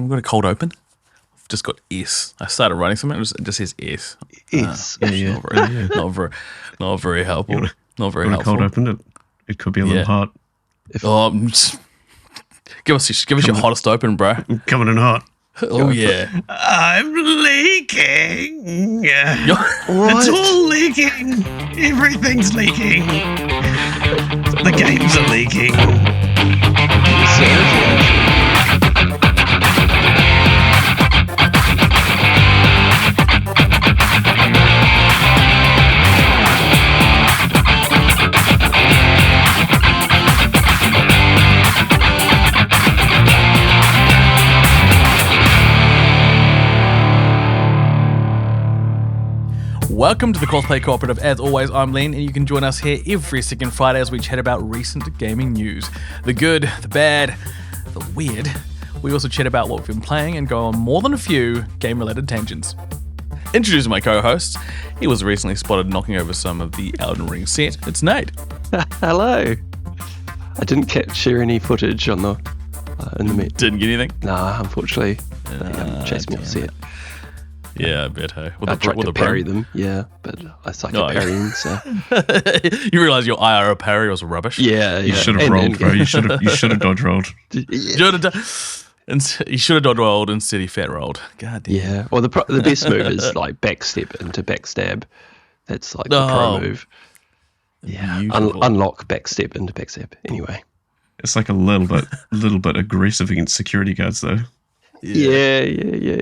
We've got a cold open. I've just got S. I started writing something. It just says S. S. Not very helpful. Not very helpful. Cold open. It could be a little hot. Give us your hottest open, bro. Coming in hot. Oh yeah. I'm leaking. What? It's all leaking. Everything's leaking. The games are leaking. Welcome to the Crossplay Cooperative. As always, I'm Len, and you can join us here every second Friday as we chat about recent gaming news. The good, the bad, the weird. We also chat about what we've been playing and go on more than a few game-related tangents. Introducing my co-host, he was recently spotted knocking over some of the Elden Ring set. It's Nate. Hello. I didn't share any footage on the in the meet. Didn't get anything? Nah, unfortunately. They chased me off set. Yeah, I bet, hey. I tried to parry them, but I suck at parrying, so... You realise your IRL parry was rubbish? Yeah. You should have rolled, bro. You should have dodge rolled. You should have dodge rolled instead he fat rolled. God damn. Yeah, well, the best move is like backstep into backstab. That's like the pro move. Yeah, unlock backstep into backstab. Anyway. It's like a little bit aggressive against security guards, though. Yeah.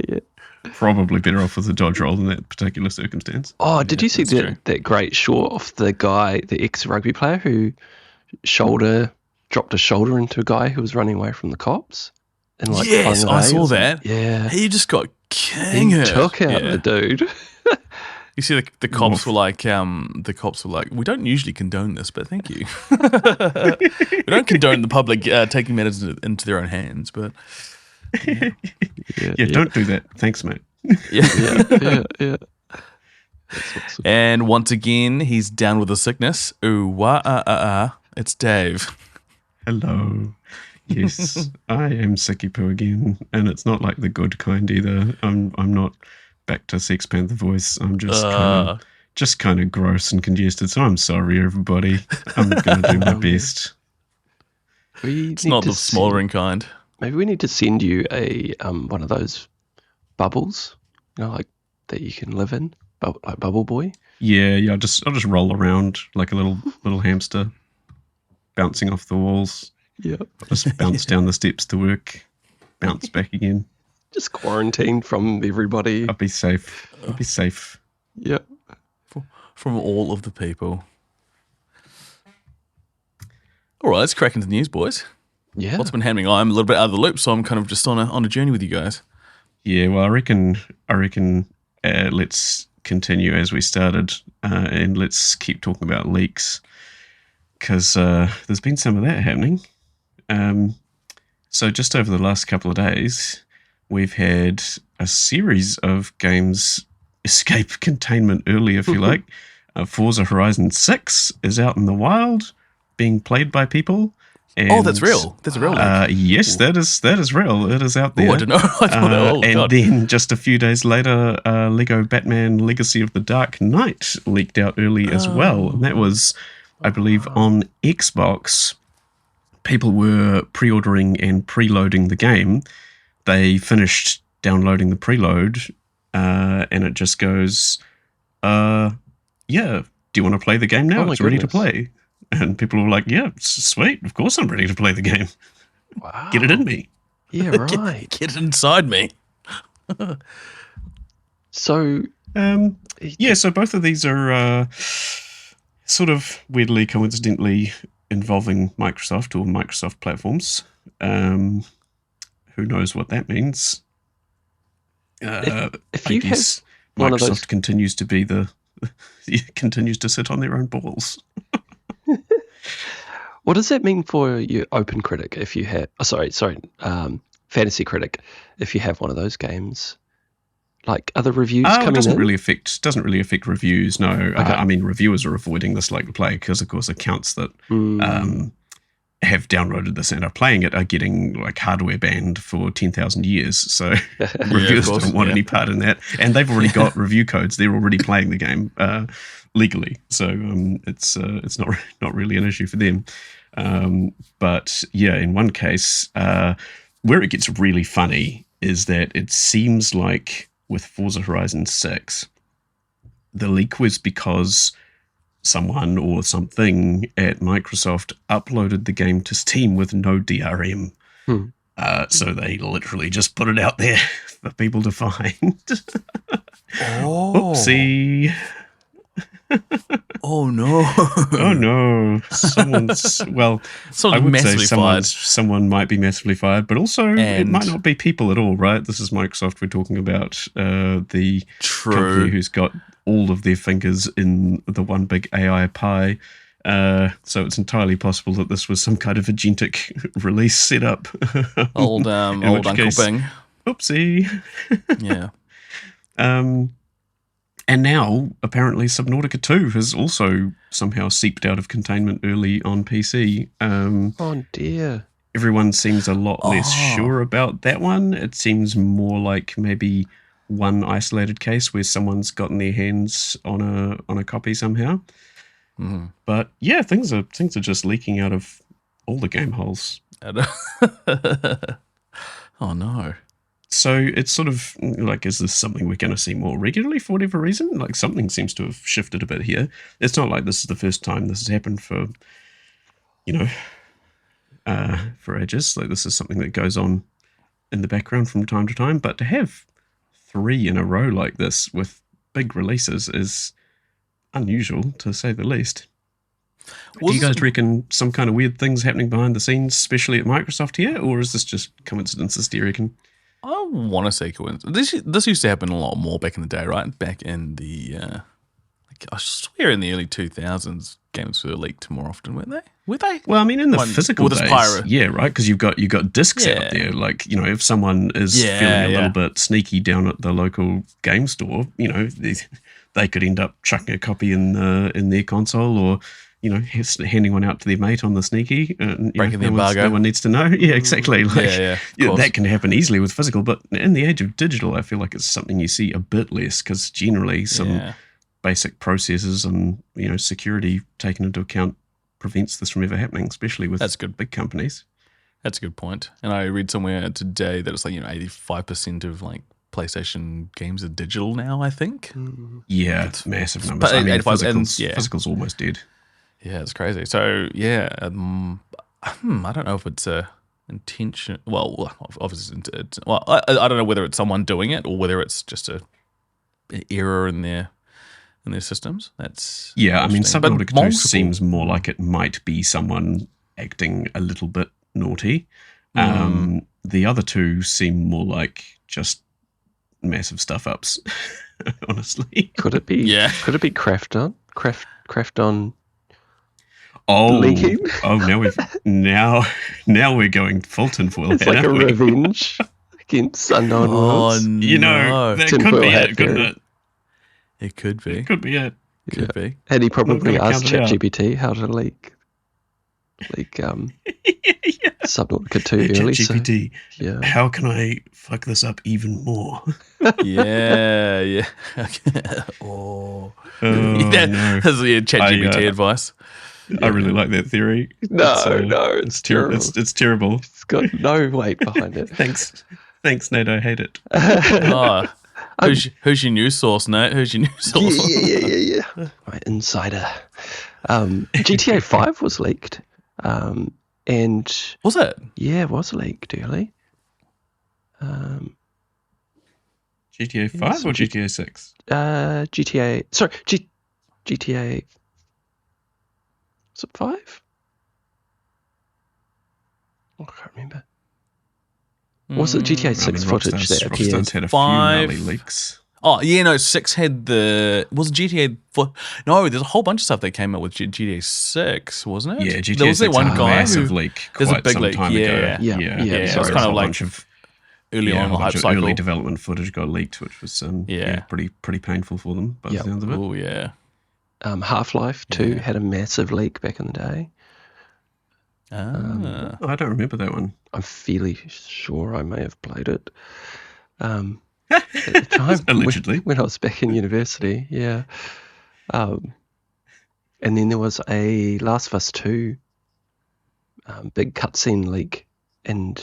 Probably better off with a dodge roll in that particular circumstance. Oh, did you see that great shot of the guy, the ex-rugby player who dropped a shoulder into a guy who was running away from the cops? And yes, I saw that. Yeah. He just got king. He took out the dude. You see, the cops were like, we don't usually condone this, but thank you. We don't condone the public taking matters into their own hands, but... Yeah, don't do that. Thanks, mate. Yeah. And once again, he's down with a sickness. It's Dave. Hello. Yes, I am sicky poo again, and it's not like the good kind either. I'm not back to Sex Panther voice. I'm just kind of gross and congested. So I'm sorry, everybody. I'm gonna do my best. It's not the smoldering kind. Maybe we need to send you a one of those bubbles, like that you can live in, like Bubble Boy. Yeah. I'll just roll around like a little hamster, bouncing off the walls. Yeah. Just bounce down the steps to work, bounce back again. Just quarantine from everybody. I'll be safe. Yeah. From all of the people. All right, let's crack into the news, boys. Yeah. What's been happening? I'm a little bit out of the loop, so I'm kind of just on a journey with you guys. Yeah, well, I reckon. Let's continue as we started, and let's keep talking about leaks, because there's been some of that happening. So just over the last couple of days, we've had a series of games escape containment early, if you like. Forza Horizon 6 is out in the wild, being played by people. And, that's real. That's a real leak. Yes, that is real. It is out there. I didn't know. I thought then just a few days later, Lego Batman Legacy of the Dark Knight leaked out early as well. And that was, I believe, on Xbox. People were pre-ordering and preloading the game. They finished downloading the preload, and it just goes, do you want to play the game now? It's ready to play. And people were like, yeah, sweet. Of course I'm ready to play the game. Wow. Get it in me. Yeah, right. Get it inside me. So... so both of these are sort of weirdly, coincidentally involving Microsoft or Microsoft platforms. Who knows what that means? If you have one Microsoft of those... continues to be continues to sit on their own balls. What does that mean for your Open Critic if you have... Fantasy Critic, if you have one of those games? Like, are the reviews coming in? It doesn't really affect reviews, no. I mean, reviewers are avoiding this like the plague because, of course, accounts that have downloaded this and are playing it are getting like hardware banned for 10,000 years. So reviewers don't want any part in that. And they've already got review codes. They're already playing the game legally. So it's not really an issue for them. But yeah, in one case, where it gets really funny is that it seems like with Forza Horizon 6, the leak was because someone or something at Microsoft uploaded the game to Steam with no DRM. So they literally just put it out there for people to find. Oopsie. Oh no! Oh no! Someone's I would say someone might be massively fired, but also it might not be people at all, right? This is Microsoft. We're talking about the company who's got all of their fingers in the one big AI pie. So it's entirely possible that this was some kind of agentic release setup. Old Uncle Bing. Oopsie. Yeah. And now, apparently, Subnautica 2 has also somehow seeped out of containment early on PC. Oh, dear. Everyone seems a lot less sure about that one. It seems more like maybe one isolated case where someone's gotten their hands on a copy somehow. But yeah, things are just leaking out of all the game holes. Oh, no. So it's sort of like, is this something we're going to see more regularly for whatever reason? Like something seems to have shifted a bit here. It's not like this is the first time this has happened for ages. Like this is something that goes on in the background from time to time. But to have 3 in a row like this with big releases is unusual, to say the least. Do you guys reckon some kind of weird things happening behind the scenes, especially at Microsoft here? Or is this just coincidences, do you reckon? I want to say coincidence. This used to happen a lot more back in the day, right? Back in the, I swear in the early 2000s, games were leaked more often, weren't they? Were they? Well, I mean, in the physical days, pirate. Yeah, right? Because you've got discs out there. Like, if someone is feeling a little bit sneaky down at the local game store, they could end up chucking a copy in their console or, handing one out to their mate on the sneaky. Breaking the embargo. No one needs to know. Yeah, exactly. Like, that can happen easily with physical. But in the age of digital, I feel like it's something you see a bit less because generally some basic processes and, security taken into account prevents this from ever happening, especially with big companies. That's a good point. And I read somewhere today that it's like, 85% of like PlayStation games are digital now, I think. Yeah, it's massive numbers. But I mean, physical's almost dead. Yeah, it's crazy. So, I don't know if it's a intention. Well, obviously, I don't know whether it's someone doing it or whether it's just an error in their systems. That's I mean, Subnautica 2 seems more like it might be someone acting a little bit naughty. The other two seem more like just massive stuff ups. Honestly, could it be? Yeah, could it be Craft on? Leaking? Now we're going full tinfoil. It's like a revenge against Unknown Worlds. That could be it, couldn't it? It could be. It could be it. Could be. And he probably asked ChatGPT how to leak Subnautica 2 early. ChatGPT, how can I fuck this up even more? Yeah. No. That's the ChatGPT advice. I really like that theory. No, it's terrible. It's terrible. It's got no weight behind it. Thanks, Nate. I hate it. Who's your news source, Nate? Who's your news source? Yeah. My insider. GTA 5 was leaked. And was it? Yeah, it was leaked early. GTA 5 or GTA 6? GTA. Was it 5? I can't remember. Was it GTA 6 footage that appeared? Rockstar's had a 5 few leaks. Oh, yeah, no, 6 had was GTA 4? No, there's a whole bunch of stuff that came out with GTA 6, wasn't it? Yeah, GTA there was 6 one had guy a massive leak there's a big some leak, time ago. Yeah. It was kind of like early on in the hype cycle. Early development footage got leaked, which was pretty painful for them by the sounds of it. Oh, yeah. Half-Life 2 had a massive leak back in the day. I don't remember that one. I'm fairly sure I may have played it. At the time, Allegedly. when I was back in university, yeah. And then there was a Last of Us 2 big cutscene leak, and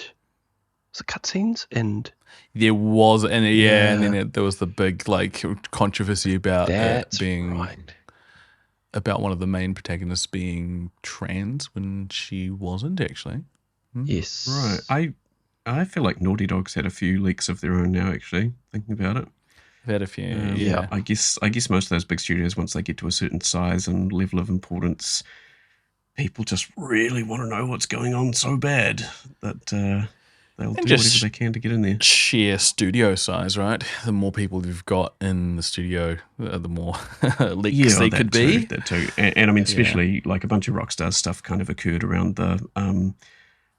was it cutscenes? And there was, and and then there was the big like controversy about it being right. about one of the main protagonists being trans when she wasn't actually. Yes, Right. I feel like Naughty Dog's had a few leaks of their own now. Actually, thinking about it. I've had a few. Yeah, I guess most of those big studios, once they get to a certain size and level of importance, people just really want to know what's going on so bad that they'll do whatever they can to get in there. Sheer studio size, right? The more people you've got in the studio, the more leaks they could be. That too. And I mean, especially like a bunch of Rockstar stuff kind of occurred around the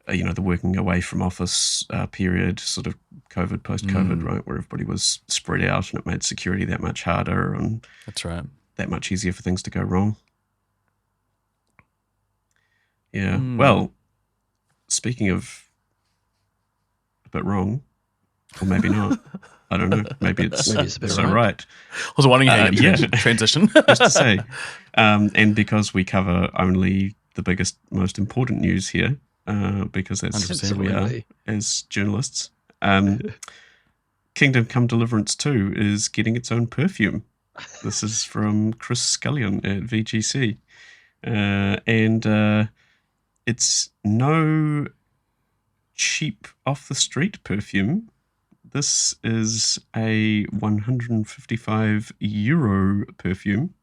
the working away from office period, sort of COVID, post-COVID, right, where everybody was spread out and it made security that much harder and that's right, that much easier for things to go wrong. Yeah. Well, speaking of a bit wrong, or maybe not. I don't know. Maybe it's a bit so right. I was wondering how you transition. Just to say. And because we cover only the biggest, most important news here, because that's who we are as journalists. Kingdom Come Deliverance 2 is getting its own perfume. This is from Chris Scullion at VGC. And it's no cheap off-the-street perfume. This is a €155 perfume.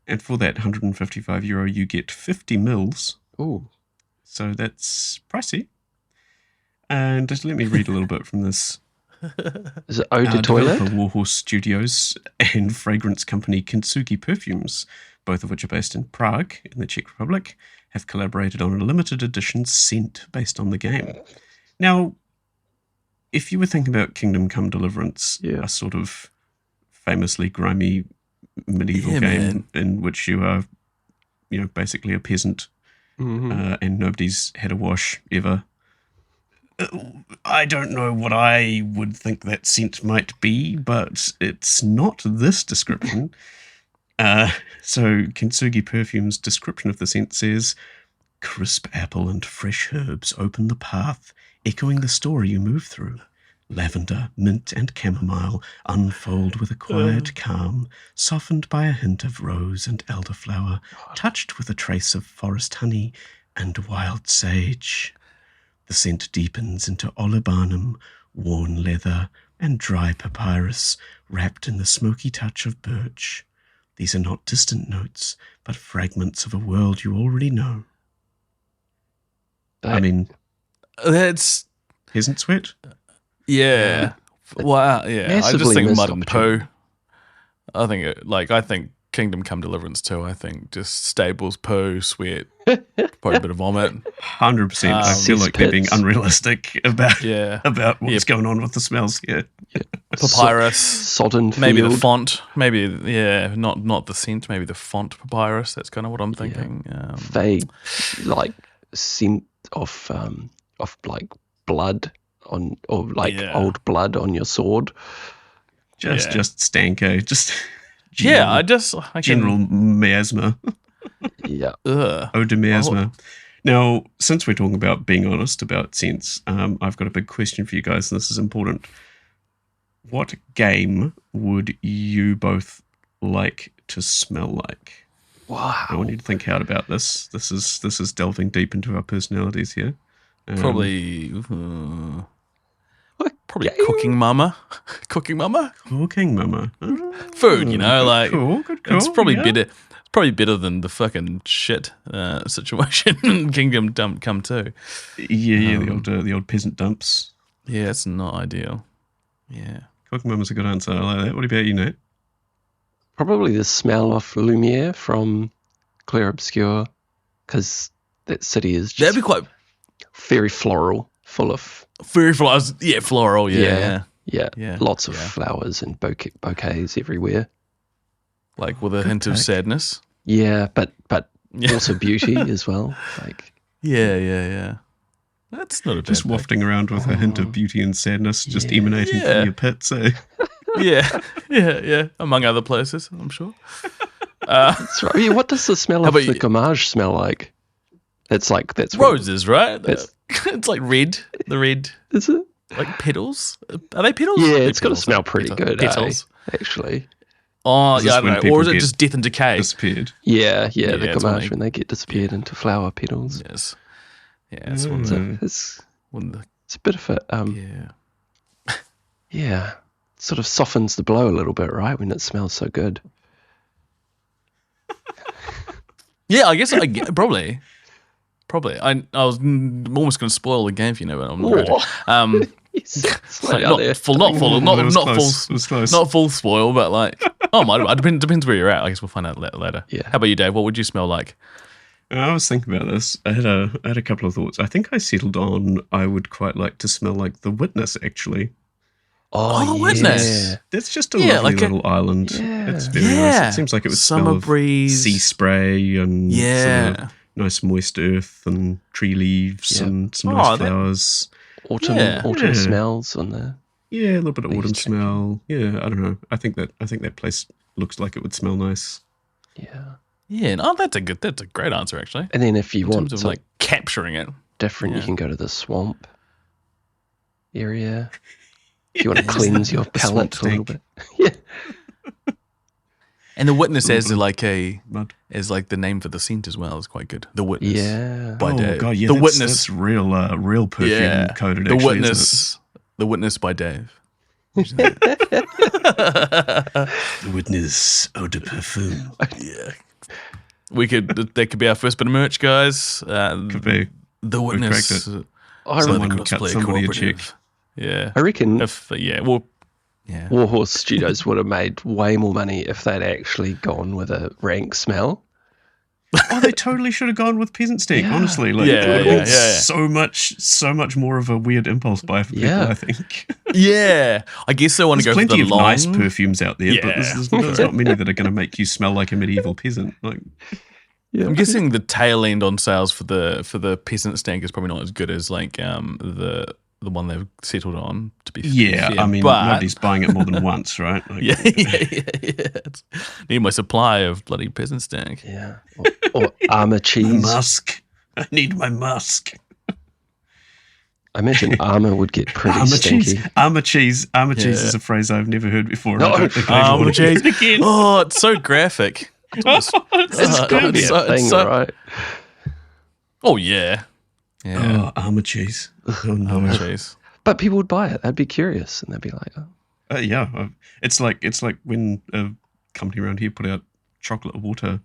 And for that €155, you get 50 mils. Ooh. So that's pricey. And just let me read a little bit from this. Is it Eau de Toilette? Developer Warhorse Studios and fragrance company Kintsugi Perfumes, both of which are based in Prague in the Czech Republic, have collaborated on a limited edition scent based on the game. Now, if you were thinking about Kingdom Come Deliverance, a sort of famously grimy medieval game in which you are, basically a peasant, and nobody's had a wash ever. I don't know what I would think that scent might be, but it's not this description. So Kintsugi Perfume's description of the scent says, crisp apple and fresh herbs open the path, echoing the story you move through. Lavender, mint, and chamomile unfold with a quiet calm, softened by a hint of rose and elderflower, touched with a trace of forest honey and wild sage. The scent deepens into olibanum, worn leather, and dry papyrus, wrapped in the smoky touch of birch. These are not distant notes, but fragments of a world you already know. I mean, that's peasant sweat. Yeah. Wow. Yeah. I just think mud and poo. I think Kingdom Come Deliverance 2. I think just stables, poo, sweat, probably a bit of vomit. 100%. I feel like they're being unrealistic about what's going on with the smells here. Papyrus, sodden field. Maybe the font. Maybe not the scent. Maybe the font papyrus. That's kind of what I'm thinking. Vague, like scent of like blood on, or like old blood on your sword. Just stanko. Just. General miasma. Yeah. Eau de miasma. Now, since we're talking about being honest about scents, I've got a big question for you guys, and this is important. What game would you both like to smell like? Wow. I want you to think hard about this. This is delving deep into our personalities here. Probably Cooking Mama. Cooking Mama? Cooking Mama. Food, like cool. It's probably better. It's probably better than the fucking shit situation in Kingdom Come 2. Yeah, the old peasant dumps. Yeah, it's not ideal. Yeah. Cooking Mama's a good answer. I like that. What about you, Nate? Probably the smell of Lumiere from Clair Obscur, because that city is just that'd be quite very floral, full of very flowers. Yeah, floral. Yeah. Lots of flowers and bouquets everywhere. Like with a hint of sadness. Yeah, but also beauty as well. Like Yeah. That's not a bad Just thing. wafting around with a hint of beauty and sadness just emanating Yeah. from your pits, eh? Yeah. Among other places, I'm sure. That's right. Yeah, what does the smell of about the you? gommage smell like? That's what- Roses, right? That's- It's like red. The red, Is it? like petals. Are they petals? Yeah, They're it's got to petals, smell like pretty good, Petals. actually. Oh, Is yeah, this I when don't know. people Or is it get just death and decay? Disappeared. Yeah, the Yeah, it's when gommage when they get disappeared into flower petals. Yes. Yeah, it's when So the, it's when the a bit of a yeah. sort of softens the blow a little bit, right? When it smells so good. Yeah, I guess probably. I was almost going to spoil the game for you, but I'm not going to. Like, not full, That was close. not full spoil, but like, depends where you're at. I guess we'll find out later. Yeah. How about you, Dave? What would you smell like? I was thinking about this. I had a couple of thoughts. I think I settled on I would quite like to smell like The Witness, actually. Oh, Witness. That's just a Yeah, lovely like a- little island. Yeah. It's very Yeah. nice. It seems like it would Summer smell of breeze. sea spray and Yeah. sort of nice moist earth and tree leaves Yeah. and some Oh, nice that- flowers. Autumn Yeah. smells on the. Yeah, a little bit of Leaves autumn changing. smell. Yeah, I don't know. I think that place looks like it would smell nice. Yeah. Yeah, no, that's a great answer actually. And then if you In want terms of something like capturing it. different, you yeah. can go to the swamp area. If you want to cleanse your palate a little bit. Yeah. And The Witness A as little like Mud. as like the name for the scent as well is quite good. The Witness. Yeah. By oh Dave. god, yeah, The that's Witness. real perfume coated. The actually, Witness. The Witness by Dave. The Witness eau de parfum. Yeah. That could be our first bit of merch, guys. Could be. The Witness. cracked I, Someone re- cut Crossplay somebody a Cooperative. check. Yeah. I reckon Yeah. Warhorse Studios would have made way more money if they'd actually gone with a rank smell. Oh, they totally should have gone with peasant steak. Yeah. Honestly, like Yeah, it would yeah, have been yeah. so much more of a weird impulse buy for people. Yeah. I think Yeah. I guess they want to there's go for plenty the of long. nice perfumes out there, but Yeah. there's not many that are going to make you smell like a medieval peasant. Like, Yeah. I'm guessing the tail end on sales for the peasant stank is probably not as good as like the one they've settled on. To be yeah, fair. I mean, but, nobody's buying it more than once, right? Like, yeah. Need my supply of bloody peasant stank. Yeah. Or armor my cheese. musk. I need my musk. I imagine armor would get pretty Armor stinky. cheese. Armor cheese. Armor cheese Yeah. is a phrase I've never heard before. No. I don't think I Armor will hear cheese. it again. Oh, it's so graphic. It's Oh, good. it's Gotta be a thing, so- right? Oh yeah. Yeah. Oh, armor cheese. Oh no. Armor cheese. But people would buy it. They'd be curious and they'd be like, oh. Yeah, it's like when a company around here put out chocolate water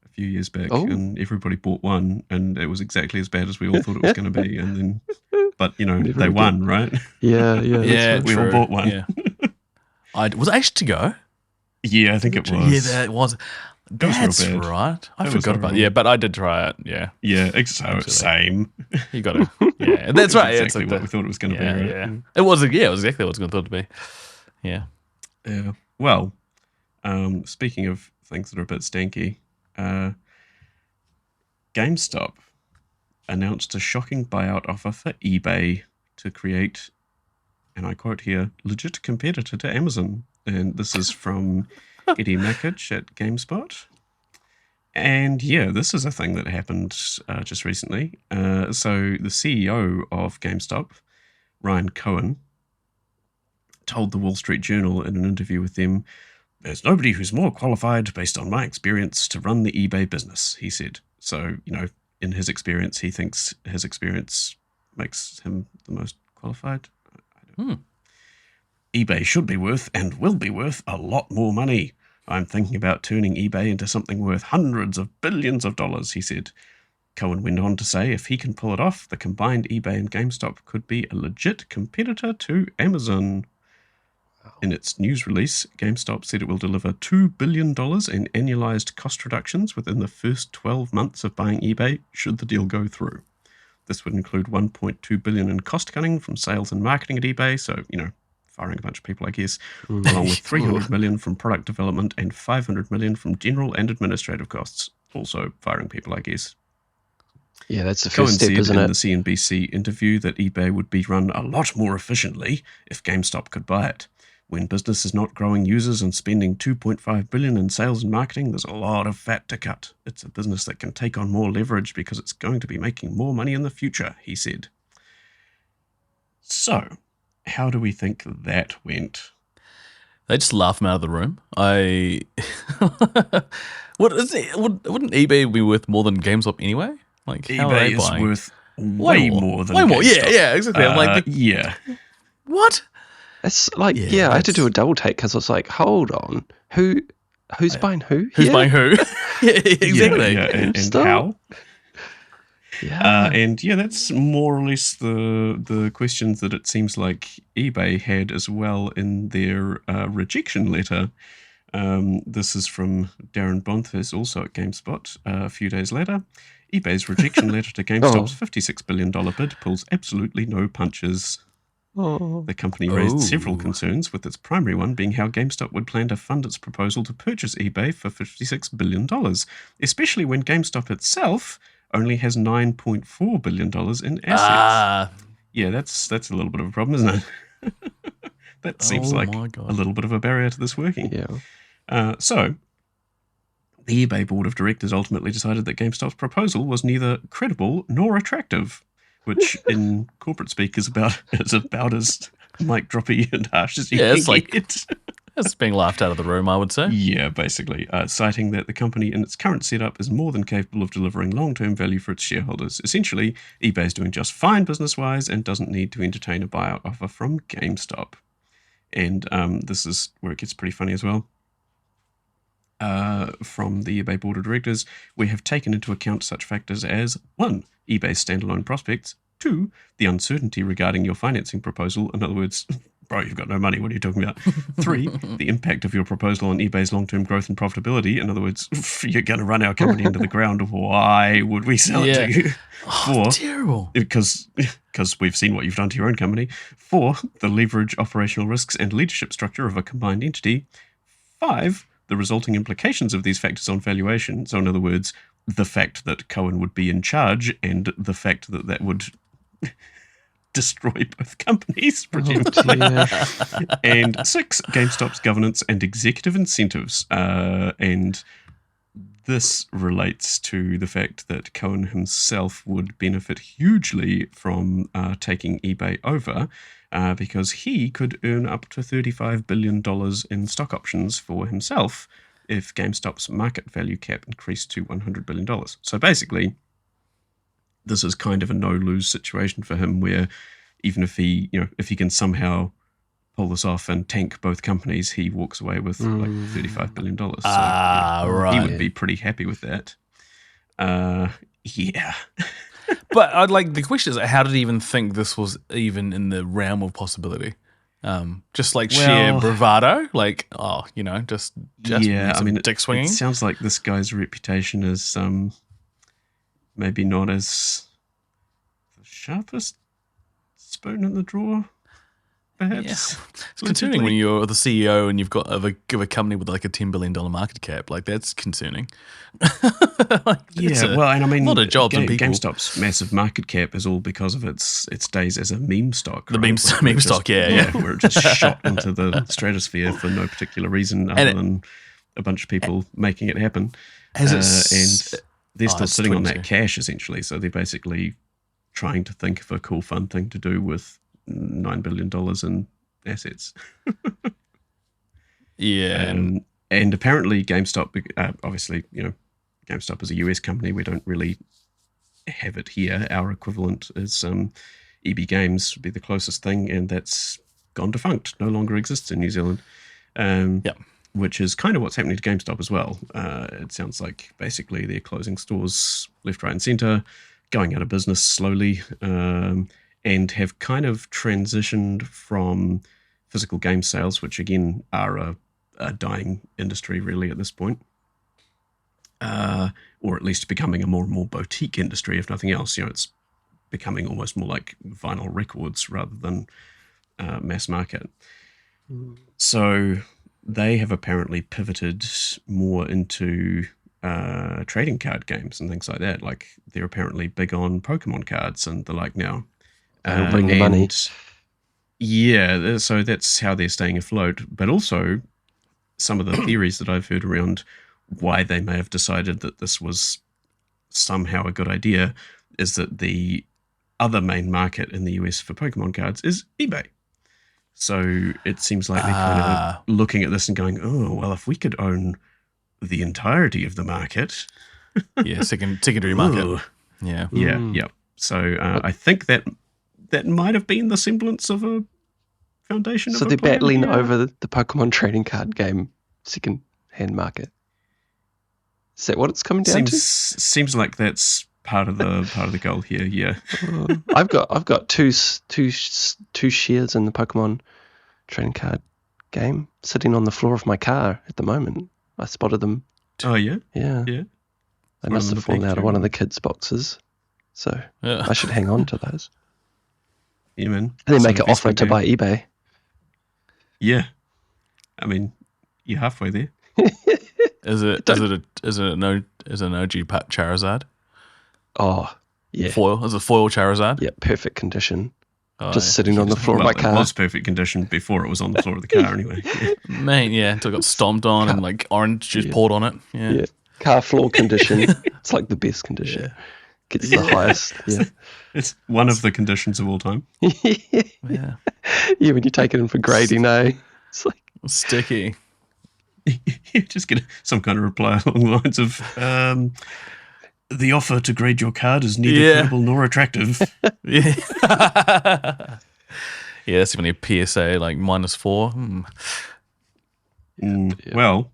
a few years back, Oh. and everybody bought one, and it was exactly as bad as we all thought it was going to be. And then, but you know, Never they again. won, right? Yeah, yeah. Yeah, right. We all true. bought one. Yeah. Was it actually to go? Yeah, I think it was. Yeah, that was. was real That's bad. right. I It was forgot about. horrible. Yeah, but I did try it. Yeah, Yeah, Absolutely. same. you got to. Yeah, that's right. Yeah, it's Exactly like what we thought it was going to yeah, be. Right? yeah. It was. Yeah, it was exactly what it was going to be. Yeah. Yeah. Well, speaking of things that are a bit stanky, GameStop announced a shocking buyout offer for eBay to create, and I quote here, legit competitor to Amazon. And this is from Eddie Mackage at GameSpot. And yeah, this is a thing that happened just recently. So the CEO of GameStop, Ryan Cohen, told the Wall Street Journal in an interview with them, "There's nobody who's more qualified based on my experience to run the eBay business," he said. So, you know, in his experience, he thinks his experience makes him the most qualified. eBay should be worth and will be worth a lot more money. I'm thinking about turning eBay into something worth hundreds of billions of dollars, he said. Cohen went on to say if he can pull it off, the combined eBay and GameStop could be a legit competitor to Amazon. In its news release, GameStop said it will deliver $2 billion in annualized cost reductions within the first 12 months of buying eBay, should the deal go through. This would include $1.2 billion in cost cutting from sales and marketing at eBay, so, you know, firing a bunch of people, I guess, along with $300 million from product development and $500 million from general and administrative costs, also firing people, I guess. Yeah, that's the Cohen first step, said isn't in it? the CNBC interview that eBay would be run a lot more efficiently if GameStop could buy it. When business is not growing users and spending $2.5 billion in sales and marketing, there's a lot of fat to cut. It's a business that can take on more leverage because it's going to be making more money in the future, he said. So, how do we think that went? They just laugh him out of the room. What is it? Wouldn't eBay be worth more than GameStop anyway? Like, how are eBay they is buying? worth way more than Way more. GameStop. Yeah, exactly. I'm like, yeah. what? It's like, Yeah, I had to do a that's- double take because I was like, hold on, who's buying who? Who's here? buying who? Yeah, exactly. Yeah, and Still? how? Yeah. And yeah, that's more or less the questions that it seems like eBay had as well in their rejection letter. This is from Darren Bonthus, also at GameSpot. A few days later, eBay's rejection letter to GameStop's $56 billion bid pulls absolutely no punches. Oh. The company raised several concerns, with its primary one being how GameStop would plan to fund its proposal to purchase eBay for $56 billion, especially when GameStop itself only has $9.4 billion in assets. Yeah, that's a little bit of a problem, isn't it? That seems like my God. a little bit of a barrier to this working. Yeah. So, the eBay board of directors ultimately decided that GameStop's proposal was neither credible nor attractive, which in corporate speak is about as mic droppy and harsh as you Yeah, can it's like- get. That's being laughed out of the room, I would say. Yeah, basically, citing that the company in its current setup is more than capable of delivering long-term value for its shareholders. Essentially, eBay is doing just fine business-wise and doesn't need to entertain a buyout offer from GameStop. And this is where it gets pretty funny as well. From the eBay board of directors, we have taken into account such factors as 1. eBay's standalone prospects, 2. the uncertainty regarding your financing proposal. In other words, bro, you've got no money. What are you talking about? 3. the impact of your proposal on eBay's long-term growth and profitability. In other words, you're going to run our company into the ground. Why would we sell it to you? 4. Terrible. Because we've seen what you've done to your own company. 4. the leverage, operational risks, and leadership structure of a combined entity. 5. the resulting implications of these factors on valuation. So in other words, the fact that Cohen would be in charge and the fact that that would destroy both companies, presumably. And 6, GameStop's governance and executive incentives. And this relates to the fact that Cohen himself would benefit hugely from taking eBay over, because he could earn up to $35 billion in stock options for himself if GameStop's market value cap increased to $100 billion. So basically, this is kind of a no-lose situation for him, where even if he can somehow pull this off and tank both companies, he walks away with like $35 billion. So right. he would be pretty happy with that. Yeah. But I'd like, the question is, how did he even think this was even in the realm of possibility? Just like sheer bravado, like, just Yeah, I mean, dick swinging. It sounds like this guy's reputation is maybe not as the sharpest spoon in the drawer, perhaps. It's concerning when you're the CEO and you've got a company with like a $10 billion market cap. Like, that's concerning. And I mean, a lot of jobs and people. GameStop's massive market cap is all because of its days as a meme stock. The right? meme stock, yeah. Where it just shot into the stratosphere for no particular reason other than a bunch of people making it happen. And they're still sitting on that cash, essentially. So they're basically trying to think of a cool, fun thing to do with $9 billion in assets. And apparently GameStop, obviously, GameStop is a US company. We don't really have it here. Our equivalent is EB Games would be the closest thing, and that's gone defunct, no longer exists in New Zealand. Which is kind of what's happening to GameStop as well. It sounds like basically they're closing stores left, right, and center, going out of business slowly, and have kind of transitioned from physical game sales, which again are a dying industry really at this point, or at least becoming a more and more boutique industry, if nothing else. It's becoming almost more like vinyl records rather than mass market. So they have apparently pivoted more into trading card games and things like that. Like they're apparently big on Pokemon cards and the like now. That'll bring the money. Yeah, so that's how they're staying afloat. But also, some of the theories that I've heard around why they may have decided that this was somehow a good idea is that the other main market in the US for Pokemon cards is eBay. So it seems like they're kind of looking at this and going, oh, well, if we could own the entirety of the market. Yeah, secondary market. Yeah. Yeah. So I think that might have been the semblance of a foundation. So they're battling over the Pokemon trading card game second-hand market. Is that what it's coming down to? Seems like that's part of the goal here. Yeah. I've got two shares in the Pokemon trading card game sitting on the floor of my car at the moment. I spotted them. Oh yeah. Yeah. Yeah. They must have fallen out of one of the kids' boxes, so I should hang on to those. Yeah, man. And then make an offer to buy eBay. Yeah. I mean, you're halfway there. Is it an OG Charizard? Oh, yeah. Foil? Is it foil Charizard? Yeah, perfect condition. Oh, Just sitting on the floor of my car. It was perfect condition before it was on the floor of the car anyway. Yeah. Mate, yeah, until it got stomped on and like orange juice poured on it. Yeah. Car floor condition. It's like the best condition. Yeah. Gets the highest. Yeah. It's one of the conditions of all time. Yeah. Yeah, when you take it in for grading, it's like sticky. You just get some kind of reply along the lines of, the offer to grade your card is neither credible nor attractive. Yeah. Yeah, that's even a PSA like -4. Well,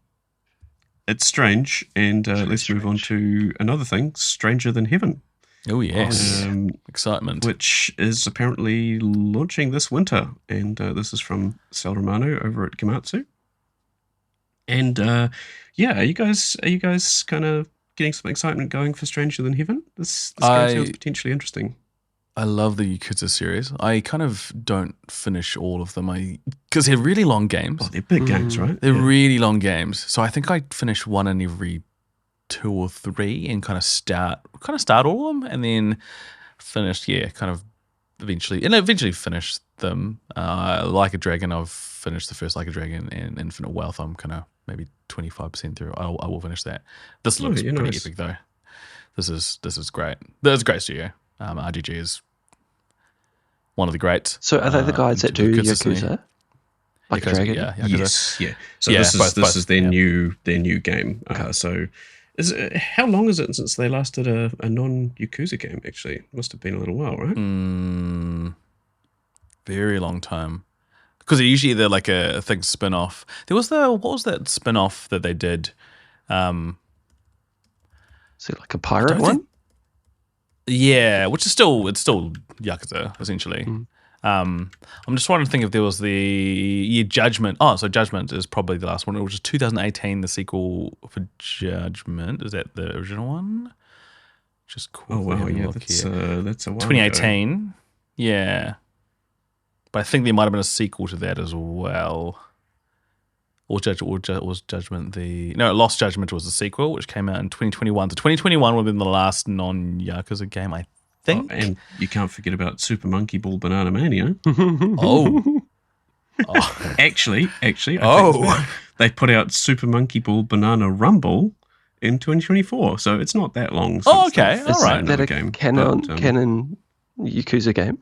it's strange, and let's move on to another thing, Stranger Than Heaven. Oh, yes. Excitement. Which is apparently launching this winter, and this is from Sal Romano over at Gamatsu. And are you guys kind of getting some excitement going for Stranger Than Heaven? This game sounds potentially interesting. I love the Yakuza series. I kind of don't finish all of them because they're really long games. Oh, they're big games, right? They're really long games. So I think I finish one in every 2 or 3 and kind of start all of them and then finish, eventually finish them. Like a Dragon, I've finished the first Like a Dragon, and Infinite Wealth, I'm kind of maybe 25% through. I will finish that. This looks pretty epic though. This is great. This is a great studio. RGG is one of the greats. So are they the guys that do Yakuza? Like a Dragon? Yeah, yes, yeah. So this is their new game. Okay. So how long is it since they last did a non-Yakuza game, actually? It must have been a little while, right? Very long time. Because usually they're like a thing spin-off. There was what was that spin-off that they did? Is it like a pirate one? Yeah, which is still Yakuza, essentially. I'm just trying to think if there was the Judgment. Oh, so Judgment is probably the last one, which is 2018, the sequel for Judgment. Is that the original one? Just cool. Oh, wow, yeah, that's a while 2018. ago. Yeah. But I think there might have been a sequel to that as well. Or was Judgment Lost Judgment was the sequel, which came out in 2021. So 2021 would have been the last non-Yakuza game, I think. Oh, and you can't forget about Super Monkey Ball Banana Mania. Oh. Actually, I think they put out Super Monkey Ball Banana Rumble in 2024, so it's not that long since. Oh, okay, all right. Is that a game, canon Yakuza game?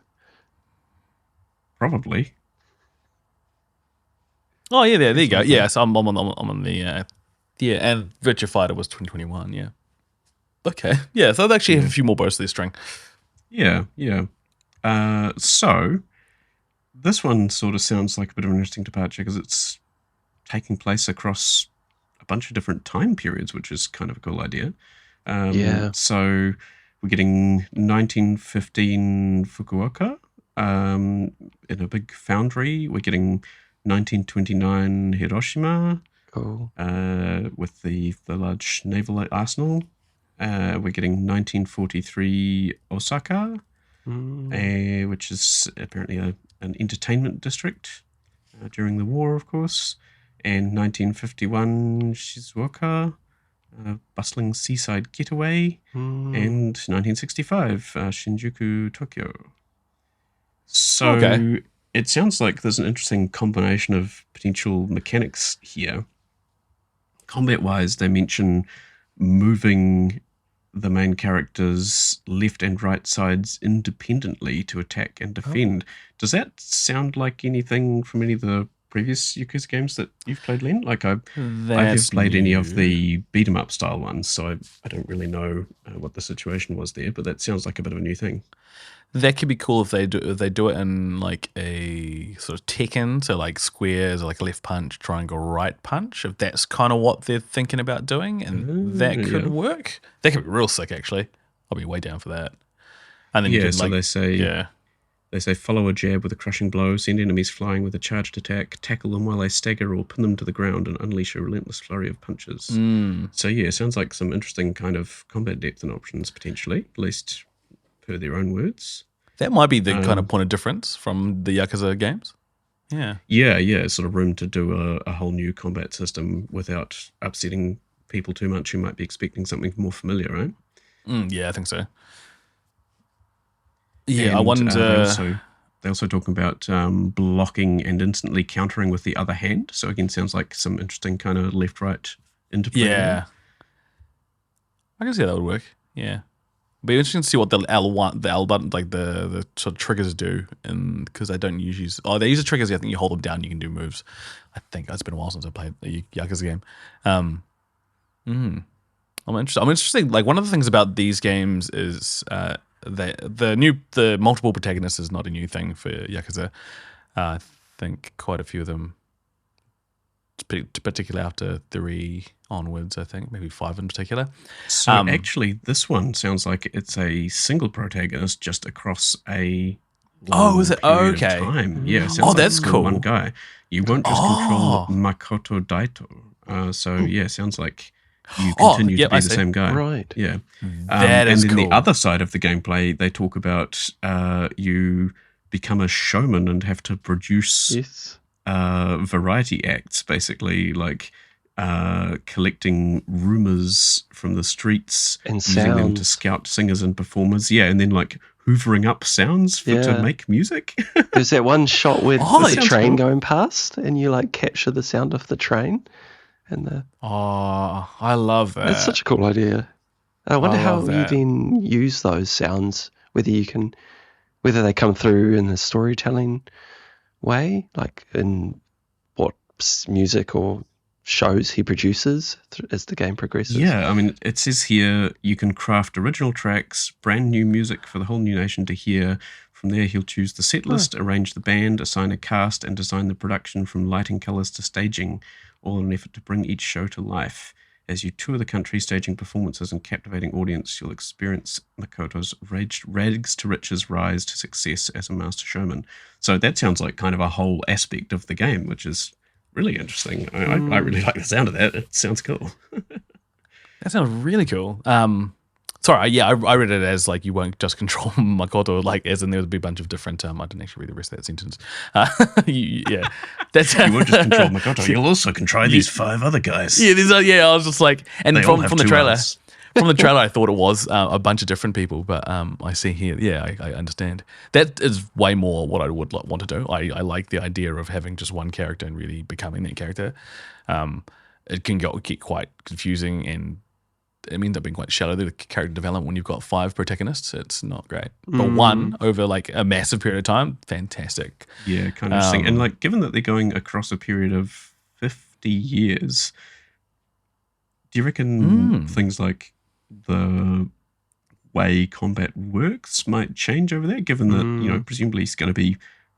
Probably. Oh yeah, there you go. Yeah, so I'm on the and Virtua Fighter was 2021. Yeah. Okay. Yeah, so they actually have a few more bows to their string. Yeah. So this one sort of sounds like a bit of an interesting departure because it's taking place across a bunch of different time periods, which is kind of a cool idea. So we're getting 1915 Fukuoka in a big foundry. We're getting 1929 Hiroshima with the large naval arsenal. We're getting 1943 Osaka, which is apparently an entertainment district during the war, of course. And 1951 Shizuoka, Bustling Seaside Getaway, and 1965, Shinjuku, Tokyo. So it sounds like there's an interesting combination of potential mechanics here. Combat-wise, they mention moving the main characters' left and right sides independently to attack and defend. Does that sound like anything from any of the previous Yakuza games that you've played, Len? Like I haven't played any of the beat-em-up style ones, so I don't really know what the situation was there, but that sounds like a bit of a new thing. That could be cool if they do it in like a sort of Tekken, so like squares, like left punch, triangle, right punch. If that's kind of what they're thinking about doing, and that could work, that could be real sick. Actually, I'll be way down for that. And then you could, so they say follow a jab with a crushing blow, send enemies flying with a charged attack, tackle them while they stagger or pin them to the ground, and unleash a relentless flurry of punches. So yeah, sounds like some interesting kind of combat depth and options potentially, at least per their own words. That might be the kind of point of difference from the Yakuza games. Yeah, sort of room to do a whole new combat system without upsetting people too much who might be expecting something more familiar, right? Yeah, I think so. Yeah, and, I wonder. They also talk about blocking and instantly countering with the other hand. So again, sounds like some interesting kind of left-right interplay. Yeah, I can see how that would work. Yeah. Be interesting to see what the L button, like the sort of triggers do, and because I don't usually use. They use the triggers. I think you hold them down, you can do moves. I think it's been a while since I played the Yakuza game. I'm interested. Like one of the things about these games is the multiple protagonists is not a new thing for Yakuza. I think quite a few of them, particularly after 3 onwards, I think maybe 5 in particular. So actually, this one sounds like it's a single protagonist just across a is it? period of time. Yeah, sounds like that's it's cool. One guy. You won't just control Makoto Daito. Sounds like you continue to be the same guy. Right. Yeah. That is and then cool. the other side of the gameplay, they talk about you become a showman and have to produce variety acts, basically, like collecting rumors from the streets and using them to scout singers and performers. Yeah, and then like hoovering up sounds to make music. There's that one shot with the train going past, and you like capture the sound of the train. And I love that. It's such a cool idea. I wonder how you then use those sounds, whether they come through in the storytelling way, like in what music or shows he produces as the game progresses. Yeah, I mean, it says here you can craft original tracks, brand new music for the whole new nation to hear. From there, he'll choose the set list, arrange the band, assign a cast, and design the production from lighting colours to staging, all in an effort to bring each show to life. As you tour the country staging performances and captivating audience, you'll experience Makoto's rags to riches rise to success as a master showman. So that sounds like kind of a whole aspect of the game, which is really interesting. I really like the sound of that. It sounds cool. That sounds really cool. Sorry, I read it as like you won't just control Makoto, like as in there would be a bunch of different. I didn't actually read the rest of that sentence. That's you won't just control Makoto. You'll also control these 5 other guys. Yeah, I was just like, and from the trailer. Eyes. From the trailer, I thought it was a bunch of different people, but I see here, I understand. That is way more what I would want to do. I like the idea of having just one character and really becoming that character. It can get quite confusing, and it ends up being quite shallow, the character development, when you've got 5 protagonists. It's not great. But one over like a massive period of time, fantastic. Yeah, kind of interesting. And like, given that they're going across a period of 50 years, do you reckon things like the way combat works might change over there, given that, presumably he's going to be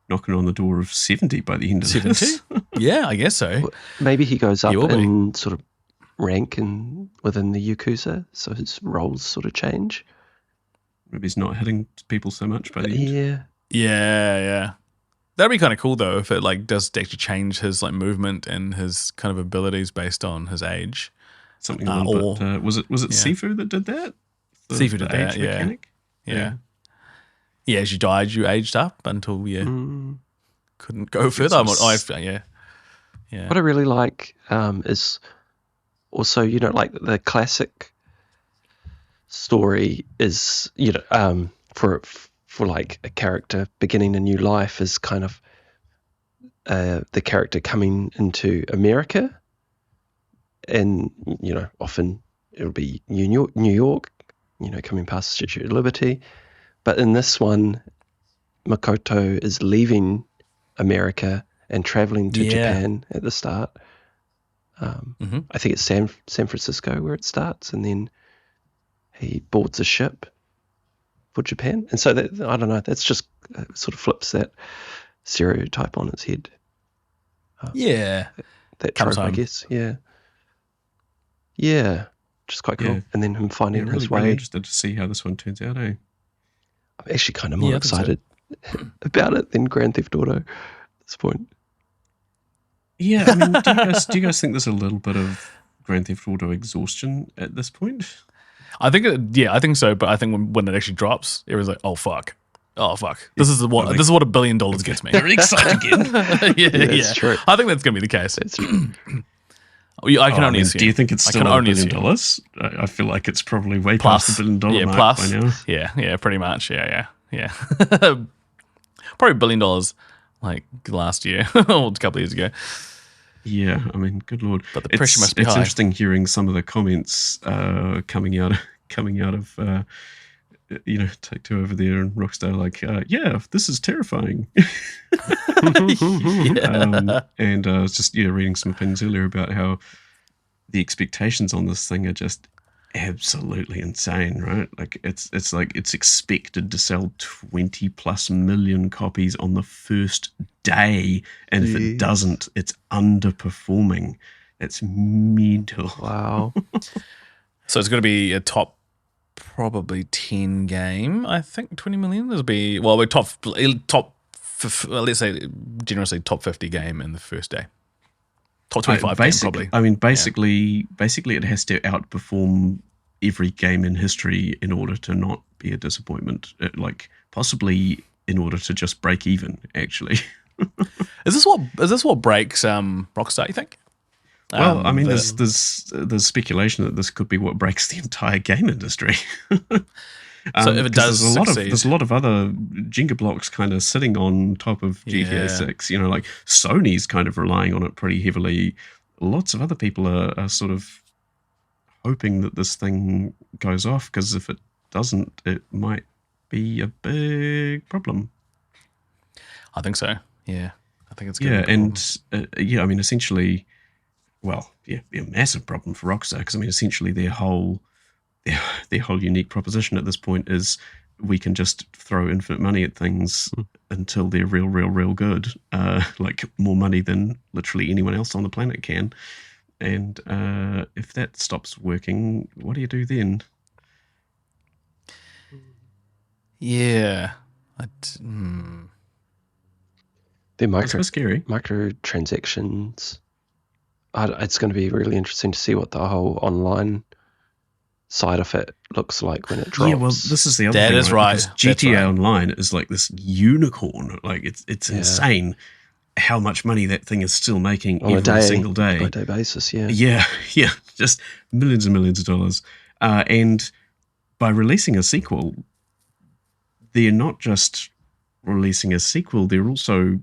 knocking on the door of 70 by the end of 70? this? Yeah, I guess so. Well, maybe he goes up in sort of rank within the Yakuza, so his roles sort of change. Maybe he's not hitting people so much by the end. Yeah. That'd be kind of cool though, if it like does actually change his like movement and his kind of abilities based on his age. Something a little bit. Was it Sifu that did that? Sifu did that. Mechanic? Yeah. As you died, you aged up until couldn't go further. What I really like is also, like the classic story is, for like a character beginning a new life is kind of the character coming into America, and often it'll be New York, coming past the Statue of Liberty. But in this one, Makoto is leaving America and traveling to Japan at the start. I think it's San Francisco where it starts, and then he boards a ship for Japan. And so that, I don't know, that's just sort of flips that stereotype on its head. That trope, I guess. Yeah, which is quite cool. And then him finding his way. Really interested to see how this one turns out. I'm actually kind of more excited about it than Grand Theft Auto at this point. Yeah, I mean, do you guys think there's a little bit of Grand Theft Auto exhaustion at this point? I think so. But I think when it actually drops, it was like, oh fuck. This is what $1 billion gets me. Very excited again. It's true. I think that's going to be the case. That's true. I can only assume. Do you think it's still $1 billion? I feel like it's probably way past the $1 billion mark by now. Yeah, pretty much. Yeah. Probably $1 billion like last year or a couple of years ago. Yeah, I mean, good lord. But the pressure must be high. It's interesting hearing some of the comments coming out of Take Two over there and Rockstar, like, this is terrifying. And I was just reading some opinions earlier about how the expectations on this thing are just absolutely insane, right? Like it's expected to sell 20+ million copies on the first day, and if it doesn't, it's underperforming. It's mental. Wow. So it's going to be a top probably 10 game. I think 20 million. There'll be we're top. Let's say generously top 50 game in the first day. Top 25 game probably. I mean, basically, it has to outperform every game in history in order to not be a disappointment. Like possibly in order to just break even. Actually, is this what breaks Rockstar? You think? Well, I mean, there's speculation that this could be what breaks the entire game industry. So if it does, there's a lot of other Jenga blocks kind of sitting on top of GTA 6. Like Sony's kind of relying on it pretty heavily. Lots of other people are sort of hoping that this thing goes off, because if it doesn't, it might be a big problem. I think so. Yeah, I think it's good. Yeah, and I mean, essentially, be a massive problem for Rockstar, because I mean, essentially their whole unique proposition at this point is we can just throw infinite money at things until they're real good, like more money than literally anyone else on the planet can. And if that stops working, what do you do then? The scary. Microtransactions. It's going to be really interesting to see what the whole online side of it looks like when it drops. Yeah, well, this is the other thing. That is right. Because GTA Online is like this unicorn. Like it's insane how much money that thing is still making on every single day. By day basis, Yeah, just millions and millions of dollars. And by releasing a sequel, they're not just releasing a sequel, they're also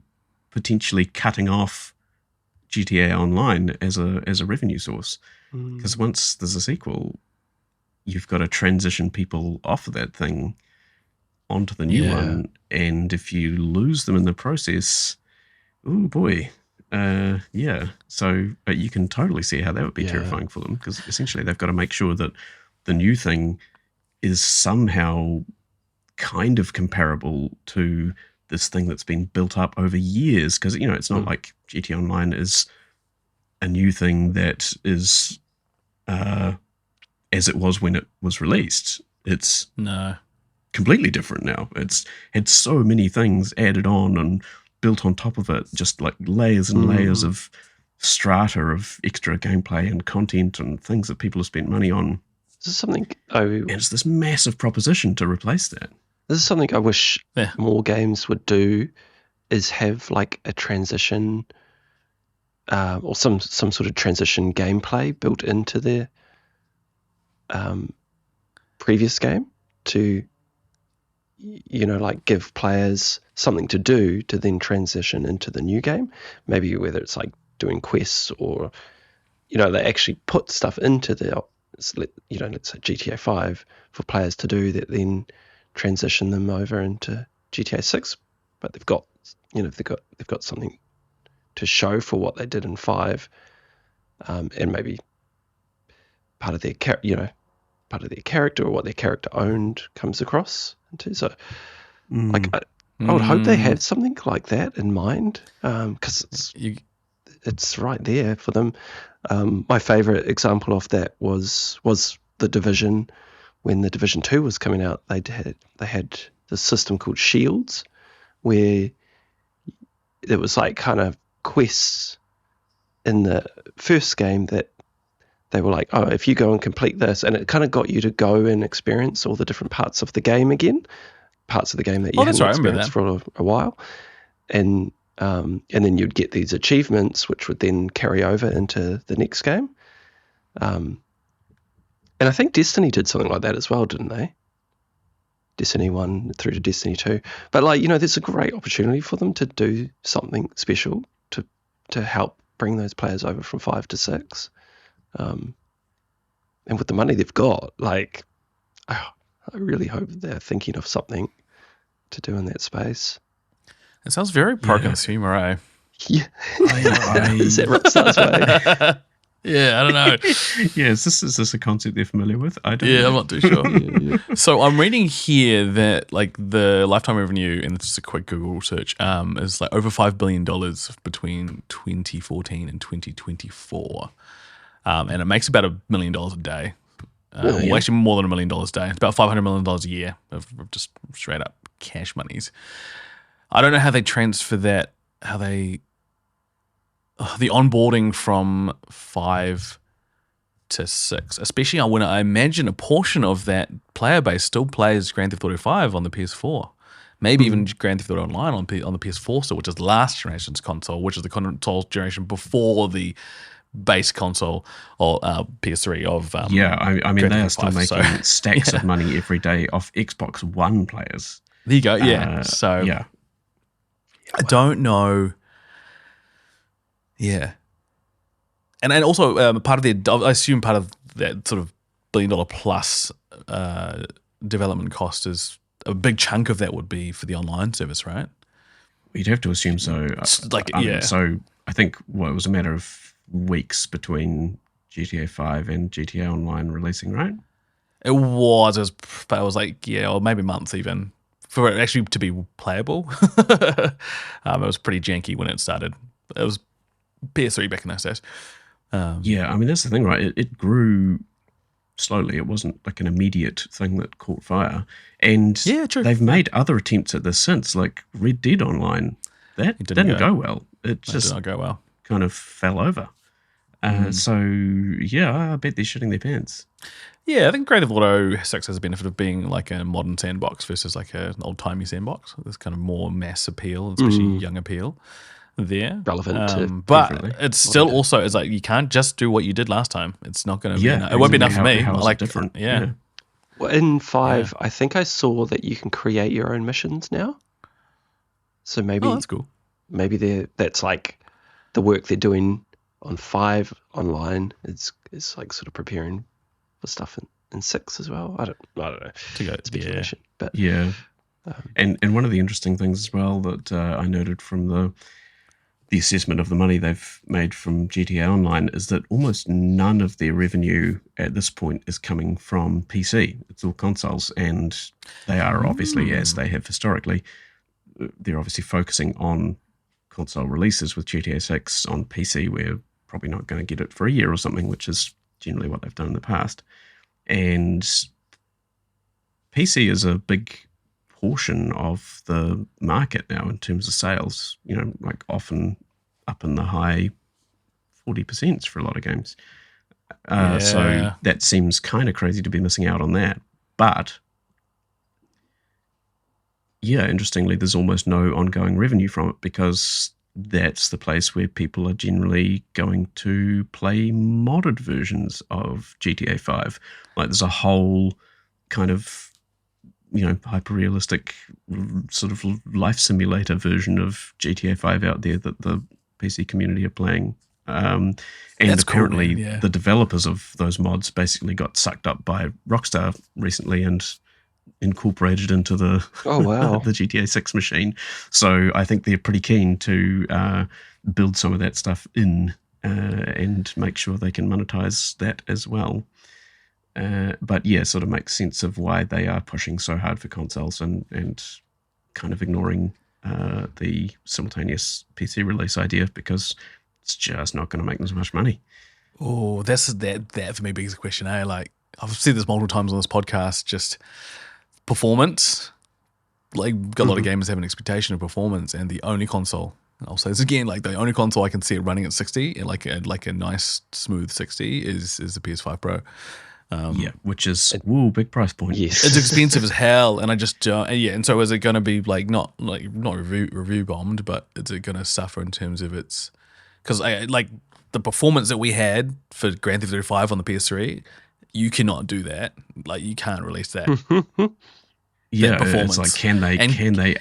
potentially cutting off GTA Online as a revenue source. Because once there's a sequel, you've got to transition people off of that thing onto the new one. And if you lose them in the process, oh boy. So you can totally see how that would be terrifying for them, because essentially they've got to make sure that the new thing is somehow kind of comparable to this thing that's been built up over years. Because, it's not like GTA Online is a new thing that is as it was when it was released. It's completely different now. It's had so many things added on and built on top of it, just like layers and layers of strata of extra gameplay and content and things that people have spent money on. This is something and it's this massive proposition to replace that. This is something I wish more games would do, is have like a transition or some sort of transition gameplay built into their previous game to, like give players something to do to then transition into the new game. Maybe whether it's like doing quests or, they actually put stuff into the, let's say GTA 5 for players to do that, then transition them over into GTA 6. But they've got, they've got something to show for what they did in 5, and maybe part of their character or what their character owned comes across into. So, I would hope they have something like that in mind, because it's right there for them. My favorite example of that was the Division. When the Division 2 was coming out, they had this system called Shields, where it was like kind of quests in the first game that they were like, oh, if you go and complete this, and it kind of got you to go and experience all the different parts of the game again, parts of the game that you hadn't experienced for a while, and then you'd get these achievements, which would then carry over into the next game. And I think Destiny did something like that as well, didn't they? Destiny 1 through to Destiny 2. But there's a great opportunity for them to do something special to help bring those players over from 5 to 6. And with the money they've got, I really hope they're thinking of something to do in that space. It sounds very pro-consumer, eh? Yeah. Is that Rockstar's way? Yeah, I don't know. Is this a concept they're familiar with? I don't know. Yeah, I'm not too sure. So I'm reading here that the lifetime revenue, and it's just a quick Google search, is over $5 billion between 2014 and 2024. And it makes about $1 million a day. Well, actually more than $1 million a day. It's about $500 million a year of just straight up cash monies. I don't know how they transfer that, the onboarding from 5 to 6, especially when I imagine a portion of that player base still plays Grand Theft Auto 5 on the PS4. Maybe even Grand Theft Auto Online on the PS4 still, which is last generation's console, which is the console generation before the base console or PS3 of I mean, they are still making stacks of money every day off Xbox One players. There you go. I don't know. Yeah. And also part of I assume part of that sort of $1 billion plus development cost is a big chunk of that would be for the online service, right? You'd have to assume so. So I think it was a matter of weeks between GTA 5 and GTA Online releasing, right? It was or maybe months even for it actually to be playable. It was pretty janky when it started. It was PS3 back in those days. I mean, that's the thing, right? It grew slowly. It wasn't like an immediate thing that caught fire. And they've made other attempts at this since, like Red Dead Online. That didn't go well. It just did not go well. Kind of fell over. So, I bet they're shitting their pants. Yeah, I think Grand Theft Auto 6 has the benefit of being like a modern sandbox versus like an old-timey sandbox. There's kind of more mass appeal, especially young appeal there. Relevant to but it's still also, it's like you can't just do what you did last time. It's not going to be enough. It won't be enough for me. How is it different? Yeah. Well, in 5, I think I saw that you can create your own missions now. So maybe that's cool. Maybe that's like the work they're doing on 5 online is like sort of preparing for stuff in 6 as well. I don't know. Speculation. But and one of the interesting things as well that I noted from the assessment of the money they've made from GTA Online is that almost none of their revenue at this point is coming from PC. It's all consoles, and they are obviously, as they have historically, they're obviously focusing on console releases with GTA 6 on PC. We're probably not going to get it for a year or something, which is generally what they've done in the past. And PC is a big portion of the market now in terms of sales, like often up in the high 40% for a lot of games. So that seems kind of crazy to be missing out on that. But interestingly, there's almost no ongoing revenue from it because that's the place where people are generally going to play modded versions of GTA 5. Like there's a whole kind of, hyper realistic sort of life simulator version of GTA 5 out there that the PC community are playing. And That's apparently cool, man, yeah. the developers of those mods basically got sucked up by Rockstar recently and incorporated into the Oh, wow. the GTA 6 machine. So I think they're pretty keen to build some of that stuff in and make sure they can monetize that as well. But yeah, sort of makes sense of why they are pushing so hard for consoles and kind of ignoring the simultaneous PC release idea, because it's just not going to make them as much money. Oh, that for me begs the question, eh? Like, I've said this multiple times on this podcast, just performance. Like, a lot of gamers have an expectation of performance, and the only console, and I'll say this again, like the only console I can see it running at 60, like a nice smooth 60, is the PS5 Pro. Which is big price point. Yes. It's expensive as hell, and I just and so is it going to be like not review bombed, but is it going to suffer in terms of its, because like the performance that we had for Grand Theft Auto 5 on the PS3, you cannot do that. Like, you can't release that. Yeah, performance. it's like, can they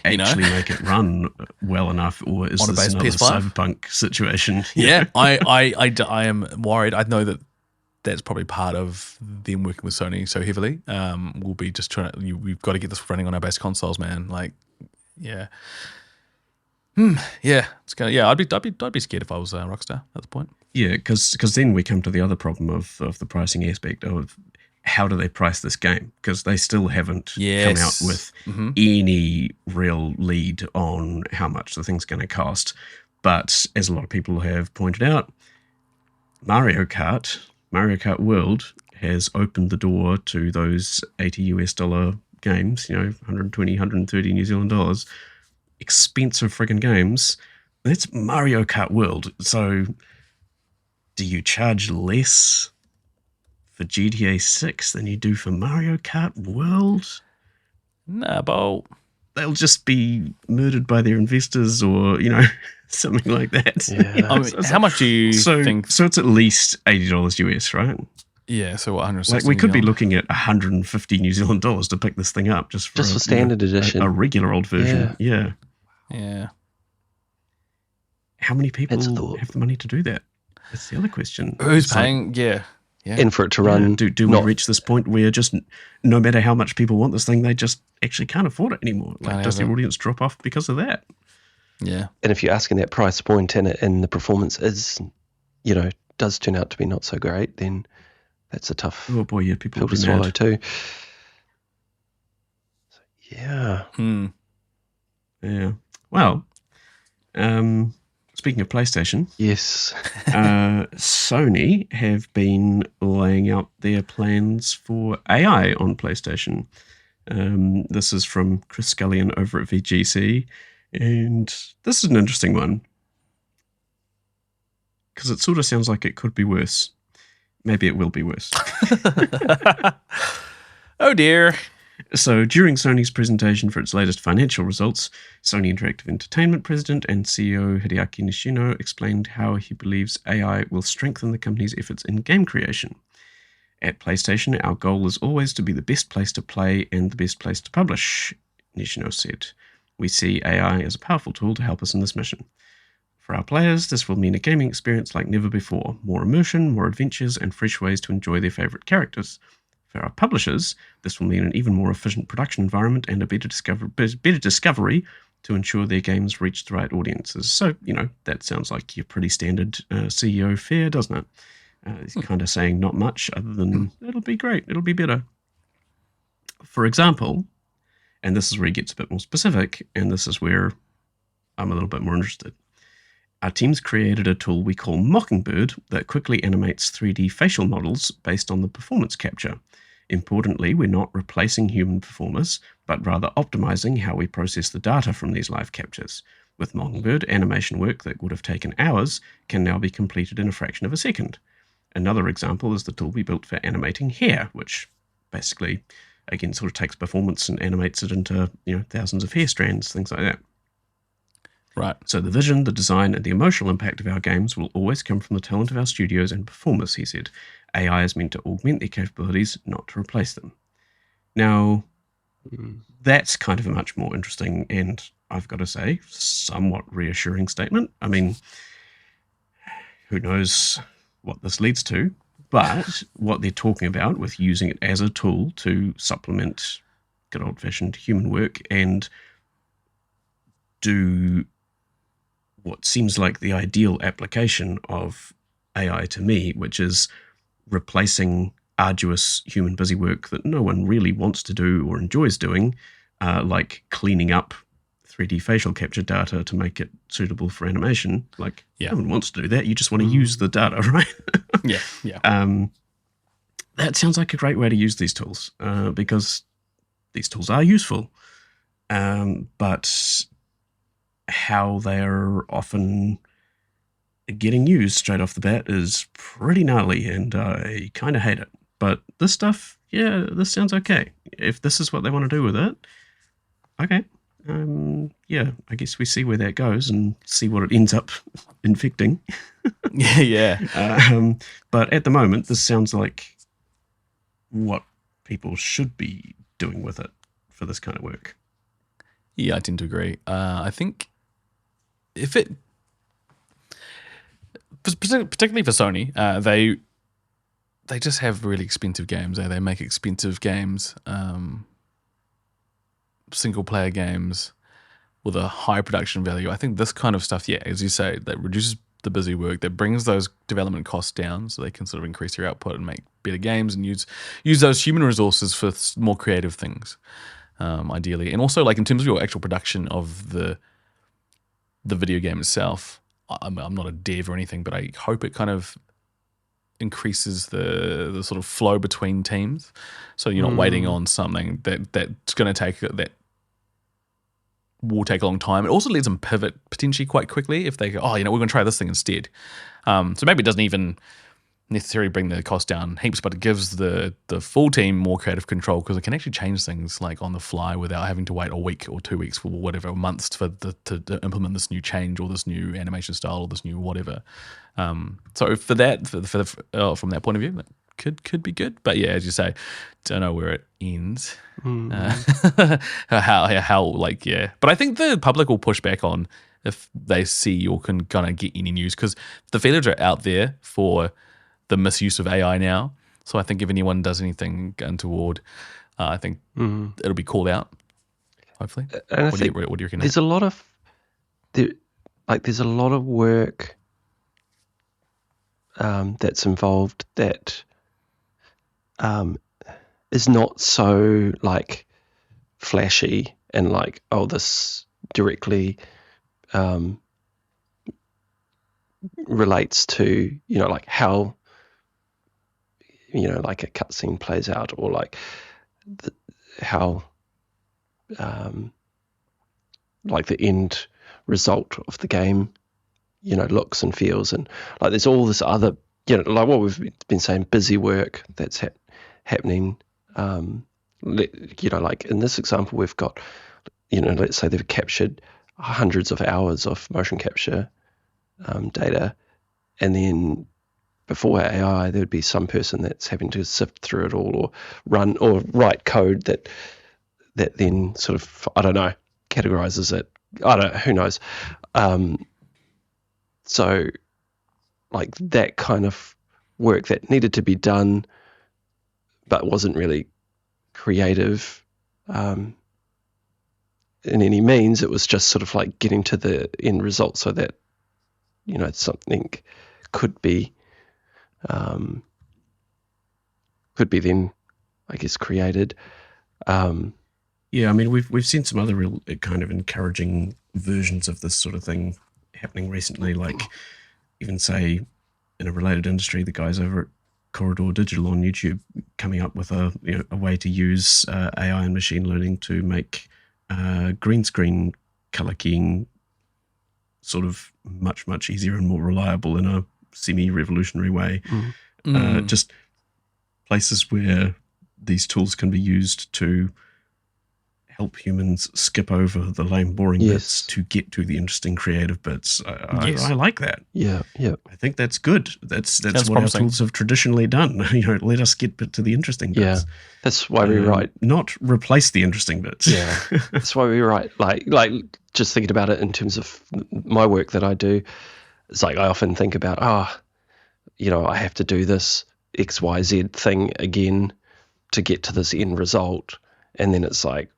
actually make it run well enough, or is On a this base another PS5? cyberpunk situation? Yeah, I am worried. I know that that's probably part of them working with Sony so heavily. We'll be just trying to. We've got to get this running on our base consoles, man. Like, yeah, yeah. It's gonna. Yeah, I'd be scared if I was Rockstar at the point. Yeah, because then we come to the other problem of the pricing aspect of how do they price this game, because they still haven't come out with any real lead on how much the thing's going to cost. But as a lot of people have pointed out, Mario Kart World has opened the door to those $80 games, $120, $130 New Zealand dollars, expensive friggin' games. That's Mario Kart World. So do you charge less for GTA 6 than you do for Mario Kart World? Nah, but They'll just be murdered by their investors, or, something like that. Yeah. I mean, how much do you think? So it's at least $80 US, right? Yeah, so what, 160? Like, we could be looking at 150 New Zealand dollars to pick this thing up, just for standard edition, a regular old version. Yeah. How many people have the money to do that? That's the other question. Who's paying? Yeah. And for it to run. Do we reach this point where just no matter how much people want this thing, they just actually can't afford it anymore? Like, does the audience drop off because of that? Yeah. And if you're asking that price point and the performance is, does turn out to be not so great, then that's a tough people pill to swallow too. So, yeah. Yeah. Well, speaking of PlayStation, yes, Sony have been laying out their plans for AI on PlayStation. This is from Chris Scullion over at VGC, and this is an interesting one because it sort of sounds like it could be worse. Maybe it will be worse. Oh dear. So, during Sony's presentation for its latest financial results, Sony Interactive Entertainment President and CEO Hideaki Nishino explained how he believes AI will strengthen the company's efforts in game creation. At PlayStation, our goal is always to be the best place to play and the best place to publish, Nishino said. We see AI as a powerful tool to help us in this mission. For our players, this will mean a gaming experience like never before, more immersion, more adventures, and fresh ways to enjoy their favourite characters. For our publishers, this will mean an even more efficient production environment and a better discovery to ensure their games reach the right audiences. So, that sounds like your pretty standard CEO fare, doesn't it? He's kind of saying not much other than, it'll be great, it'll be better. For example, and this is where he gets a bit more specific, and this is where I'm a little bit more interested. Our teams created a tool we call Mockingbird that quickly animates 3D facial models based on the performance capture. Importantly, we're not replacing human performers, but rather optimizing how we process the data from these live captures. With Mockingbird, animation work that would have taken hours can now be completed in a fraction of a second. Another example is the tool we built for animating hair, which basically, again, sort of takes performance and animates it into, thousands of hair strands, things like that. Right. So the vision, the design, and the emotional impact of our games will always come from the talent of our studios and performers, he said. AI is meant to augment their capabilities, not to replace them. Now, that's kind of a much more interesting and, I've got to say, somewhat reassuring statement. I mean, who knows what this leads to, but what they're talking about with using it as a tool to supplement good old-fashioned human work and do what seems like the ideal application of AI to me, which is replacing arduous human busy work that no one really wants to do or enjoys doing, like cleaning up 3D facial capture data to make it suitable for animation. Like, no one wants to do that. You just want to use the data, right? Yeah. That sounds like a great way to use these tools, because these tools are useful. But how they're often getting used straight off the bat is pretty gnarly, and I kind of hate it. But this stuff, yeah, this sounds okay. If this is what they want to do with it, okay. Yeah, I guess we see where that goes and see what it ends up infecting. Yeah. But at the moment, this sounds like what people should be doing with it for this kind of work. Yeah, I tend to agree. I think if it, particularly for Sony, they just have really expensive games. They make expensive games, single player games with a high production value. I think this kind of stuff, yeah, as you say, that reduces the busy work, that brings those development costs down, so they can sort of increase their output and make better games and use those human resources for more creative things. Ideally, and also like in terms of your actual production of the video game itself, I'm not a dev or anything, but I hope it kind of increases the sort of flow between teams, so you're not waiting on something that's going to take that will take a long time. It also lets them pivot potentially quite quickly if they go, we're going to try this thing instead. So maybe it doesn't even necessarily bring the cost down heaps, but it gives the full team more creative control, because it can actually change things like on the fly without having to wait a week or 2 weeks or whatever, months to implement this new change or this new animation style or this new whatever. So for that, from that point of view, that could be good. But yeah, as you say, don't know where it ends. How like, yeah. But I think the public will push back on if they see you're gonna get any news, because the feelers are out there for the misuse of AI now. So I think if anyone does anything untoward, I think it'll be called out. Hopefully. What do you reckon? There's a lot of work that's involved that is not so like flashy and like, this directly relates to, like how, like a cutscene plays out, or like how like the end result of the game, looks and feels. And like there's all this other, like what we've been saying, busy work that's happening. Like in this example, we've got, let's say they've captured hundreds of hours of motion capture data, and then before AI, there would be some person that's having to sift through it all, or run or write code that then sort of, I don't know, categorizes it. Who knows? So like that kind of work that needed to be done, but wasn't really creative in any means. It was just sort of like getting to the end result so that, something could be then, I guess, created. Yeah, I mean, we've seen some other real kind of encouraging versions of this sort of thing happening recently, like even say in a related industry, the guys over at Corridor Digital on YouTube coming up with a way to use AI and machine learning to make green screen color keying sort of much easier and more reliable in a semi-revolutionary way. Just places where these tools can be used to help humans skip over the lame, boring Yes. bits to get to the interesting, creative bits. Yes. I like that. Yeah. I think that's good. That's Sounds what promising. our tools have traditionally done. Let us get to the interesting bits. Yeah. That's why we write. Not replace the interesting bits. Yeah. That's why we write. Like just thinking about it in terms of my work that I do, it's like I often think about, I have to do this XYZ thing again to get to this end result. And then it's like,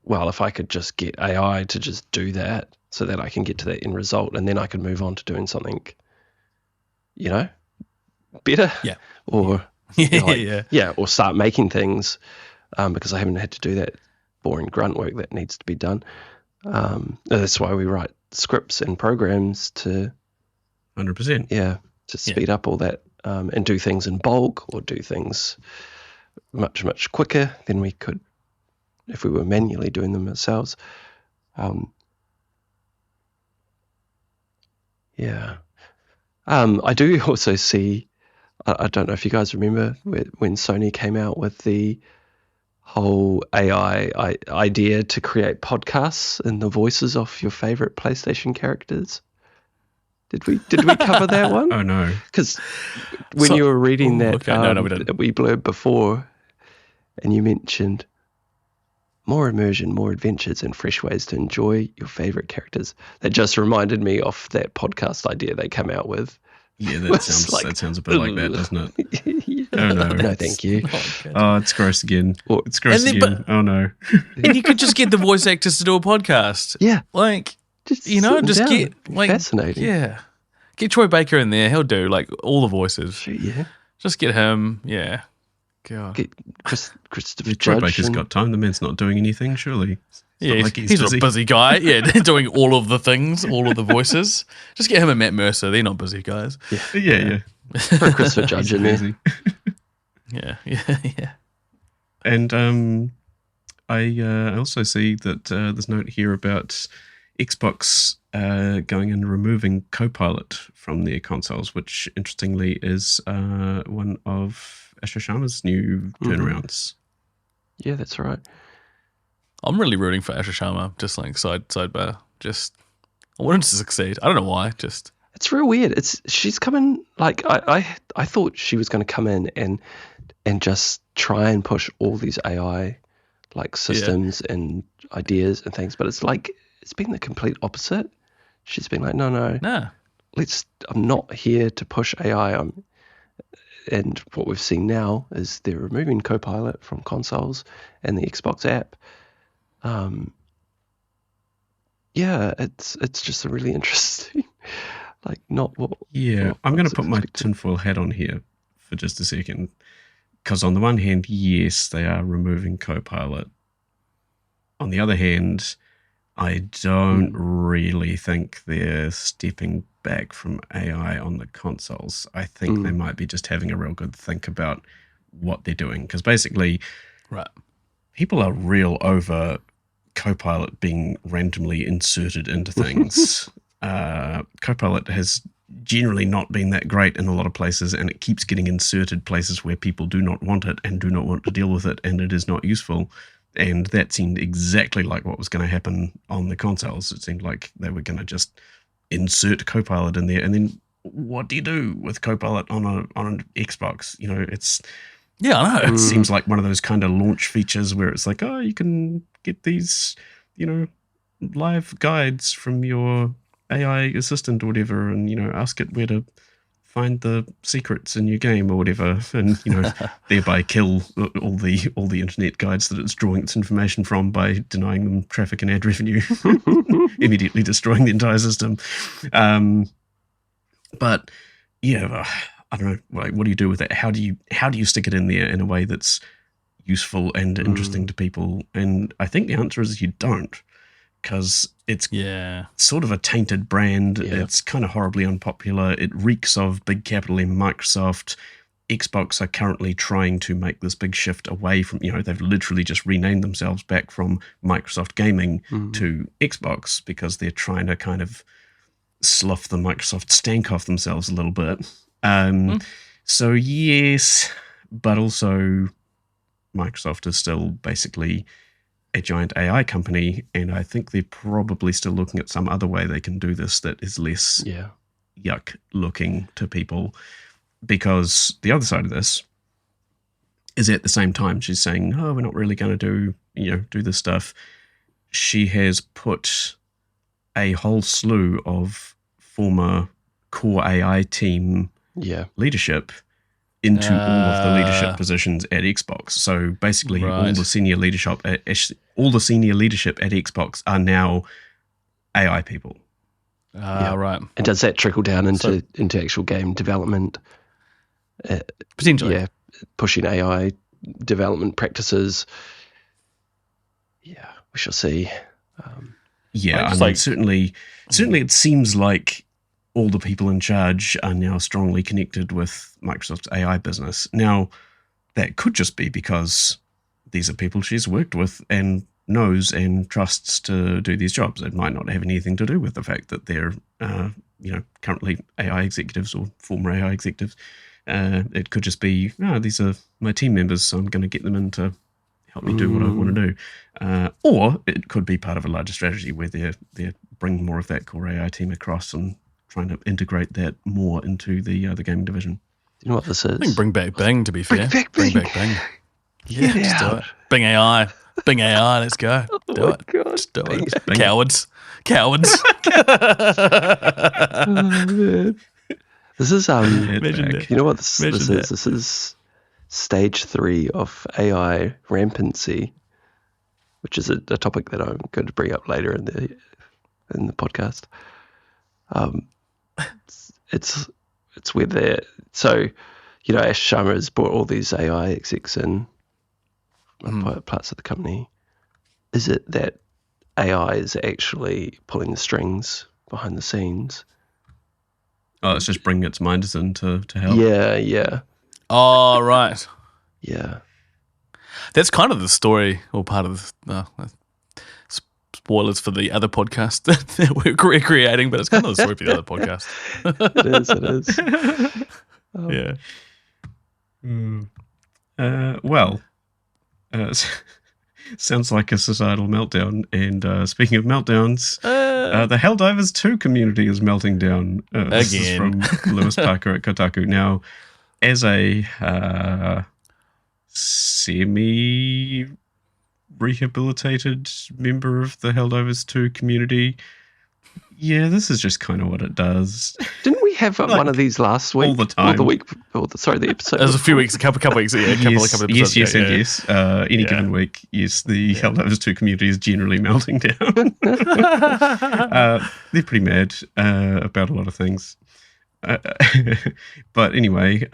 well, if I could just get AI to just do that so that I can get to that end result, and then I can move on to doing something, better. Yeah. Or, or start making things because I haven't had to do that boring grunt work that needs to be done. That's why we write scripts and programs to 100%. To speed up all that and do things in bulk or do things much, much quicker than we could if we were manually doing them ourselves. I do also see, I don't know if you guys remember when Sony came out with the whole AI idea to create podcasts in the voices of your favorite PlayStation characters. Did we cover that one? Oh no! Because when you were reading that, okay. No, we didn't. that we blurred before, and you mentioned more immersion, more adventures, and fresh ways to enjoy your favorite characters. That just reminded me of that podcast idea they came out with. Yeah, that sounds a bit like that, doesn't it? Yeah. Oh no! No, thank you. Oh, it's gross again. Or- It's gross And then- again. Oh no! And you could just get the voice actors to do a podcast. Yeah, Like, just just get fascinating. Yeah. Get Troy Baker in there. He'll do like all the voices. Shoot, yeah. Just get him. Yeah. God. Get Christopher Troy Judge. Baker's and- got time. The man's not doing anything. Surely. It's Yeah, not like he's a busy guy. Yeah, doing all of the things, all of the voices. Just get him and Matt Mercer. They're not busy guys. Yeah. Throw Christopher Judge in there. Easy. Yeah. And I also see that there's a note here about Xbox going and removing Copilot from their consoles, which interestingly is one of Asha Sharma's new turnarounds. Yeah, that's right. I'm really rooting for Asha Sharma. Just like sidebar. Just I want him to succeed. I don't know why. Just It's real weird. She's coming like I thought she was going to come in and just try and push all these AI like systems and ideas and things, but it's like it's been the complete opposite. She's been like, no, nah. I'm not here to push AI. And what we've seen now is they're removing Copilot from consoles and the Xbox app. It's just a really interesting, like not what. Yeah, what I'm I going was to put my expecting. tinfoil hat on here for just a second. Because on the one hand, yes, they are removing Copilot. On the other hand, I don't really think they're stepping back from AI on the consoles. I think they might be just having a real good think about what they're doing. Because basically, Right. people are real over Copilot being randomly inserted into things. Copilot has generally not been that great in a lot of places, and it keeps getting inserted places where people do not want it and do not want to deal with it, and it is not useful. And that seemed exactly like what was going to happen on the consoles. It seemed like they were going to just insert Copilot in there, and then what do you do with Copilot on an Xbox? It's Yeah, I know. it seems like one of those kind of launch features where it's like, oh, you can get these, live guides from your AI assistant or whatever, and ask it where to find the secrets in your game or whatever, and thereby kill all the internet guides that it's drawing its information from by denying them traffic and ad revenue, immediately destroying the entire system. But yeah, I don't know. Like, what do you do with it? How do you stick it in there in a way that's useful and interesting to people? And I think the answer is you don't, because it's sort of a tainted brand. Yeah. It's kind of horribly unpopular. It reeks of big capital M Microsoft. Xbox are currently trying to make this big shift away from, they've literally just renamed themselves back from Microsoft Gaming to Xbox because they're trying to kind of slough the Microsoft stank off themselves a little bit. So yes, but also Microsoft is still basically a giant AI company, and I think they're probably still looking at some other way they can do this that is less yuck looking to people. Because the other side of this is at the same time she's saying, no, we're not really going to do this stuff. She has put a whole slew of former core AI team leadership into all of the leadership positions at Xbox. So basically, all the senior leadership at Xbox are now AI people. Right. And does that trickle down into actual game development? Potentially. Yeah, pushing AI development practices. Yeah, we shall see. Certainly it seems like all the people in charge are now strongly connected with Microsoft's AI business. Now, that could just be because these are people she's worked with and knows and trusts to do these jobs. It might not have anything to do with the fact that they're, currently AI executives or former AI executives. It could just be, these are my team members, so I'm going to get them in to help me do what I want to do. Or it could be part of a larger strategy where they're bringing more of that core AI team across and trying to integrate that more into the gaming division. Do you know what this is? I think bring back Bing, to be fair. Bring back Bing. Yeah, just do it. Bing AI. Bing AI, let's go. Do it. God. Just do Bing. it. Cowards. Oh, man. This is you know what this is? This is stage 3 of AI rampancy, which is a topic that I'm going to bring up later in the podcast. It's where Asha Sharma has brought all these AI execs in parts of the company. Is it that AI is actually pulling the strings behind the scenes? Oh, it's just bringing its minders in to help. Yeah. Oh, right. Yeah. That's kind of the story, or part of the spoilers for the other podcast that we're recreating, but it's kind of the story for the other podcast. It is. Sounds like a societal meltdown. And speaking of meltdowns, the Helldivers 2 community is melting down. This is from Lewis Parker at Kotaku. Now, as a semi-rehabilitated member of the Helldivers 2 community, this is just kind of what it does. Didn't we have one of these last week? All the time. Or the week, the episode. It was a few weeks, a couple weeks, a couple episodes. Yes. Any given week, the Helldivers 2 community is generally melting down. They're pretty mad about a lot of things. But anyway,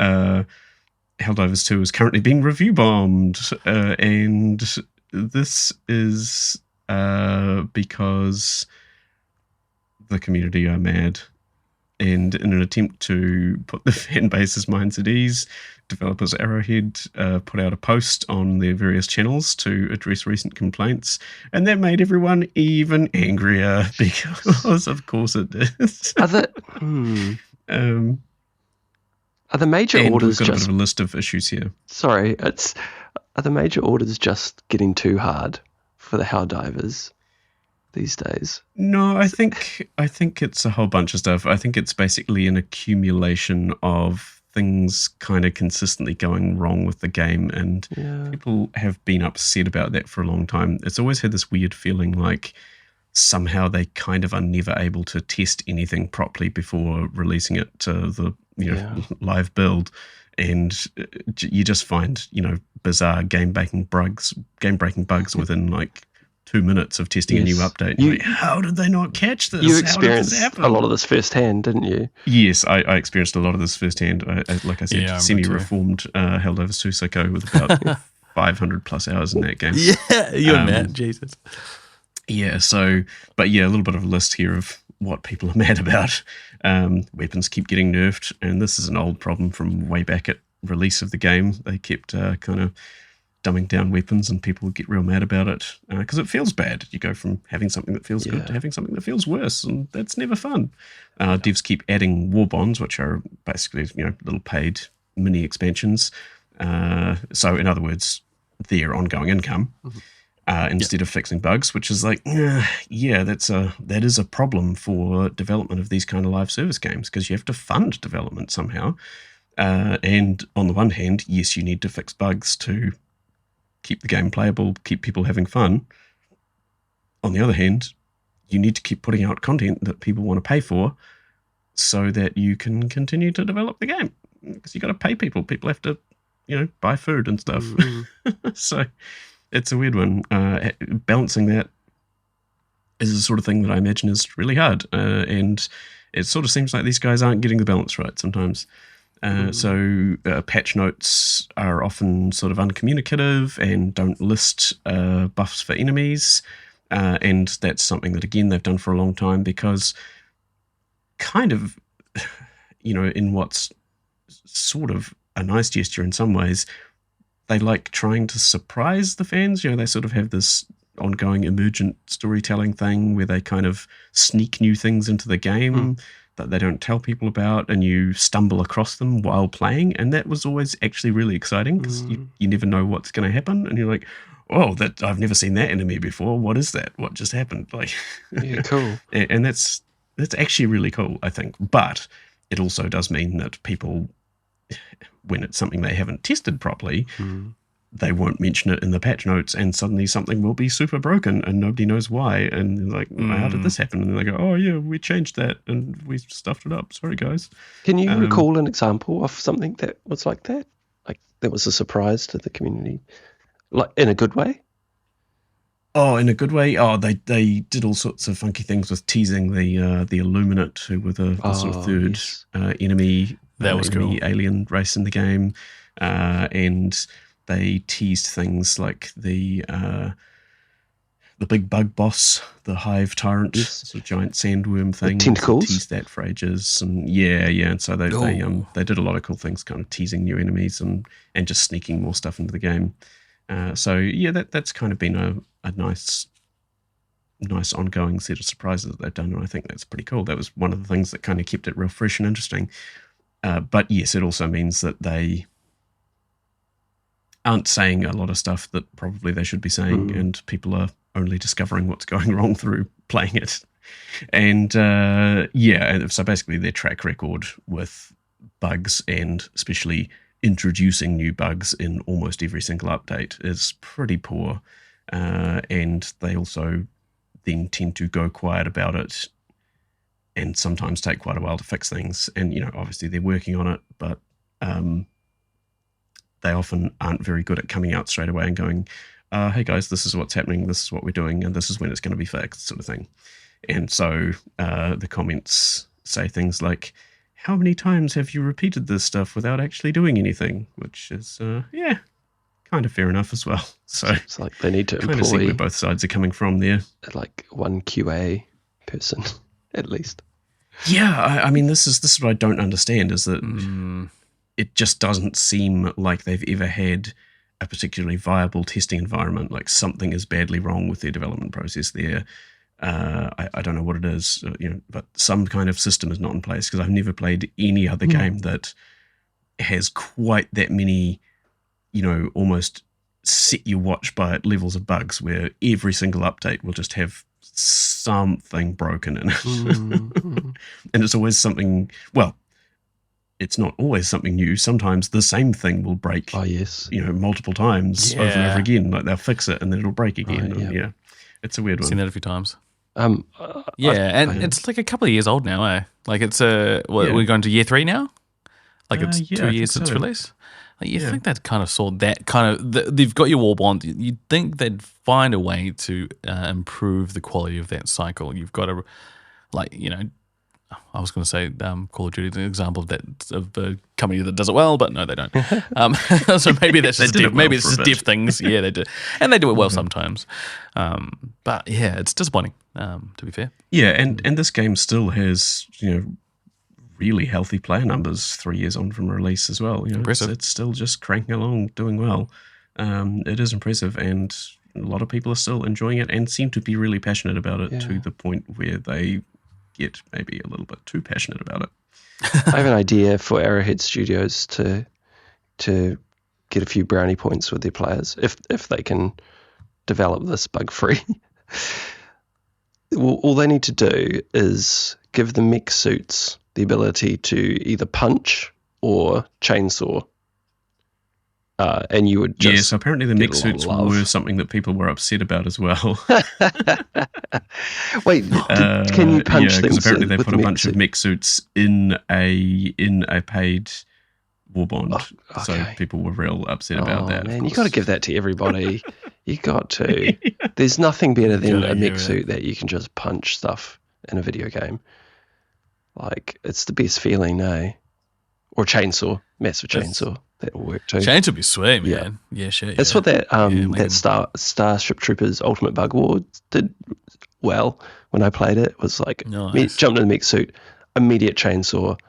Helldivers 2 is currently being review bombed, and this is because the community are mad, and in an attempt to put the fan base's minds at ease, developers Arrowhead put out a post on their various channels to address recent complaints, and that made everyone even angrier because of course it is. Are the major orders we've got just a bit of a list of issues here? Sorry, are the major orders just getting too hard for the Helldivers these days? No, I think it's a whole bunch of stuff. I think it's basically an accumulation of things kind of consistently going wrong with the game, and people have been upset about that for a long time. It's always had this weird feeling like somehow they kind of are never able to test anything properly before releasing it to the live build, and you just find bizarre game-breaking bugs within like 2 minutes of testing a new update. Like, how did they not catch this? You experienced a lot of this firsthand, didn't you? Yes, I experienced a lot of this firsthand. Like I said, semi-reformed Helldivers 2 sicko with about 500 plus hours in that game. Yeah, you and Matt, Jesus. Yeah, but a little bit of a list here of what people are mad about. Weapons keep getting nerfed, and this is an old problem from way back at release of the game. They kept kind of dumbing down weapons, and people get real mad about it because it feels bad. You go from having something that feels good to having something that feels worse, and that's never fun. Devs keep adding war bonds, which are basically little paid mini expansions. So in other words, their ongoing income. instead of fixing bugs, which is like, yeah, that is a problem for development of these kind of live service games, because you have to fund development somehow. And on the one hand, yes, you need to fix bugs to keep the game playable, keep people having fun. On the other hand, you need to keep putting out content that people want to pay for so that you can continue to develop the game, because you got to pay people. People have to, buy food and stuff. So it's a weird one. Balancing that is the sort of thing that I imagine is really hard. And it sort of seems like these guys aren't getting the balance right sometimes. So patch notes are often sort of uncommunicative and don't list buffs for enemies. And that's something that, again, they've done for a long time, because kind of, in what's sort of a nice gesture in some ways, they like trying to surprise the fans. They sort of have this ongoing emergent storytelling thing where they kind of sneak new things into the game that they don't tell people about, and you stumble across them while playing. And that was always actually really exciting, because you never know what's going to happen. And you're like, oh, that I've never seen that enemy before. What is that? What just happened? Like, yeah, cool. And that's actually really cool, I think. But it also does mean that people, when it's something they haven't tested properly, they won't mention it in the patch notes, and suddenly something will be super broken and nobody knows why. And they're like, how did this happen? And they go, oh yeah, we changed that and we stuffed it up. Sorry, guys. Can you recall an example of something that was like that? Like that was a surprise to the community? Like in a good way? Oh, in a good way. Oh, they did all sorts of funky things with teasing the Illuminate, who were the sort of third enemy. That was enemy cool. Alien race in the game, and they teased things like the big bug boss, the hive tyrant, sort of giant sandworm thing. The tentacles. They teased that for ages, and yeah. And so they did a lot of cool things, kind of teasing new enemies and just sneaking more stuff into the game. So yeah, that's kind of been a nice ongoing set of surprises that they've done, and I think that's pretty cool. That was one of the things that kind of kept it real fresh and interesting. But yes, it also means that they aren't saying a lot of stuff that probably they should be saying, and people are only discovering what's going wrong through playing it. And so basically their track record with bugs, and especially introducing new bugs in almost every single update, is pretty poor. And they also then tend to go quiet about it and sometimes take quite a while to fix things. And, obviously they're working on it, but they often aren't very good at coming out straight away and going, hey guys, this is what's happening, this is what we're doing, and this is when it's going to be fixed, sort of thing. And so the comments say things like, how many times have you repeated this stuff without actually doing anything? Which is, kind of fair enough as well. So it's like they need to kind of see employ where both sides are coming from there. like one QA person at least. Yeah, I mean, this is what I don't understand, is that it just doesn't seem like they've ever had a particularly viable testing environment. Like something is badly wrong with their development process there. I don't know what it is, but some kind of system is not in place, because I've never played any other game that has quite that many, almost set your watch by it levels of bugs, where every single update will just have something broken in it. And it's always something, well, it's not always something new. Sometimes the same thing will break, multiple times over and over again. Like they'll fix it and then it'll break again. Right, yeah, it's a weird one. I've seen that a few times. And it's like a couple of years old now, eh? Like it's we're going to year 3 now? Like it's 2 years since release? Like you think they'd kind of saw that kind of... they've got your war bond. You'd think they'd find a way to improve the quality of that cycle. You've got to, I was going to say Call of Duty is an example of a company that does it well, but no, they don't. So maybe that's just maybe it's just diff things. Yeah, they do, and they do it well sometimes. But yeah, it's disappointing. To be fair. Yeah, and this game still has really healthy player numbers 3 years on from release as well. Impressive. It's still just cranking along, doing well. It is impressive, and a lot of people are still enjoying it and seem to be really passionate about it to the point where they get maybe a little bit too passionate about it. I have an idea for Arrowhead Studios to get a few brownie points with their players if they can develop this bug-free. All they need to do is give the mech suits the ability to either punch or chainsaw. And you would just... Yes, apparently the mech suits love. were something that people were upset about as well. Wait, can you punch them? Because apparently they with put a the bunch suit? of mech suits in a paid war bond. Oh, So okay. people were real upset about that. Man, you got to give that to everybody. You got to. There's nothing better than Gotta a mech give it. suit that you can just punch stuff in a video game. Like, it's the best feeling, eh? Or chainsaw, massive chainsaw. That'll work too. Change would be sweet, Yeah. man. Yeah, sure. That's what that Starship Troopers Ultimate Bug War did well when I played it. It was like, Nice. jumped in the mech suit, immediate chainsaw,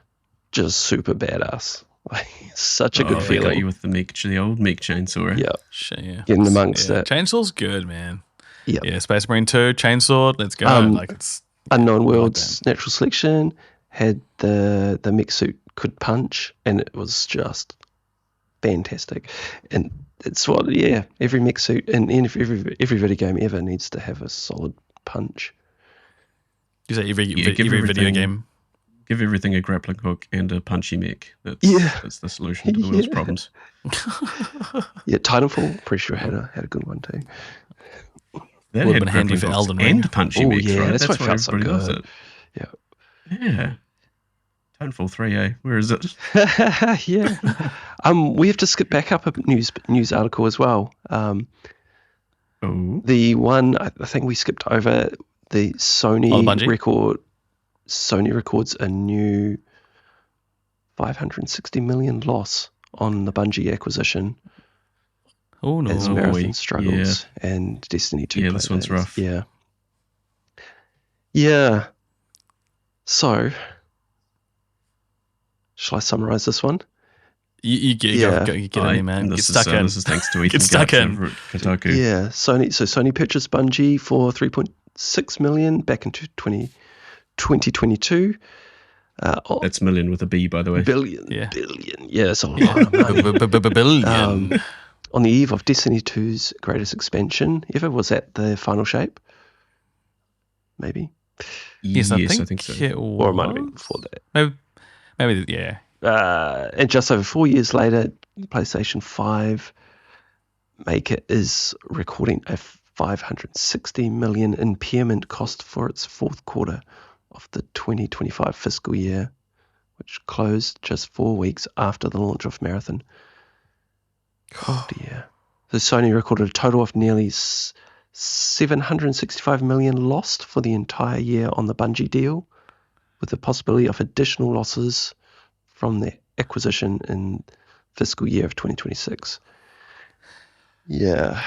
just super badass. Like, such a good They got feeling. you with the old mech chainsaw. Yeah, Sure, yeah. getting amongst it. Chainsaw's good, man. Yeah. Yeah, Space Marine 2, Chainsaw, let's go. It's Unknown I like Worlds Natural Selection had the mech suit could punch, and it was just fantastic. And it's what, every mech suit and every video game ever needs to have a solid punch. you say every give video everything- game. Give everything a grappling hook and a punchy mech. That's the solution to the world's Yeah. problems. Yeah, Titanfall, pretty sure had a good one too. That Would've had been handy grappling for hooks Elden Ring. and punchy Oh, mechs, yeah, right? that's why it why felt so everybody loves good. it. Yeah. Titanfall 3, Where is it? Yeah. We have to skip back up a news article as well. Oh, The one I think we skipped over, the Sony Bungie? Sony records a new 560 million loss on the Bungie acquisition Oh, no. as boy. Marathon struggles and Destiny 2. Yeah, this one's rough. Yeah. Yeah. So, shall I summarize this one? You get in there, man. Get stuck in. This is thanks to Ethan Get stuck Gutz in. over at Kotaku. Yeah, Sony purchased Bungie for 3.6 million back in 2022. That's million with a B, by the way. Billion. Yeah. Yeah, that's a lot of money. Billion. On the eve of Destiny 2's greatest expansion ever, was that the final shape? Maybe. Yes, I think so. it was. Or it might have been before that. Maybe, yeah. And just over 4 years later, PlayStation 5 maker is recording a 560 million impairment cost for its fourth quarter of the 2025 fiscal year, which closed just 4 weeks after the launch of Marathon. Oh dear. So Sony recorded a total of nearly 765 million lost for the entire year on the Bungie deal, with the possibility of additional losses from the acquisition in fiscal year of 2026. Yeah.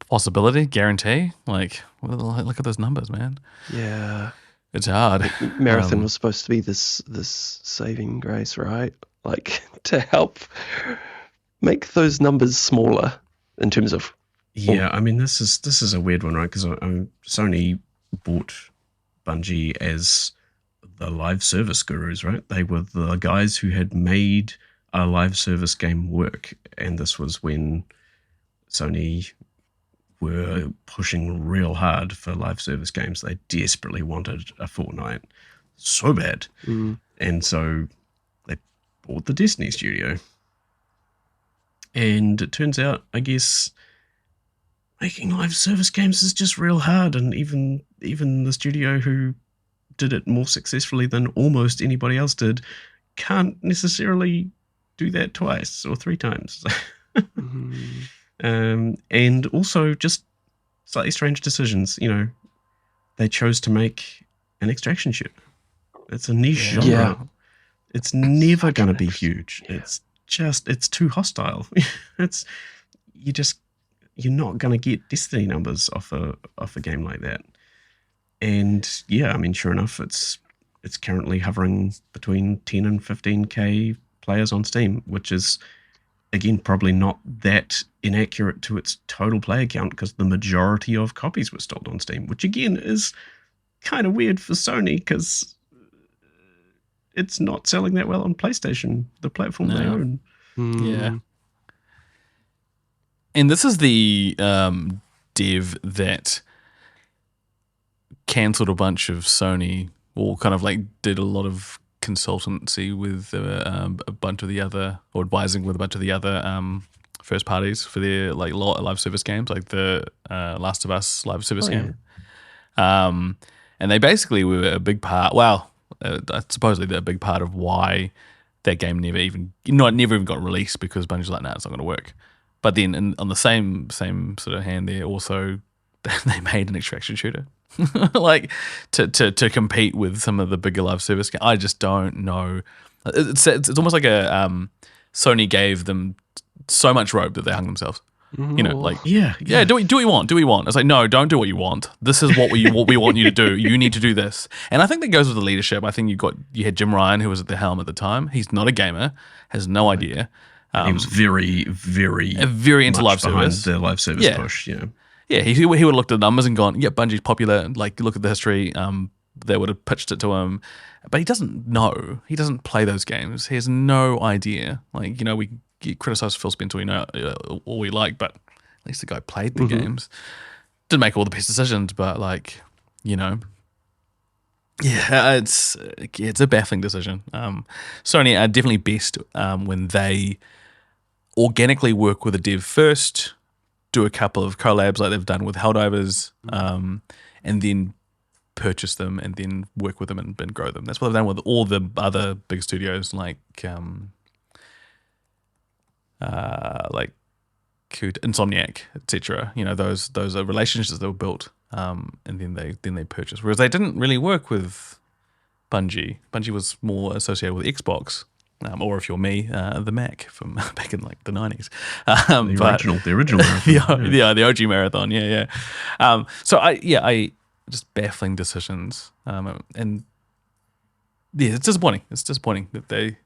Possibility, guarantee. Like, look at those numbers, man. Yeah. It's hard. Marathon was supposed to be this saving grace, right? Like, to help make those numbers smaller in terms of... Yeah, I mean, this is a weird one, right? Because Sony bought Bungie as the live service gurus, right? They were the guys who had made a live service game work, and this was when Sony were pushing real hard for live service games. They desperately wanted a Fortnite so bad, and so they bought the Destiny studio. And it turns out, I guess, making live service games is just real hard, and even the studio who did it more successfully than almost anybody else did can't necessarily do that twice or 3 times. And also just slightly strange decisions. You know, they chose to make an extraction shooter. It's a niche genre. Yeah. It's never going to be huge. Yeah. It's too hostile. You're not going to get Destiny numbers off a game like that. And yeah, I mean, sure enough, it's currently hovering between 10 and 15k players on Steam, which is, again, probably not that inaccurate to its total player count, because the majority of copies were sold on Steam, which again is kind of weird for Sony because it's not selling that well on PlayStation, the platform they own. Yeah. And this is the dev that cancelled a bunch of Sony, or kind of like did a lot of consultancy with a bunch of the other, or advising with a bunch of the other first parties for their like live service games, like the Last of Us live service game. And they basically were a big part. Well, supposedly they're a big part of why that game never even got released, because Bungie's like, nah, it's not going to work. But then on the same sort of hand, they also they made an extraction shooter, like to compete with some of the bigger live service games. I just don't know. It's almost like a Sony gave them so much rope that they hung themselves. You know, like yeah, do what you want. It's like, no, don't do what you want. This is what we want you to do. You need to do this. And I think that goes with the leadership. I think you had Jim Ryan, who was at the helm at the time. He's not a gamer, has no idea. He was very into live service. The live service push. Yeah. He would have looked at the numbers and gone, yeah, Bungie's popular. Like, look at the history. They would have pitched it to him, but he doesn't know. He doesn't play those games. He has no idea. Like, you know, we criticize Phil Spencer, we know all we like, but at least the guy played the games. Didn't make all the best decisions, but like, you know, yeah, it's a baffling decision. Sony are definitely best when they organically work with a dev first, do a couple of collabs like they've done with Helldivers, and then purchase them and then work with them and grow them. That's what they've done with all the other big studios like Insomniac, etc. You know, those are relationships that were built, and then they purchased. Whereas they didn't really work with Bungie. Bungie was more associated with Xbox, or if you're me, the Mac from back in like the 90s. The original marathon. The OG marathon. Yeah. So I just baffling decisions, and yeah, it's disappointing. It's disappointing that they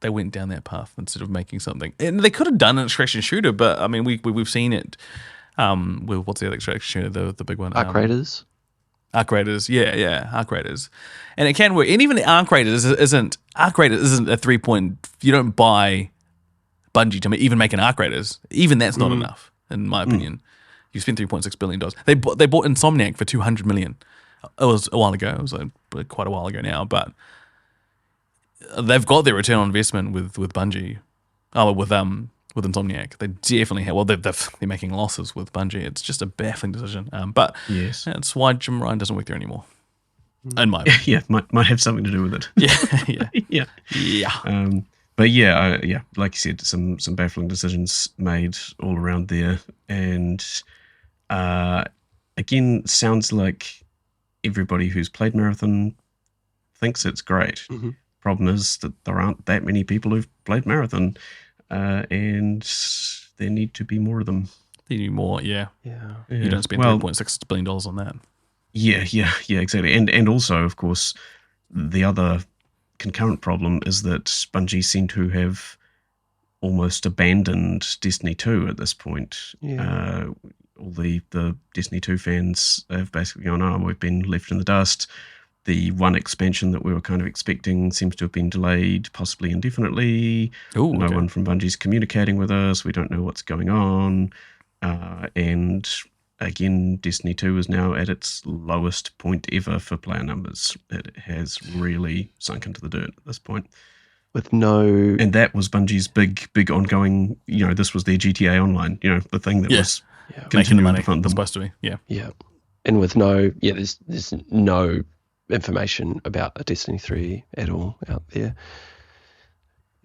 went down that path instead of making something. And they could have done an extraction shooter, but I mean, we've seen it. What's the other extraction shooter? The big one. Arc Raiders. Arc Raiders, yeah, Arc Raiders, and it can work. And even the Arc Raiders isn't a 3-point. You don't buy Bungie to even make an Arc Raiders. Even that's not enough, in my opinion. You spend $3.6 billion. They bought Insomniac for $200 million. It was a while ago. It was quite a while ago now, but they've got their return on investment with Bungie. With Insomniac, they definitely have. Well, they're making losses with Bungie. It's just a baffling decision. But yes, that's why Jim Ryan doesn't work there anymore. In my opinion. Yeah, might have something to do with it. Yeah. But yeah, like you said, some baffling decisions made all around there, and again, sounds like everybody who's played Marathon thinks it's great. Problem is that there aren't that many people who've played Marathon. And there need to be more of them. They need more, yeah. You don't spend $3.6 billion on that. Yeah, exactly. And also, of course, the other concurrent problem is that Bungie seem to have almost abandoned Destiny 2 at this point. Yeah. All the Destiny 2 fans have basically gone, we've been left in the dust. The one expansion that we were kind of expecting seems to have been delayed, possibly indefinitely. No one from Bungie's communicating with us. We don't know what's going on. And again, Destiny 2 is now at its lowest point ever for player numbers. It has really sunk into the dirt at this point. And that was Bungie's big ongoing, this was their GTA Online, the thing that was making the money. To fund them. Supposed to be, Yeah. And with there's no information about a Destiny 3 at all out there.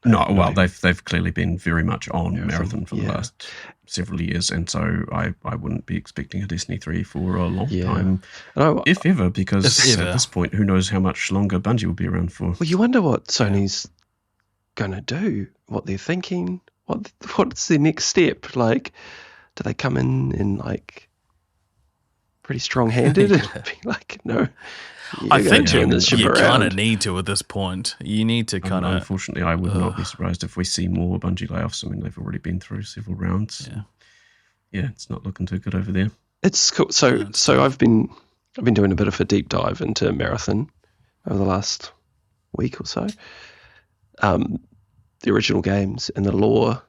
They've clearly been very much on Marathon for the last several years, and so I wouldn't be expecting a Destiny 3 for a long time, if ever, because at this point, who knows how much longer Bungie will be around for. Well, you wonder what Sony's going to do, what they're thinking, what's their next step? Like, do they come in and like pretty strong-handed and be like, no? I think you kind of need to at this point. You need to kind of... Unfortunately, I would not be surprised if we see more Bungie layoffs. I mean, they've already been through several rounds. Yeah, it's not looking too good over there. It's cool. So I've been doing a bit of a deep dive into Marathon over the last week or so. The original games and the lore,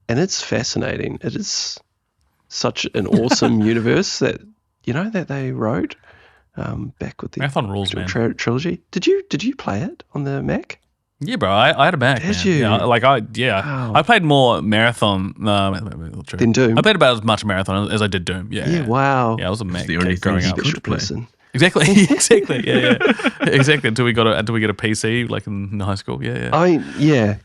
and it's fascinating. It is such an awesome universe that they wrote back with the Marathon rules, man. trilogy. Did you play it on the Mac? Yeah, bro. I had a Mac. Did man. you? Yeah, Wow. I played more Marathon. Than Doom? I played about as much Marathon as I did Doom. Yeah. Yeah, wow. Yeah, I was a Mac the only kid growing thing up. you Special play. person. Exactly. Yeah. Exactly. Until we get a PC, like in high school. Yeah.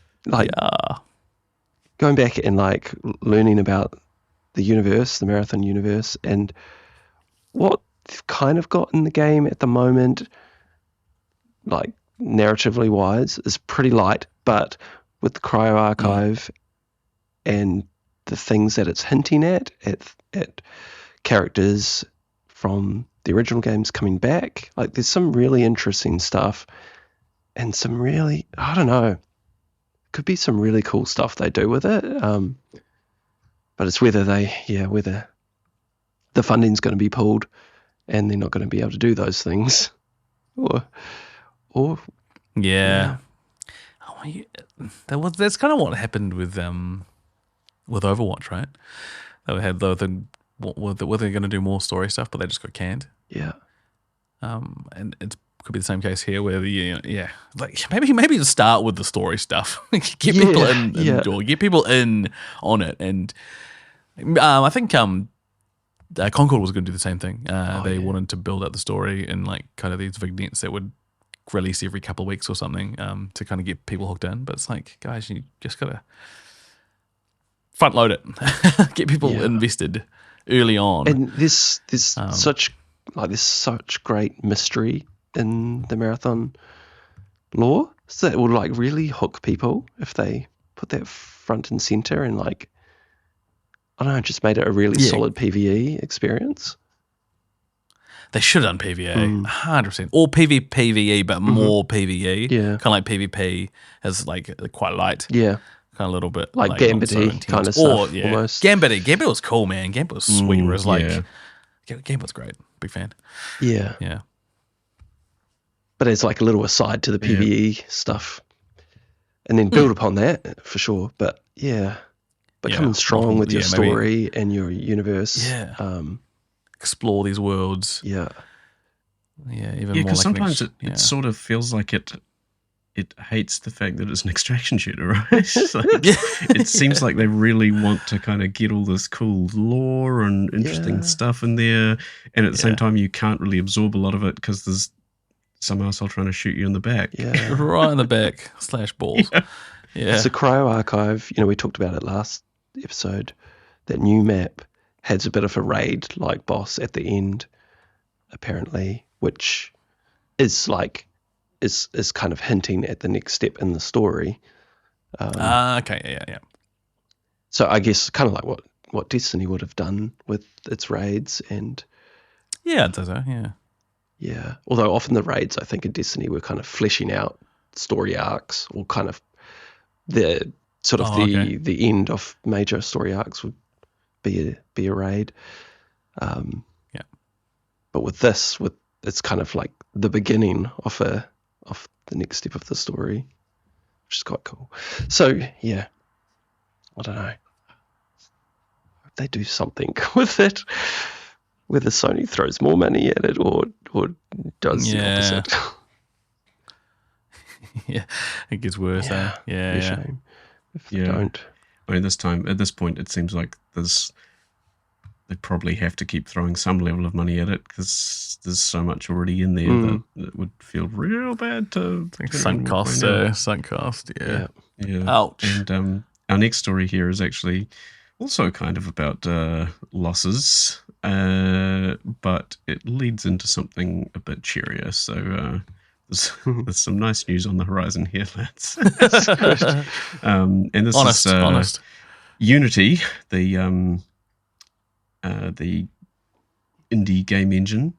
Going back and like learning about the universe, the Marathon universe, and what they've kind of got in the game at the moment, like narratively wise, is pretty light, but with the Cryo Archive and the things that it's hinting at characters from the original games coming back, like there's some really interesting stuff and some really, I don't know, could be some really cool stuff they do with it. But it's whether the funding's going to be pulled and they're not going to be able to do those things, or Yeah. Oh, that's kind of what happened with Overwatch, right? They had were they going to do more story stuff, but they just got canned. Yeah. And it could be the same case here, where like maybe just start with the story stuff, get people in, or get people in on it, and I think Concord was going to do the same thing. They wanted to build out the story in like kind of these vignettes that would release every couple of weeks or something, to kind of get people hooked in. But it's like, guys, you just gotta front load it, get people invested early on. And there's such great mystery in the Marathon lore, so that will like really hook people if they put that front and center and like, I don't know, just made it a really solid PvE experience. They should have done PvE, 100%. Or PvE, but more PvE. Yeah. Kind of like PvP is like quite light. Yeah. Kind of a little bit like Gambit-y kind of stuff. Almost. Gambit was cool, man. Gambit was sweet. Whereas Gambit was great. Big fan. Yeah. Yeah. But it's like a little aside to the PvE stuff. And then build upon that for sure. But coming strong with your story and your universe. Yeah. Explore these worlds. Yeah. Yeah, even more. Because like sometimes it sort of feels like it hates the fact that it's an extraction shooter, right? It seems like they really want to kind of get all this cool lore and interesting stuff in there, and at the same time you can't really absorb a lot of it because there's some arsehole trying to shoot you in the back. Yeah. Right in the back / balls. Yeah. It's the Cryo Archive. We talked about it last episode. That new map has a bit of a raid-like boss at the end, apparently, which is like is kind of hinting at the next step in the story. Okay, yeah. So I guess kind of like what Destiny would have done with its raids, and I'd say so. Yeah. Although often the raids, I think, in Destiny were kind of fleshing out story arcs, or kind of the sort of the end of major story arcs would be a raid. But with this, it's kind of like the beginning of the next step of the story, which is quite cool. So yeah, I don't know. Hope they do something with it. Whether Sony throws more money at it or does the opposite. Yeah, it gets worse. Yeah, Yeah. Shame if they don't. I mean, at this point, it seems like they probably have to keep throwing some level of money at it because there's so much already in there that it would feel real bad to sunk cost. Yeah. Ouch. And our next story here is actually also kind of about losses, but it leads into something a bit cheerier. So there's some nice news on the horizon here, lads. And this is honest. Unity, the indie game engine.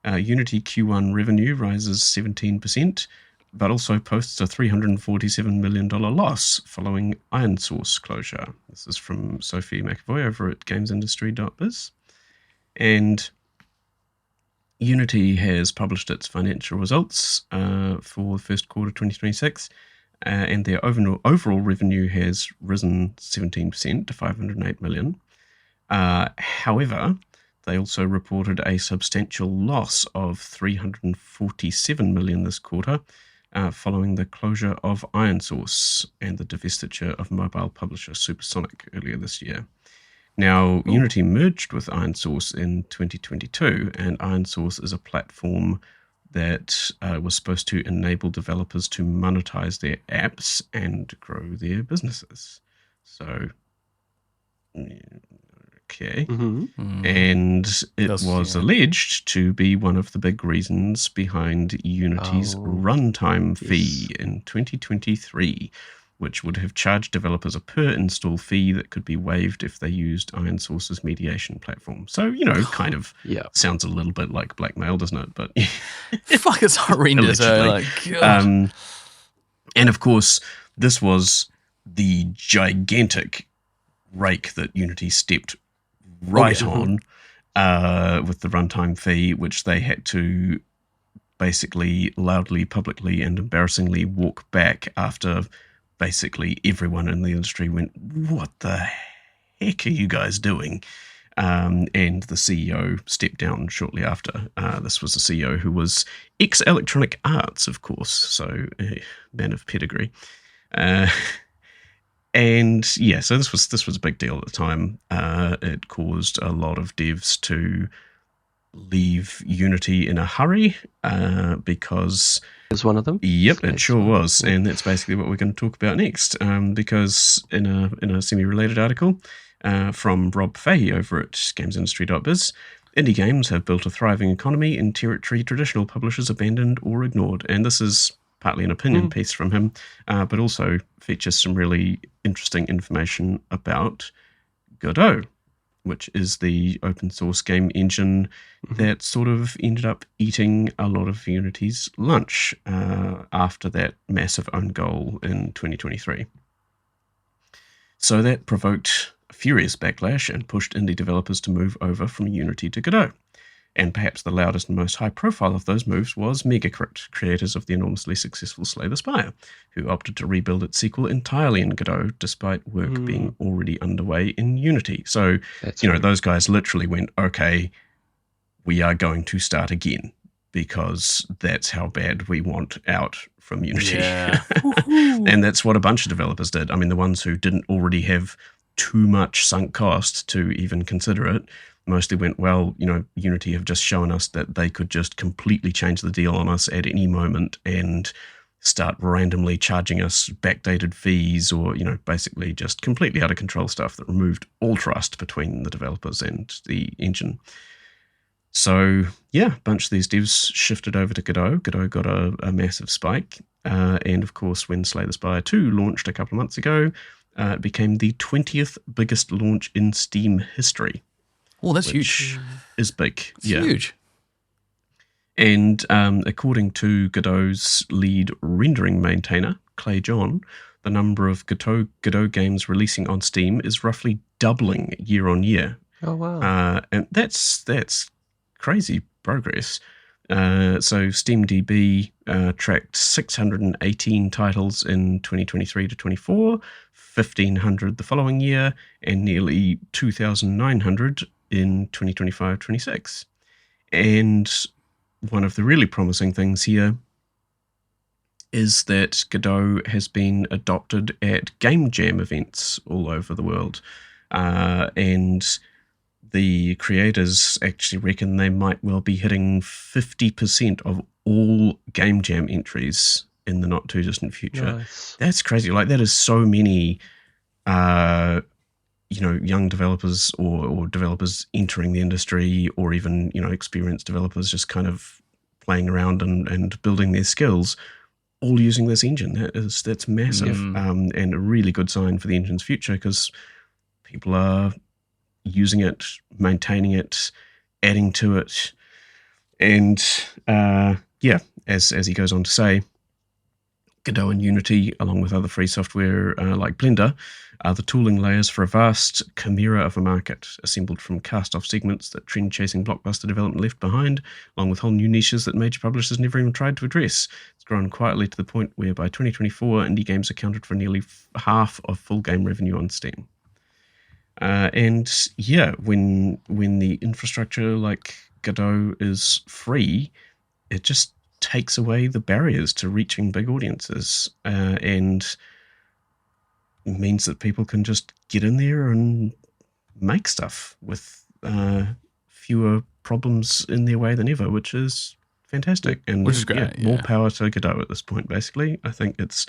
Unity Q1 revenue rises 17%, but also posts a $347 million loss following Iron Source closure. This is from Sophie McAvoy over at gamesindustry.biz. And Unity has published its financial results for the first quarter 2026, and their overall revenue has risen 17% to $508 million. However, they also reported a substantial loss of $347 million this quarter, following the closure of ironSource and the divestiture of mobile publisher Supersonic earlier this year. Now, Unity merged with ironSource in 2022, and ironSource is a platform that was supposed to enable developers to monetize their apps and grow their businesses. So, okay. And it was alleged to be one of the big reasons behind Unity's runtime fee in 2023, which would have charged developers a per install fee that could be waived if they used ironSource's mediation platform. So, kind of sounds a little bit like blackmail, doesn't it? But fuck, it's horrendous. And of course, this was the gigantic rake that Unity stepped right on with the runtime fee, which they had to basically loudly, publicly, and embarrassingly walk back after basically everyone in the industry went, what the heck are you guys doing? And the CEO stepped down shortly after. This was a CEO who was ex-Electronic Arts, of course, so a man of pedigree. And yeah, so this was a big deal at the time. It caused a lot of devs to leave Unity in a hurry because is one of them. Yep, it sure was, and that's basically what we're going to talk about next. Because in a semi-related article from Rob Fahey over at GamesIndustry.biz, indie games have built a thriving economy in territory traditional publishers abandoned or ignored, and this is partly an opinion piece from him, but also features some really interesting information about Godot, which is the open source game engine that sort of ended up eating a lot of Unity's lunch after that massive own goal in 2023. So that provoked a furious backlash and pushed indie developers to move over from Unity to Godot. And perhaps the loudest and most high profile of those moves was Megacrit, creators of the enormously successful Slay the Spire, who opted to rebuild its sequel entirely in Godot, despite work being already underway in Unity. So, those guys literally went, okay, we are going to start again, because that's how bad we want out from Unity. Yeah. And that's what a bunch of developers did. I mean, the ones who didn't already have too much sunk cost to even consider it mostly went, well, Unity have just shown us that they could just completely change the deal on us at any moment and start randomly charging us backdated fees or, basically just completely out of control stuff that removed all trust between the developers and the engine. So, yeah, a bunch of these devs shifted over to Godot. Godot got a massive spike. And, of course, when Slay the Spire 2 launched a couple of months ago, it became the 20th biggest launch in Steam history. Oh, that's huge. Is big. It's huge. And according to Godot's lead rendering maintainer, Clay John, the number of Godot games releasing on Steam is roughly doubling year on year. Oh, wow. And that's crazy progress. So SteamDB tracked 618 titles in 2023 to 24, 1,500 the following year, and nearly 2,900 in 2025-26. And one of the really promising things here is that Godot has been adopted at game jam events all over the world. And the creators actually reckon they might well be hitting 50% of all game jam entries in the not too distant future. Nice. That's crazy. Like, that is so many young developers or developers entering the industry, or even, experienced developers just kind of playing around and building their skills, all using this engine. That's massive, and a really good sign for the engine's future, because people are using it, maintaining it, adding to it. And as he goes on to say, Godot and Unity, along with other free software like Blender, are the tooling layers for a vast chimera of a market, assembled from cast-off segments that trend-chasing blockbuster development left behind, along with whole new niches that major publishers never even tried to address. It's grown quietly to the point where by 2024, indie games accounted for nearly half of full game revenue on Steam. And yeah, when the infrastructure like Godot is free, it just takes away the barriers to reaching big audiences, and means that people can just get in there and make stuff with fewer problems in their way than ever, which is fantastic. And Which is great, more yeah. power to Godot at this point, basically. I think it's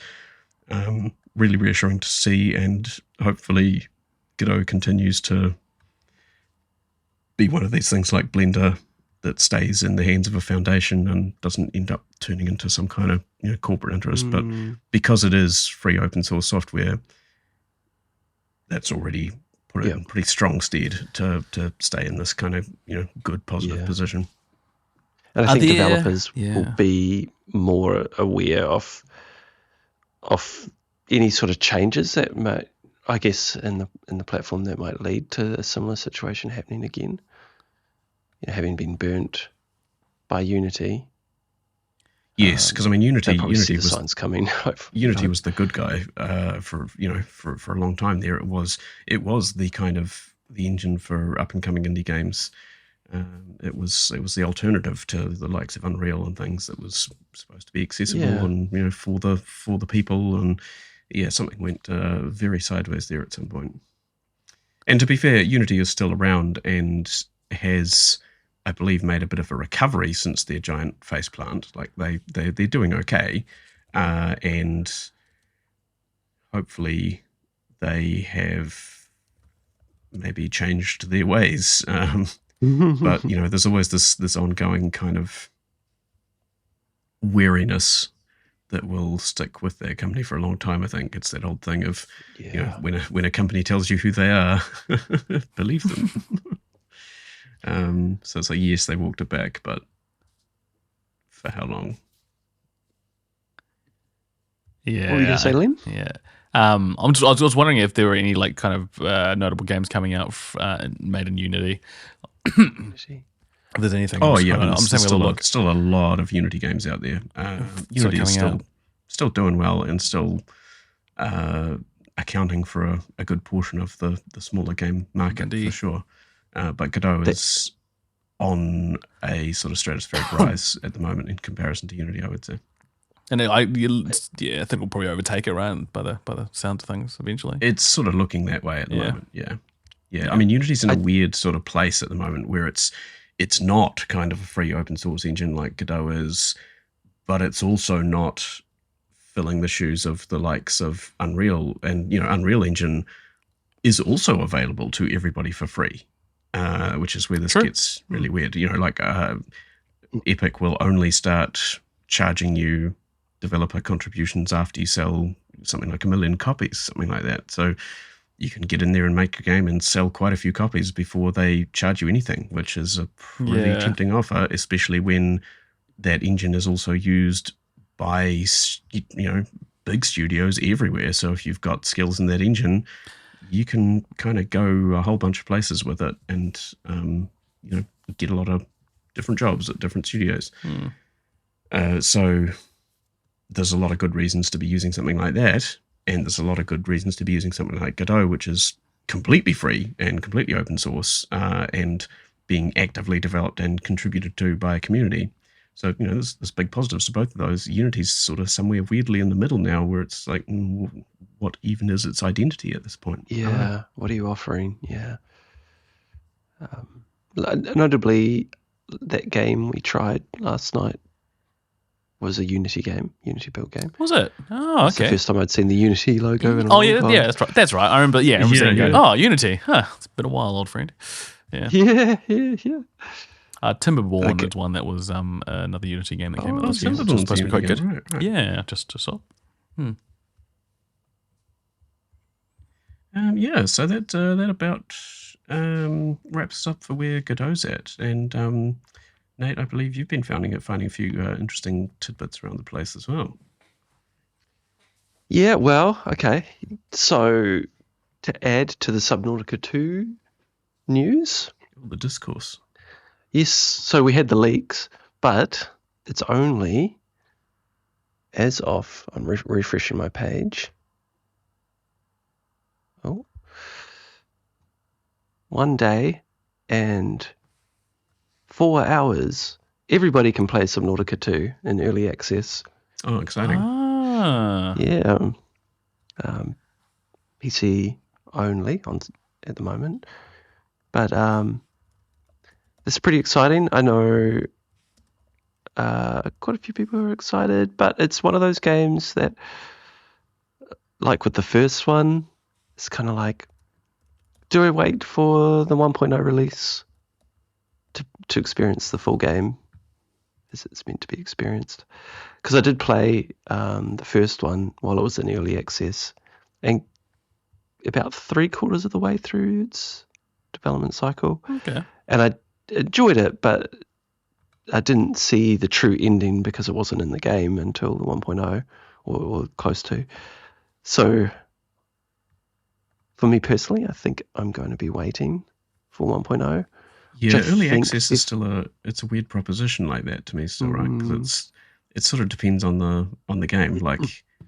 really reassuring to see, and hopefully Godot continues to be one of these things like Blender that stays in the hands of a foundation and doesn't end up turning into some kind of corporate interest. But because it is free open source software, that's already put it in pretty strong stead to stay in this kind of good positive position. And I think developers will be more aware of any sort of changes that might, I guess, in the platform that might lead to a similar situation happening again. Having been burnt by Unity. Yes, because I mean Unity was the signs coming. Unity was the good guy for a long time there. It was the kind of the engine for up and coming indie games. It was the alternative to the likes of Unreal and things that was supposed to be accessible and for the people, and something went very sideways there at some point. And to be fair, Unity is still around and has, I believe, made a bit of a recovery since their giant faceplant. Like they're doing okay, and hopefully they have maybe changed their ways. But there's always this ongoing kind of wariness that will stick with their company for a long time. I think it's that old thing of when a company tells you who they are, believe them. So it's like, yes, they walked it back, but for how long? Yeah. What were you going to say, Lynn? Yeah. I was wondering if there were any like kind of notable games coming out made in Unity. If there's anything. Oh yeah, I'm just having a look. Still a lot of Unity games out there. Unity is still doing well and still accounting for a good portion of the smaller game market for sure. But Godot is on a sort of stratospheric rise at the moment in comparison to Unity, I would say. And I think we'll probably overtake it, right? By the sound of things, eventually. It's sort of looking that way at the moment. Yeah. I mean, Unity's in a weird sort of place at the moment where it's not kind of a free open source engine like Godot is, but it's also not filling the shoes of the likes of Unreal. And Unreal Engine is also available to everybody for free, which is where this gets really weird. Epic will only start charging you developer contributions after you sell something like 1 million copies, something like that. So you can get in there and make a game and sell quite a few copies before they charge you anything, which is a pretty tempting offer, especially when that engine is also used by big studios everywhere. So if you've got skills in that engine, you can kind of go a whole bunch of places with it and get a lot of different jobs at different studios. So there's a lot of good reasons to be using something like that, and there's a lot of good reasons to be using something like Godot, which is completely free and completely open source, and being actively developed and contributed to by a community. So there's big positives to both of those. Unity's sort of somewhere weirdly in the middle now, where it's like, what even is its identity at this point? Yeah, what are you offering? Yeah. Notably, that game we tried last night was a Unity build game. Was it? Oh, okay. It's the first time I'd seen the Unity logo in a long time. Yeah, that's right. I remember. Yeah, I remember saying, "Oh, Unity. Huh, it's been a while, old friend." Yeah. Timberborn is one that was another Unity game that came out this year. Which was supposed to be quite good. Right. Yeah, just saw. So that about wraps up for where Godot's at. And Nate, I believe you've been finding a few interesting tidbits around the place as well. Yeah, well, okay. So to add to the Subnautica 2 news. The discourse. Yes, so we had the leaks, but it's only as of, I'm refreshing my page. Oh. one day and 4 hours. Everybody can play Subnautica 2 in early access. Oh, exciting. Yeah. PC only at the moment. But it's pretty exciting. I know quite a few people are excited, but it's one of those games that, like with the first one, it's kind of like, do I wait for the 1.0 release to experience the full game as it's meant to be experienced? Because I did play the first one while it was in early access, and about 3/4 of the way through its development cycle. Okay. And I enjoyed it, but I didn't see the true ending because it wasn't in the game until the 1.0 or close to. So for me personally, I think I'm going to be waiting for 1.0. Yeah, early access is still it's a weird proposition like that to me still, right? Because it sort of depends on the game. Like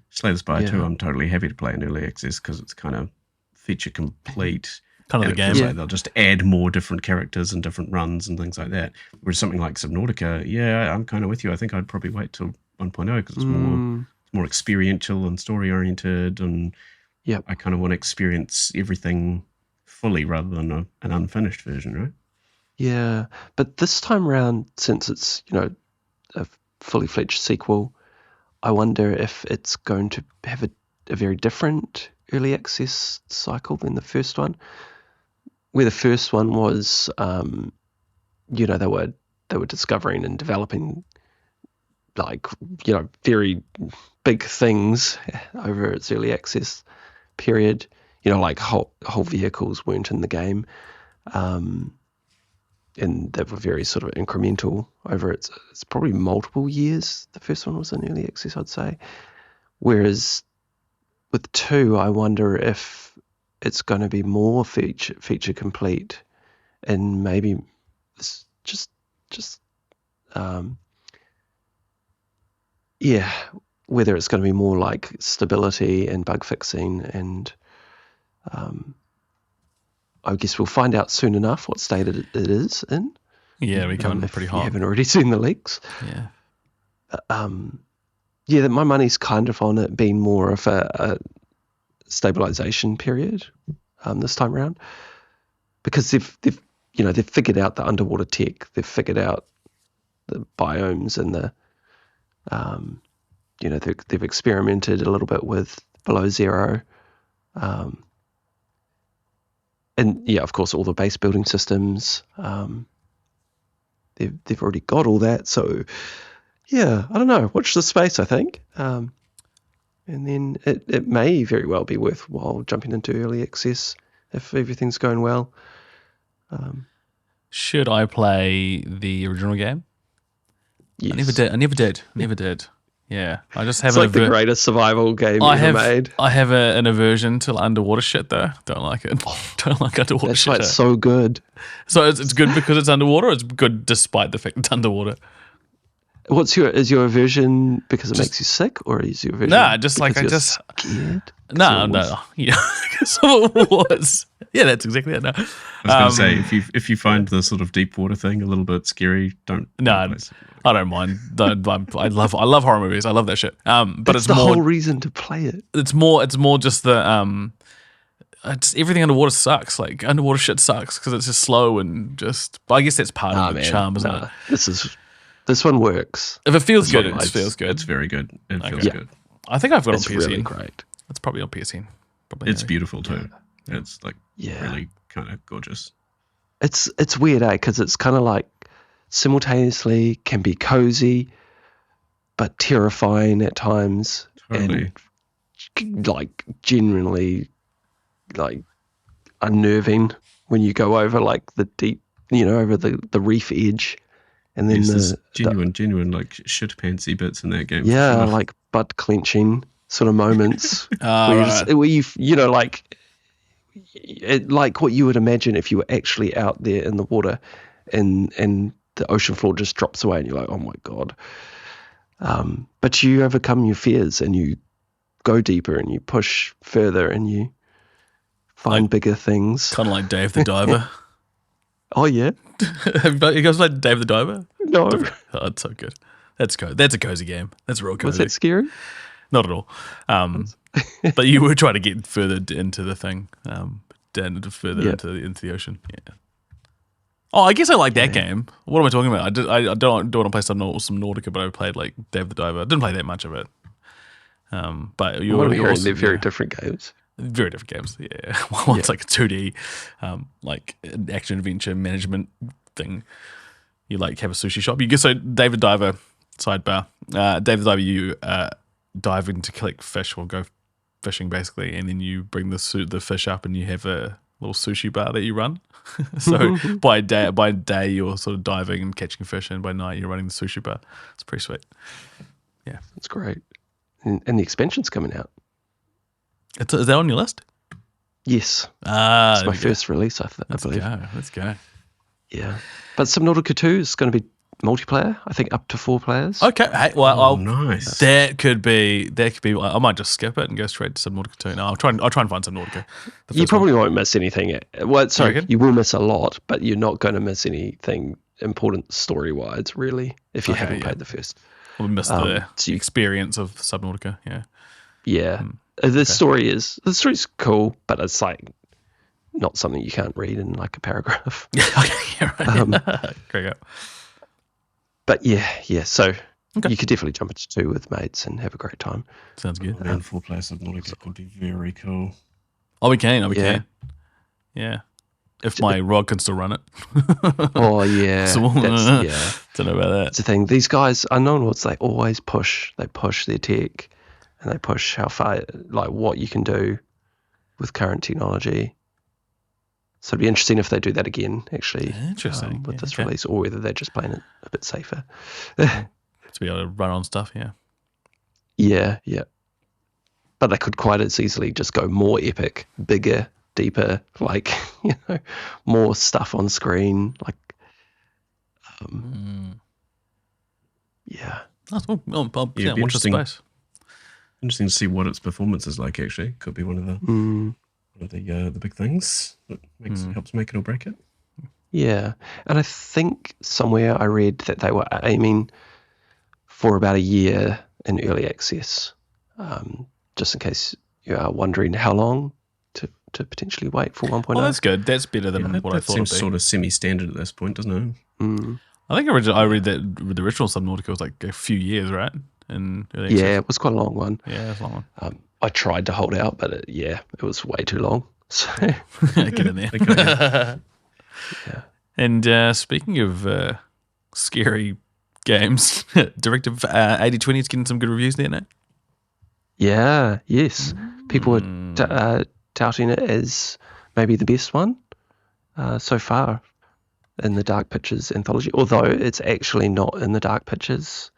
Slay the Spire 2, I'm totally happy to play in early access because it's kind of feature complete. Kind of the game. Like they'll just add more different characters and different runs and things like that. Whereas something like Subnautica, yeah, I'm kind of with you. I think I'd probably wait till 1.0 because it's more experiential and story oriented, and I kind of want to experience everything fully rather than an unfinished version, right? Yeah, but this time around, since it's a fully fledged sequel, I wonder if it's going to have a very different early access cycle than the first one. Where the first one was, they were discovering and developing very big things over its early access period. Like whole vehicles weren't in the game, and they were very sort of incremental over it's probably multiple years. The first one was in early access, I'd say. Whereas with 2, I wonder if it's going to be more feature complete, and maybe it's just whether it's going to be more like stability and bug fixing, and I guess we'll find out soon enough what state it is in. Yeah, we're coming pretty hot. You haven't already seen the leaks. Yeah. My money's kind of on it being more of a stabilization period this time around, because they've figured out the underwater tech, they've figured out the biomes, and they've experimented a little bit with below zero, and of course all the base building systems. They've already got all that, so I don't know. Watch the space, I think. And then it may very well be worthwhile jumping into early access if everything's going well. Should I play the original game? Yes. I never did. Yeah, I just have. It's like the greatest survival game ever made. I have an aversion to underwater shit though. Don't like it. Don't like underwater That's shit. why it's so good. So it's good because it's underwater, or it's good despite the fact it's underwater? Is your aversion because it makes you sick, or is your aversion? Nah, just like scared? No. Yeah, so it was. Yeah, that's exactly it. No. I was going to say, if you find the sort of deep water thing a little bit scary, don't. No, I don't mind. I love horror movies. I love that shit. But it's the more whole reason to play it. It's more just the everything underwater sucks. Like underwater shit sucks because it's just slow and just. I guess that's part of the charm, isn't it? This one works. If it feels good, it feels good. It's very good. It feels good. I think I've got it on PSN. It's really great. It's probably on PSN. It's beautiful too. Yeah. It's like really kind of gorgeous. It's weird, because it's kind of like simultaneously can be cozy, but terrifying at times, Totally. and like genuinely like unnerving when you go over like the deep, over the reef edge. And then there's genuine like shit pantsy bits in that game. Yeah, like butt clenching sort of moments where you like what you would imagine if you were actually out there in the water, and the ocean floor just drops away, and you're like, oh my god. But you overcome your fears, and you go deeper, and you push further, and you find bigger things. Kind of like Dave the Diver. Oh yeah, You guys played Dave the Diver? no, Oh, it's so good. That's a cozy game. That's real cozy. was that scary? Not at all. But you were trying to get further into the thing, further into the ocean. Yeah. Oh, I guess I like that game. What am I talking about? I don't want to play some Subnautica, but I played like Dave the Diver. I didn't play that much of it. But you're also, they're very different games. Very different games. Yeah, one's like a 2D, like an action adventure management thing. You like have a sushi shop. You get so Dave the Diver sidebar. Dave the Diver, you dive in to collect fish or go fishing basically, and then you bring the fish up and you have a little sushi bar that you run. So by day you're sort of diving and catching fish, and by night you're running the sushi bar. It's pretty sweet. Yeah, That's great. And the expansion's coming out. Is that on your list? Yes. Ah, It's my first release, I believe. Let's go. Yeah. But Subnautica 2 is going to be multiplayer, I think up to 4 players. Okay, hey, well, nice. That could be. I might just skip it and go straight to Subnautica 2. No, I'll try and find Subnautica. You probably won't miss anything. Well, sorry, reckon? you will miss a lot, but you're not going to miss anything important story-wise, really, if you haven't played the first. We'll miss the experience of Subnautica. Yeah. Yeah. The story's cool, but it's like not something you can't read in like a paragraph. Yeah, right. Great go. But yeah. So you could definitely jump into 2 with mates and have a great time. Sounds good. Man, 4 players Subnautica could be very cool. I'll be keen. Yeah. If my rod can still run it. Oh yeah. So, That's, don't know about that. That's the thing. These guys, Unknown Woods, they always push. They push their tech, and they push how far, like what you can do with current technology. So it'd be interesting if they do that again, actually. Interesting. With this release, or whether they're just playing it a bit safer. To be able to run on stuff, yeah. Yeah. But they could quite as easily just go more epic, bigger, deeper, like, more stuff on screen, like, yeah. That's cool. I'll watch the interesting. space. Interesting to see what its performance is like. Actually, could be one of the big things that helps make it or break it. Yeah, and I think somewhere I read that they were aiming for about a year in early access, just in case you are wondering how long to potentially wait for 1.0. Oh, that's good. That's better than what I thought it would be. Seems sort of semi-standard at this point, doesn't it? I think I read that the original Subnautica was like a few years, right? It was quite a long one. Yeah, it's a long one. I tried to hold out, but it was way too long. So get in there. Yeah. And speaking of scary games, Directive 8020 is getting some good reviews there now. Yeah, yes. People were touting it as maybe the best one so far in the Dark Pictures anthology, although it's actually not in the Dark Pictures.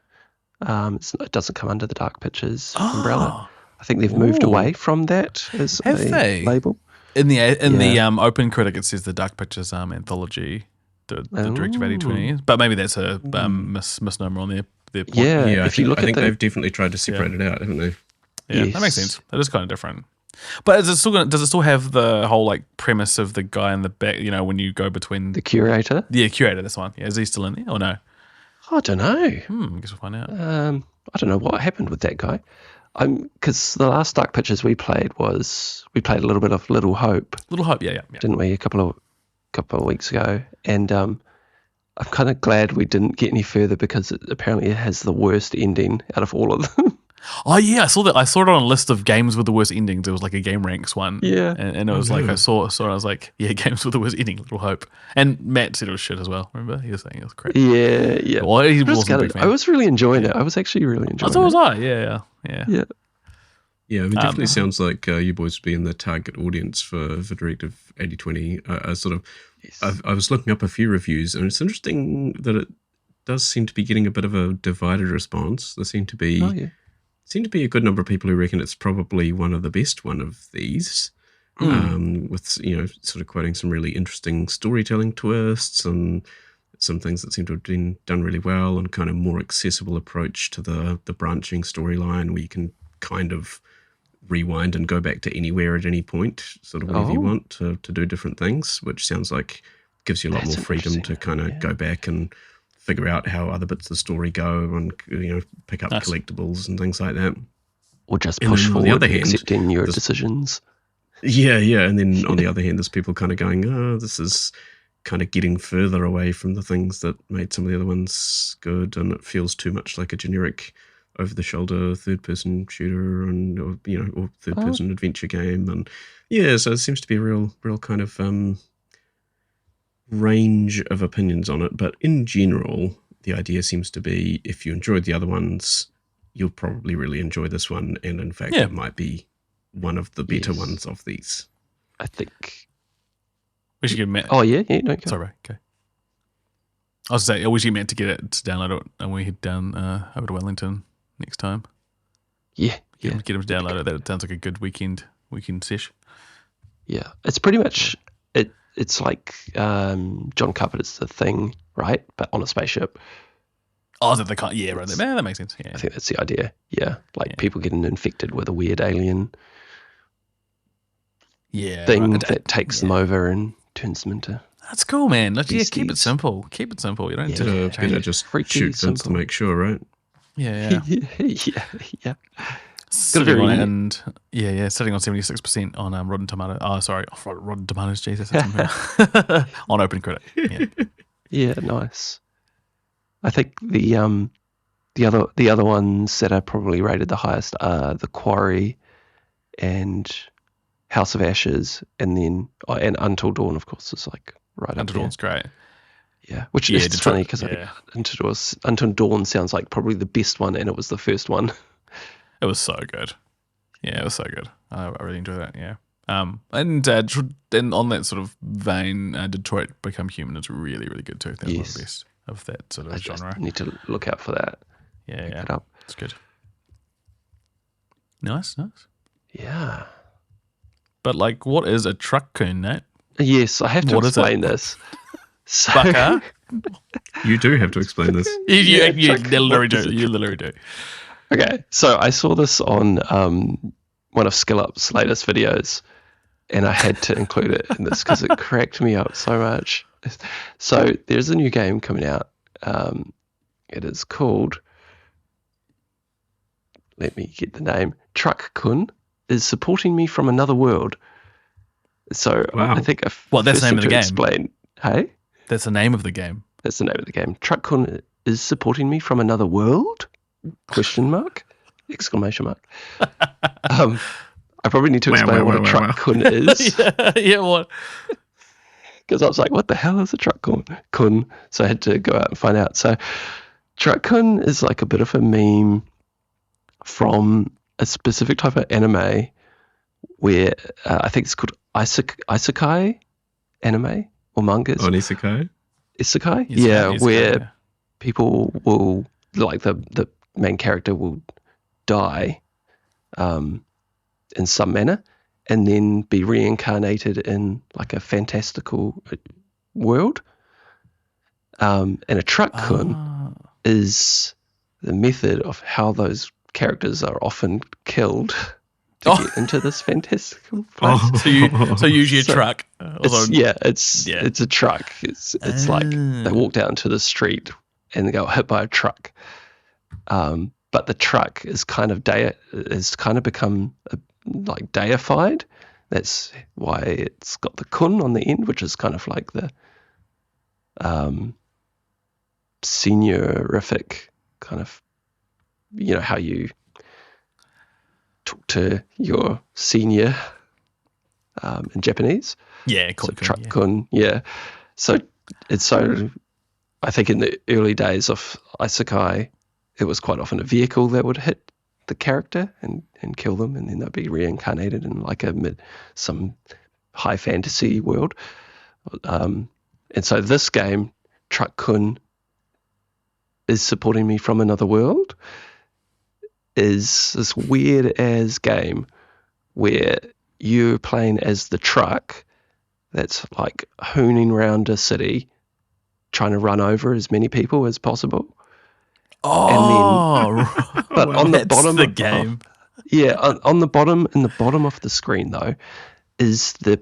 It doesn't come under the Dark Pictures umbrella. I think they've moved away from that as a label. In the Open Critic, it says the Dark Pictures anthology, the Directive 8020 is, but maybe that's a misnomer on their point. Yeah, I think they've definitely tried to separate it out, haven't they? Yeah, Yes. that makes sense. It is kind of different. But does it still have the whole like premise of the guy in the back? When you go between The curator. Yeah, curator. This one. Yeah, is he still in there or no? I don't know. I guess we'll find out. I don't know what happened with that guy. Because the last Dark Pictures we played a little bit of Little Hope. Little Hope, yeah. Didn't we, a couple of weeks ago? And I'm kind of glad we didn't get any further because it has the worst ending out of all of them. Oh yeah, I saw that. I saw it on a list of games with the worst endings. It was like a Game Ranks one. Yeah, and it was like I saw. I was like, yeah, games with the worst ending. Little Hope. And Matt said it was shit as well. Remember, he was saying it was crap. Yeah. Well, he wasn't a big fan. I was really enjoying it. I was actually really enjoying it. So was I. Yeah. Yeah, it definitely sounds like you boys would be in the target audience for Directive 8020. I was looking up a few reviews, and it's interesting that it does seem to be getting a bit of a divided response. There seem to be a good number of people who reckon it's probably one of the best one of these, with sort of quoting some really interesting storytelling twists and some things that seem to have been done really well, and kind of more accessible approach to the branching storyline where you can kind of rewind and go back to anywhere at any point, sort of whenever you want to do different things, which sounds like gives you a lot more freedom to kind of go back and figure out how other bits of the story go and, pick up collectibles and things like that. Or just push forward, accepting your decisions. Yeah. And then on the other hand, there's people kind of going, oh, this is kind of getting further away from the things that made some of the other ones good, and it feels too much like a generic over-the-shoulder third-person shooter or third-person adventure game. And so it seems to be a real kind of range of opinions on it. But in general, the idea seems to be if you enjoyed the other ones, you'll probably really enjoy this one. And in fact, it might be one of the better ones of these. I think we should get Oh, yeah. No, go. Sorry, okay. I was saying, I wish you meant to get it to download it, and we head down over to Wellington next time. Yeah. Get him to download it. That sounds like a good weekend sesh. Yeah, it's pretty much it. It's like John Carpenter's The Thing, right? But on a spaceship. Oh, is that the kind? Yeah, right. Man, that makes sense. Yeah. I think that's the idea. Yeah, people getting infected with a weird alien. Thing that takes them over and turns them into. That's cool, man. Keep it simple. Keep it simple. You don't have to just shoot things to make sure, right? Yeah. Sitting on 76% on Rotten Tomatoes. Oh, sorry, Rotten Tomatoes. Jesus, on open credit. Yeah, nice. I think the other ones that are probably rated the highest are The Quarry and House of Ashes, and then and Until Dawn, of course, is like right up Until Dawn's great. Yeah, which is funny because I think Until Dawn sounds like probably the best one, and it was the first one. It was so good. Yeah, it was so good. I really enjoyed that. Yeah. And on that sort of vein, Detroit Become Human is really, really good too. That's one of the best of that sort of genre. I need to look out for that. Yeah, Pick it up. It's good. Nice. Yeah. But what is a Truck Kun, Nate? Yes, I have to explain this. So, Bucker? You do have to explain this. You literally do. You literally do. Okay, so I saw this on one of SkillUp's latest videos, and I had to include it in this because it cracked me up so much. So there's a new game coming out. It is called, let me get the name, Truck Kun is supporting me from another world. So I think that's the name of the game. Explain. Hey, that's the name of the game. That's the name of the game. Truck Kun is supporting me from another world? Question mark? Exclamation mark. I probably need to explain what a Truck Kun is. Yeah, what? Because I was like, what the hell is a Truck Kun? So I had to go out and find out. So Truck Kun is like a bit of a meme from a specific type of anime where I think it's called isekai anime or mangas. On isekai? Isekai? Yeah, where people will, like the main character will die in some manner and then be reincarnated in like a fantastical world. And a Truck Kun is the method of how those characters are often killed to get into this fantastical place. So usually a truck. It's a truck. It's like they walk down to the street and they got hit by a truck. But the truck is kind of become like deified. That's why it's got the kun on the end, which is kind of like the seniorific kind of, how you talk to your senior in Japanese. Yeah, so Truck Kun. Yeah. So I think in the early days of isekai, it was quite often a vehicle that would hit the character and kill them, and then they'd be reincarnated in like some high fantasy world. And so this game, Truck Kun is supporting me from another world, is this weird ass game where you're playing as the truck that's like hooning around a city, trying to run over as many people as possible. Oh, but on the bottom of the game. Yeah, on the bottom, in the bottom of the screen though, is the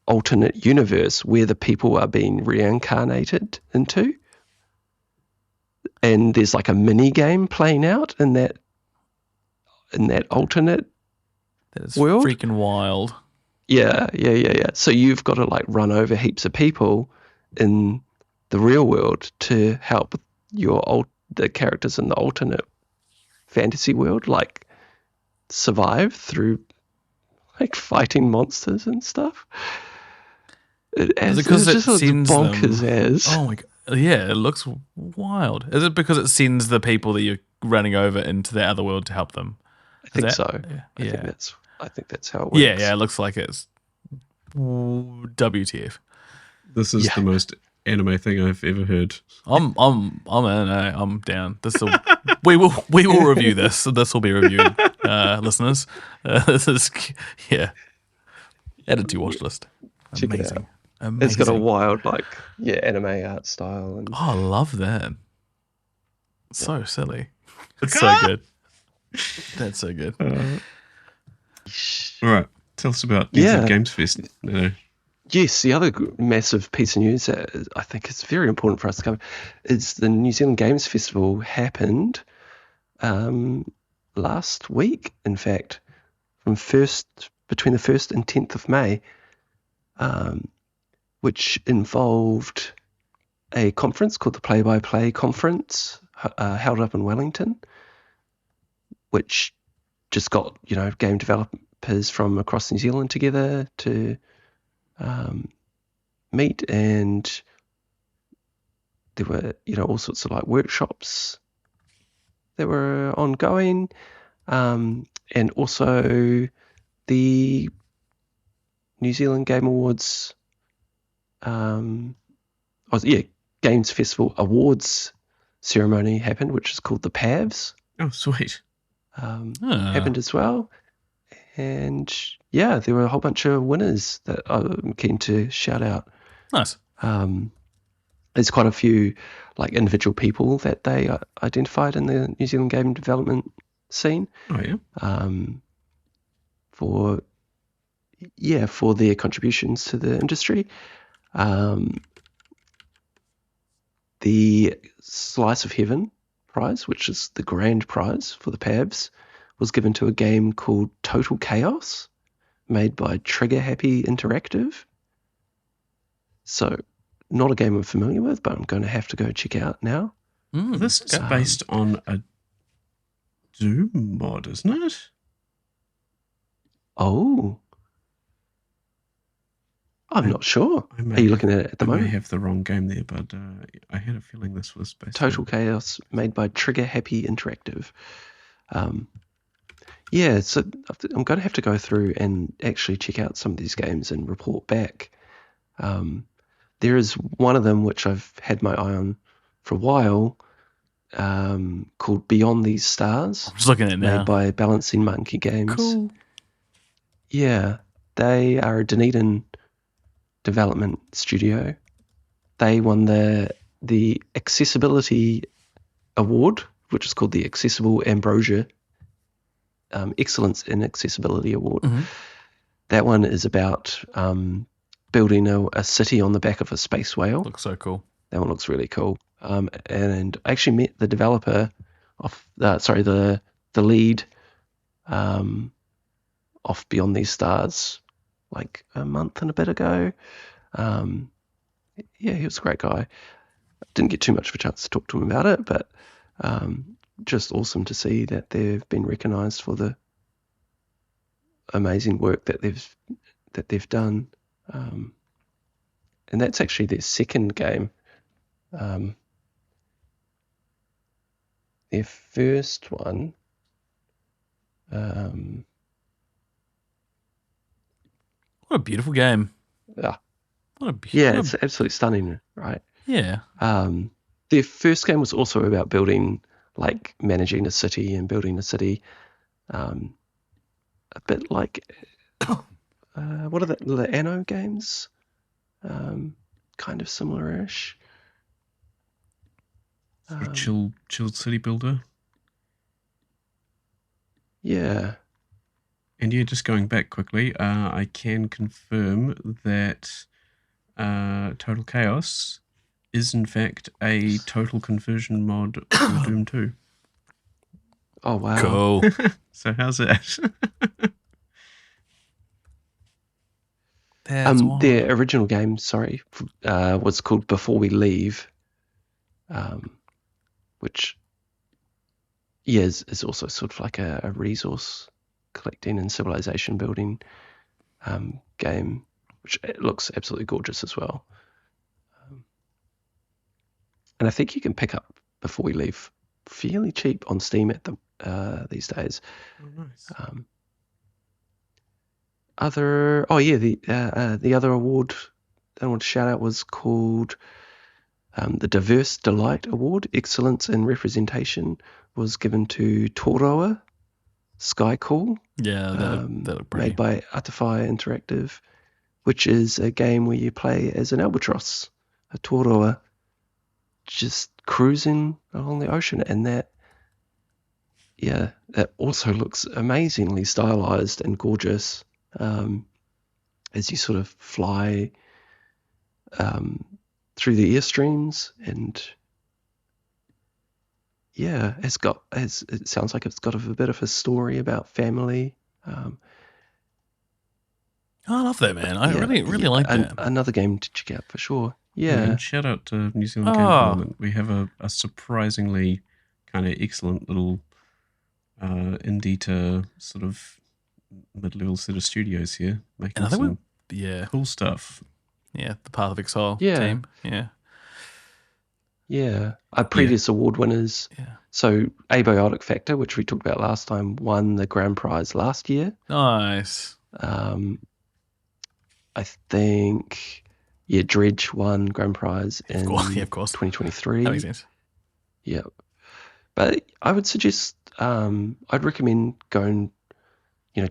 alternate universe where the people are being reincarnated into, and there's like a mini game playing out in that alternate That is world. freaking wild. Yeah. So you've got to like run over heaps of people in the real world to help the characters in the alternate fantasy world like survive through like fighting monsters and stuff. Is it because it just looks sends bonkers them? as. Oh my god! Yeah, it looks wild. Is it because it sends the people that you're running over into the other world to help them? I think so. Yeah. I think that's how it works. Yeah. It looks like it's WTF. This is the most anime thing I've ever heard. I'm down. We will review this. This will be reviewed, listeners. This is added to your watch list. Check it out. Amazing. It's got a wild anime art style. And I love that. So silly. It's so good. That's so good. All right. Tell us about Games Fest. Yes, the other massive piece of news that I think is very important for us to cover is the New Zealand Games Festival happened last week, in fact, between the 1st and 10th of May, which involved a conference called the Play-by-Play Conference, held up in Wellington, which just got, game developers from across New Zealand together to meet, and there were, all sorts of workshops that were ongoing, and also the New Zealand Game Awards, Games Festival Awards ceremony happened, which is called the PAVs. Oh, sweet. Happened as well. And there were a whole bunch of winners that I'm keen to shout out. Nice. There's quite a few individual people that they identified in the New Zealand game development scene. Oh yeah. For their contributions to the industry. The Slice of Heaven prize, which is the grand prize for the PAVs, was given to a game called Total Chaos, made by Trigger Happy Interactive. So, not a game I'm familiar with, but I'm going to have to go check out now. This is based on a Doom mod, isn't it? Oh. I'm not sure. Are you looking at it at the moment? I may have the wrong game there, but I had a feeling this was based Total Chaos, made by Trigger Happy Interactive. So I'm going to have to go through and actually check out some of these games and report back. There is one of them which I've had my eye on for a while, called Beyond These Stars. I'm just looking at it now. Made by Balancing Monkey Games. Cool. Yeah, they are a Dunedin development studio. They won the Accessibility Award, which is called the Accessible Ambrosia Excellence in Accessibility Award. Mm-hmm. That one is about building a city on the back of a space whale. Looks so cool. That one looks really cool. And I actually met the developer of the lead of Beyond These Stars like a month and a bit ago. He was a great guy. Didn't get too much of a chance to talk to him about it, but just awesome to see that they've been recognised for the amazing work that they've done. And that's actually their second game. Their first one, what a beautiful game. Yeah. Yeah, it's absolutely stunning, right? Yeah. Their first game was also about building, managing a city and building a city. A bit like, what are the Anno games? Kind of similar-ish. Chilled city builder. Yeah. And yeah, just going back quickly, I can confirm that Total Chaos is in fact a total conversion mod for Doom 2. Oh wow! Cool. So how's that? That's wild. The original game, was called Before We Leave, which is also sort of like a resource collecting and civilization building game, which it looks absolutely gorgeous as well. And I think you can pick up Before We Leave fairly cheap on Steam at these days. Oh, nice. The other award I want to shout out was called the Diverse Delight Award. Excellence in Representation was given to Toroa Sky Cool. Yeah, that looked pretty. Made by Atafai Interactive, which is a game where you play as an albatross, a Toroa, just cruising along the ocean. And that also looks amazingly stylized and gorgeous. As you sort of fly through the airstreams, and it sounds like it's got a bit of a story about family. I love that, man. I really like that. Another game to check out for sure. Yeah. And shout out to New Zealand Game Development. We have a surprisingly kind of excellent little indie to sort of mid-level set of studios here making some cool stuff. Yeah, the Path of Exile team. Yeah. Our previous award winners. Yeah. So Abiotic Factor, which we talked about last time, won the grand prize last year. Nice. I think Dredge won grand prize in 2023. That makes sense. Yeah. But I would suggest I'd recommend going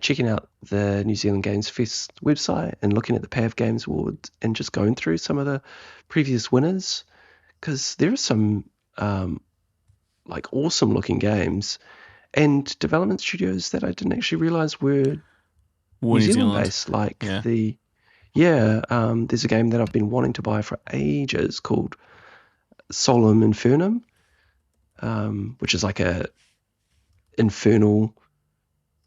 checking out the New Zealand Games Fest website and looking at the PAV Games Awards and just going through some of the previous winners, because there are some awesome looking games and development studios that I didn't actually realize were New Zealand based. There's a game that I've been wanting to buy for ages called Solum Infernum, which is like a infernal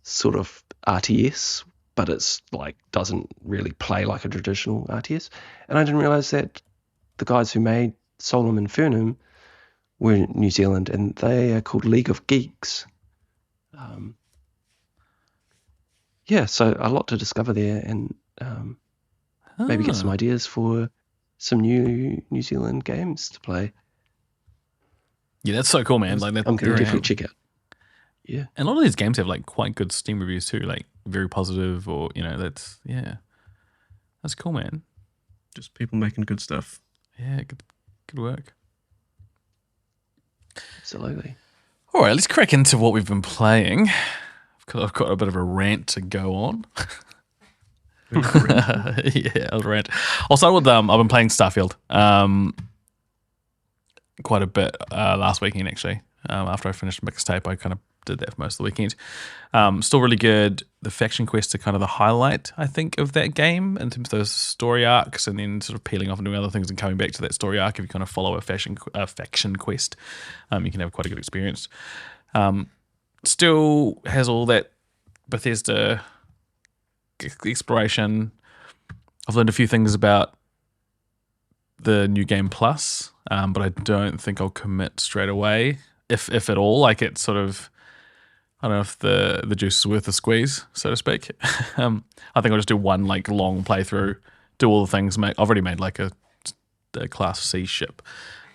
sort of RTS, but it's doesn't really play like a traditional RTS. And I didn't realize that the guys who made Solum Infernum were in New Zealand, and they are called League of Geeks. So a lot to discover there, and maybe get some ideas for some new New Zealand games to play. Yeah, that's so cool, man. I'm going to definitely check out. Yeah. And a lot of these games have quite good Steam reviews too, very positive, or that's cool, man. Just people making good stuff. Yeah, good work. Absolutely. All right, let's crack into what we've been playing. I've got a bit of a rant to go on. I'll rant. I'll start with I've been playing Starfield quite a bit last weekend, actually. After I finished Mixtape, I kind of did that for most of the weekend. Still really good. The faction quests are kind of the highlight, I think, of that game in terms of those story arcs, and then sort of peeling off and doing other things and coming back to that story arc. If you kind of follow a faction quest, you can have quite a good experience. Still has all that Bethesda exploration. I've learned a few things about the new game plus, but I don't think I'll commit straight away, if at all. It's sort of, I don't know if the juice is worth the squeeze, so to speak. I think I'll just do one long playthrough, do all the things. I've already made a Class C ship,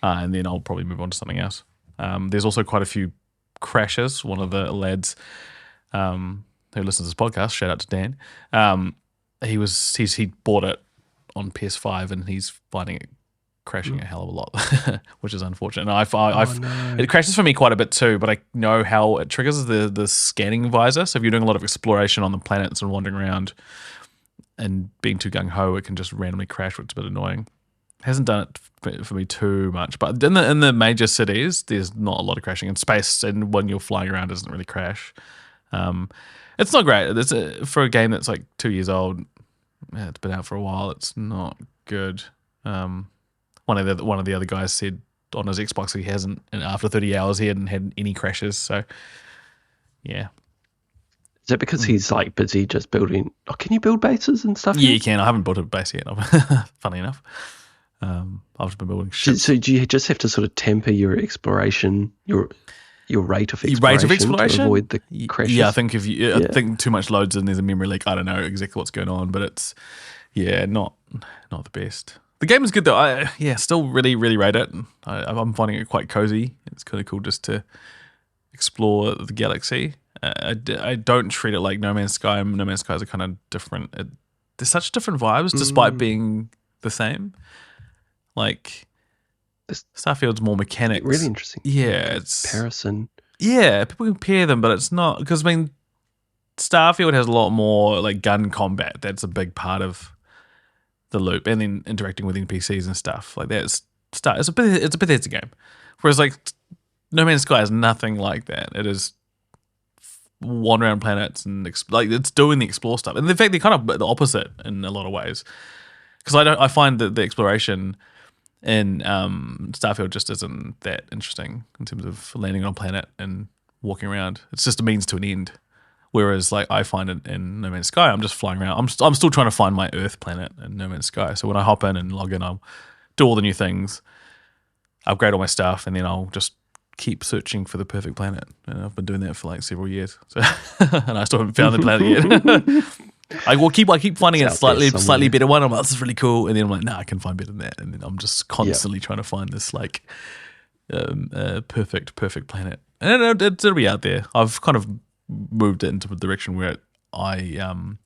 and then I'll probably move on to something else. There's also quite a few crashes. One of the lads who listens to this podcast, shout out to Dan, he bought it on PS5 and he's finding it crashing a hell of a lot, which is unfortunate. And it crashes for me quite a bit too, but I know how it triggers the scanning visor. So if you're doing a lot of exploration on the planets and wandering around and being too gung-ho, it can just randomly crash, which is a bit annoying. Hasn't done it for me too much, but in the major cities, there's not a lot of crashing. In space, and when you're flying around, it doesn't really crash. It's not great. For a game that's like 2 years old. Yeah, it's been out for a while. It's not good. One of the other guys said on his Xbox he hasn't, and after 30 hours he hadn't had any crashes. So yeah. Is that because he's like busy just building? Oh, can you build bases and stuff? Yeah, you can. I haven't built a base yet. Funny enough, I've just been building ships. So do you just have to sort of temper your exploration, your rate of exploration, to avoid the crashes? Yeah, I think I think too much loads and there's a memory leak. I don't know exactly what's going on, but it's not the best. The game is good though. Still really really rate it. I'm finding it quite cozy. It's kind of cool just to explore the galaxy. I don't treat it like No Man's Sky. No Man's Skies are kind of different. There's such different vibes despite being the same. Like Starfield's more mechanics. Really interesting. Yeah, it's comparison. Yeah, people compare them, but it's not because Starfield has a lot more like gun combat. That's a big part of the loop, and then interacting with NPCs and stuff like that. It's a Bethesda game, whereas like No Man's Sky is nothing like that. It is wander around planets and it's doing the explore stuff. And in fact, they're kind of the opposite in a lot of ways. Because I find that the exploration in Starfield just isn't that interesting in terms of landing on a planet and walking around. It's just a means to an end. Whereas like I find it in No Man's Sky, I'm just flying around. I'm still trying to find my Earth planet in No Man's Sky. So when I hop in and log in, I'll do all the new things, upgrade all my stuff, and then I'll just keep searching for the perfect planet, and I've been doing that for like several years. So, and I still haven't found the planet yet. I keep finding a slightly better one. I'm like, this is really cool, and then I'm like, nah, I can find better than that, and then I'm just constantly trying to find this like perfect planet, and it'll be out there. I've kind of moved it into a direction where and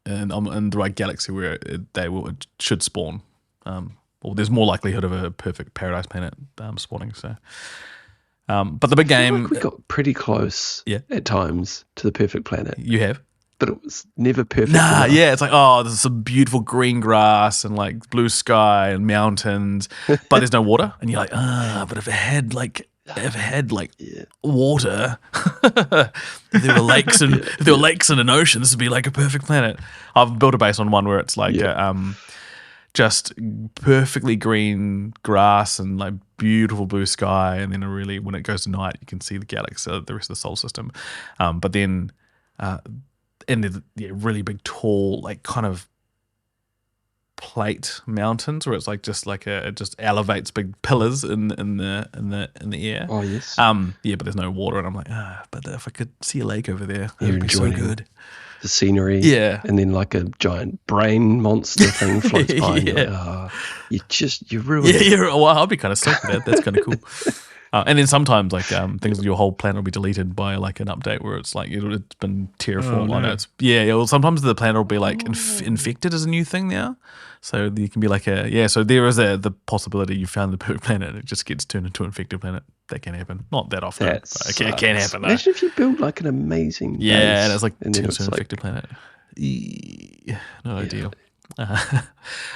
I'm in the right galaxy where it should spawn. Well, there's more likelihood of a perfect paradise planet spawning. So, but the big game, like we got pretty close at times to the perfect planet. You have, but it was never perfect. Nah, it's like there's some beautiful green grass and like blue sky and mountains, but there's no water, and you're like, but if it had water, if there were lakes and an ocean, this would be like a perfect planet. I've built a base on one where it's like just perfectly green grass and like beautiful blue sky, and then when it goes to night, you can see the galaxy, the rest of the solar system. But then, and the really big, tall, like kind of plate mountains where it's like it just elevates big pillars in the air. Oh yes. But there's no water, and I'm like, but if I could see a lake over there, it would be so good. The scenery, and then like a giant brain monster thing floats by. And you ruined it. Well, I'll be kind of stoked with that. That's kind of cool. And then sometimes like things, your whole planet will be deleted by like an update where it's like it's been terraformed. Oh, no. Well, sometimes the planet will be like infected as a new thing now. So you can be like so there is the possibility you found the perfect planet and it just gets turned into an infected planet. That can happen. Not that often. But it can happen. Imagine if you build like an amazing base, and it's like and turned into an infected planet. No ideal.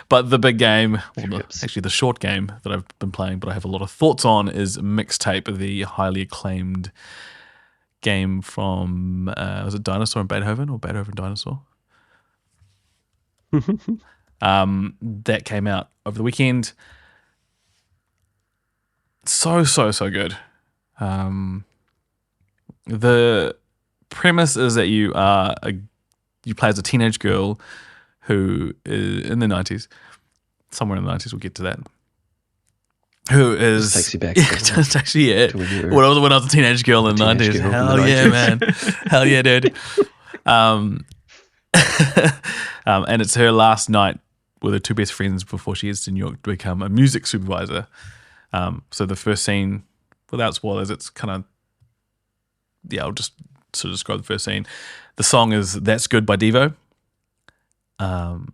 But the big game, actually the short game that I've been playing, but I have a lot of thoughts on, is Mixtape, the highly acclaimed game from was it Dinosaur and Beethoven or Beethoven Dinosaur? That came out over the weekend. So good. The premise is that you play as a teenage girl who is in the 90s, somewhere in the 90s, we'll get to that. Who is takes you back? Just actually, when I was a teenage girl in the 90s. Hell yeah, man! Hell yeah, dude. And it's her last night with her two best friends before she heads to New York to become a music supervisor. So the first scene, without spoilers, it's kind of I'll just sort of describe the first scene. The song is "That's Good" by Devo.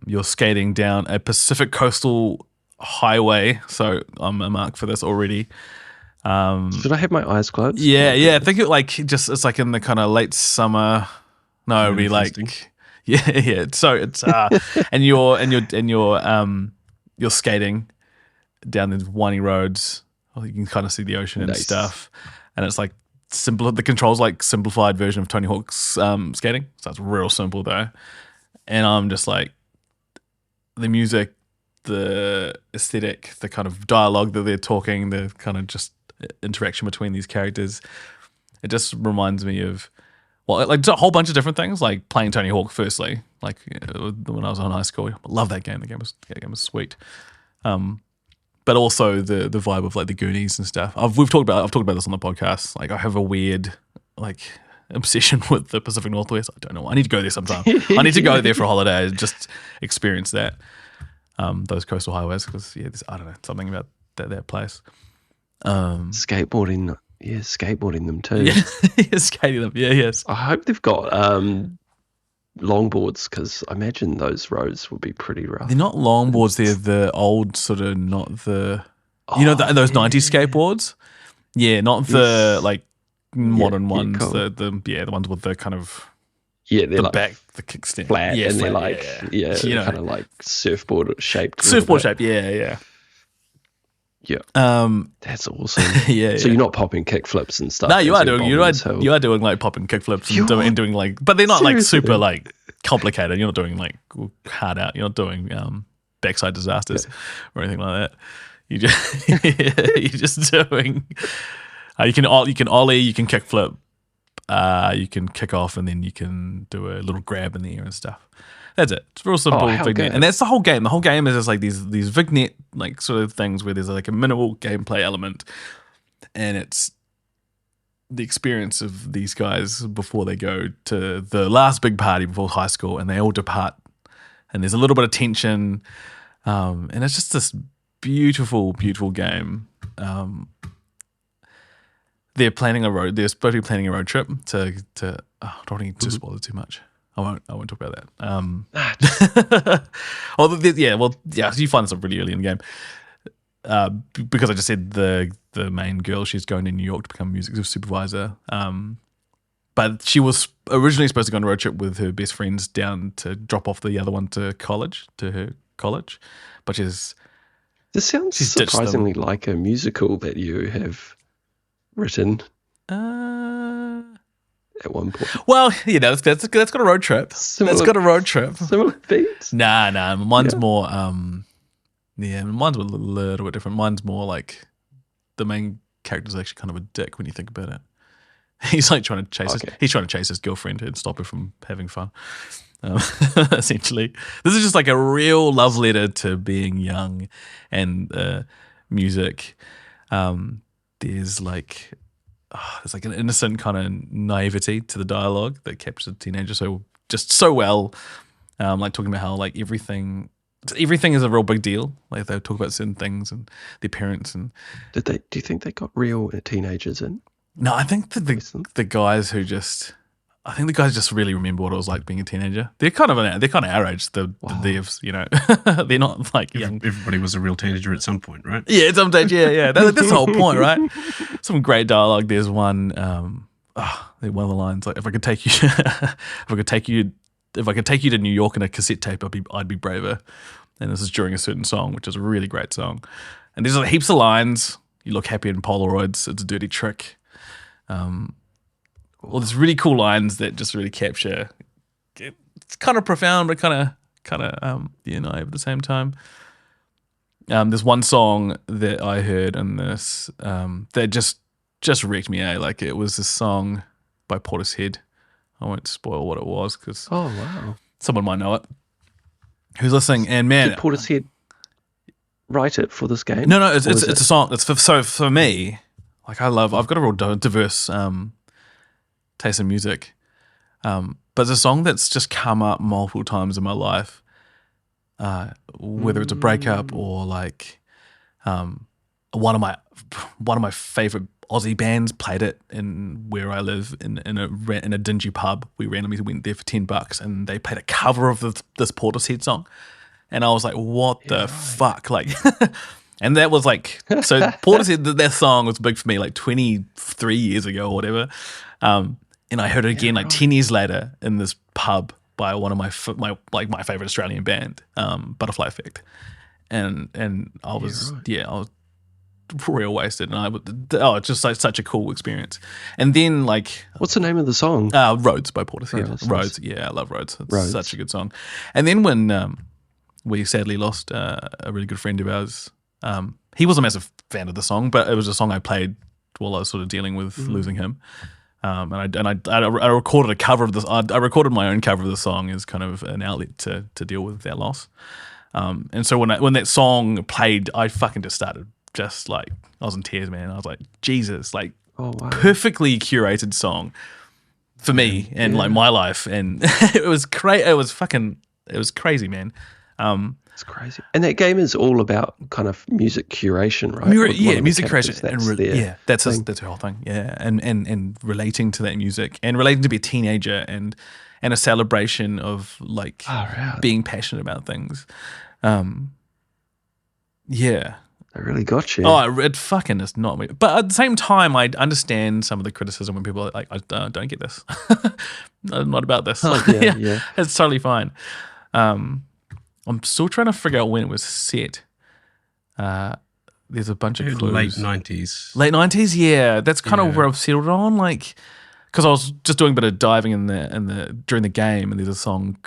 You're skating down a Pacific coastal highway, so I'm a mark for this already. Should I have my eyes closed? Yeah. I think it's like in the kind of late summer. No, it'd be like yeah. So it's and you're skating down these winding roads. You can kind of see the ocean and stuff, and it's like simple. The controls like simplified version of Tony Hawk's skating, so it's real simple though. And I'm just like, the music, the aesthetic, the kind of dialogue that they're talking, the kind of just interaction between these characters, it just reminds me of, well, like a whole bunch of different things, like playing Tony Hawk firstly, like when I was in high school. I love that game. The game was sweet. But also the vibe of like the Goonies and stuff. I've talked about this on the podcast. Like I have a weird like obsession with the Pacific Northwest. I don't know. I need to go there sometime. I need to go there for a holiday and just experience that. Those coastal highways, because I don't know, something about that place. Skateboarding them too. Yeah, skating them. Yeah, yes. I hope they've got longboards, because I imagine those roads would be pretty rough. They're not longboards. They're the old sort of, not the, those 90s skateboards. Yeah, not the like modern ones. Cool. The ones with the kind of they're the like back, the kickstand, flat, and flat, they're like kind of like surfboard shaped. Surfboard shape. Yeah. That's awesome. Yeah. So you're not popping kickflips and stuff. No, you are doing like popping kickflips and doing like, but they're not like super like complicated. You're not doing like hard out. You're not doing backside disasters or anything like that. You're just doing. You can ollie, you can kickflip, you can kick off, and then you can do a little grab in the air and stuff. That's it. It's real simple vignette, and that's the whole game. The whole game is just like these vignette like sort of things where there's like a minimal gameplay element, and it's the experience of these guys before they go to the last big party before high school, and they all depart, and there's a little bit of tension, and it's just this beautiful, beautiful game. They're planning a road. They're supposed to be planning a road trip to. I don't need to spoil it too much. I won't talk about that. You find stuff really early in the game. Because I just said the main girl, she's going to New York to become a music supervisor. But she was originally supposed to go on a road trip with her best friends down to drop off the other one to her college. But this sounds surprisingly like a musical that you have written at one point. Well, that's got a road trip. That's got a road trip. Similar beats? Nah. Mine's more mine's a little bit different. Mine's more like the main character's actually kind of a dick when you think about it. He's like trying to chase his girlfriend and stop her from having fun. Essentially, this is just like a real love letter to being young and music. There's like an innocent kind of naivety to the dialogue that captures the teenager so well. Like talking about how like everything is a real big deal. Like they talk about certain things and their parents and. Do you think they got real teenagers in? No, I think the guys just really remember what it was like being a teenager. They're kind of our age. The devs, they're not like young. Everybody was a real teenager at some point, right? Yeah, at some stage. Yeah. That's the whole point, right? Some great dialogue. There's one. One of the lines like, "If I could take you to New York in a cassette tape, I'd be braver." And this is during a certain song, which is a really great song. And there's like heaps of lines. You look happy in Polaroids. It's a dirty trick. Well, there's really cool lines that just really capture. It's kind of profound, but kind of naive at the same time. There's one song that I heard in this that just wrecked me. Like it was a song by Portishead. I won't spoil what it was because someone might know it. Who's listening? And man, did Portishead write it for this game? No, it's a song. It's for me. Like I've got a real diverse taste in music, but it's a song that's just come up multiple times in my life, whether it's a breakup or like one of my favorite Aussie bands played it in where I live in a dingy pub. We randomly went there for $10 and they played a cover of this Portishead song, and I was like, what the fuck, like. And that was like, so Portishead, that song was big for me like 23 years ago or whatever. And I heard it again like 10 years later in this pub by one of my favorite Australian band, Butterfly Effect. And I was real wasted, and it's just like such a cool experience. And then like, what's the name of the song? Roads by Portishead. Roads, yeah, I love Roads. It's such a good song. And then when we sadly lost a really good friend of ours, he was a massive fan of the song, but it was a song I played while I was sort of dealing with losing him. And I recorded a cover of this. I recorded my own cover of the song as kind of an outlet to deal with that loss. And so when that song played, I fucking just started like I was in tears, man. I was like, Jesus, like perfectly curated song for me and like my life, and it was it was crazy, man. It's crazy. And that game is all about kind of music curation, right? Music curation. That's the whole thing. Yeah. And relating to that music and relating to be a teenager and a celebration of like being passionate about things. Yeah. I really got you. Oh, it fucking is not me. But at the same time, I understand some of the criticism when people are like, I don't get this. I'm not about this. Yeah. It's totally fine. I'm still trying to figure out when it was set. There's a bunch of clues. Late 90s. Late 90s, yeah. That's kind of where I've settled on. Like, because I was just doing a bit of diving in the during the game, and there's a song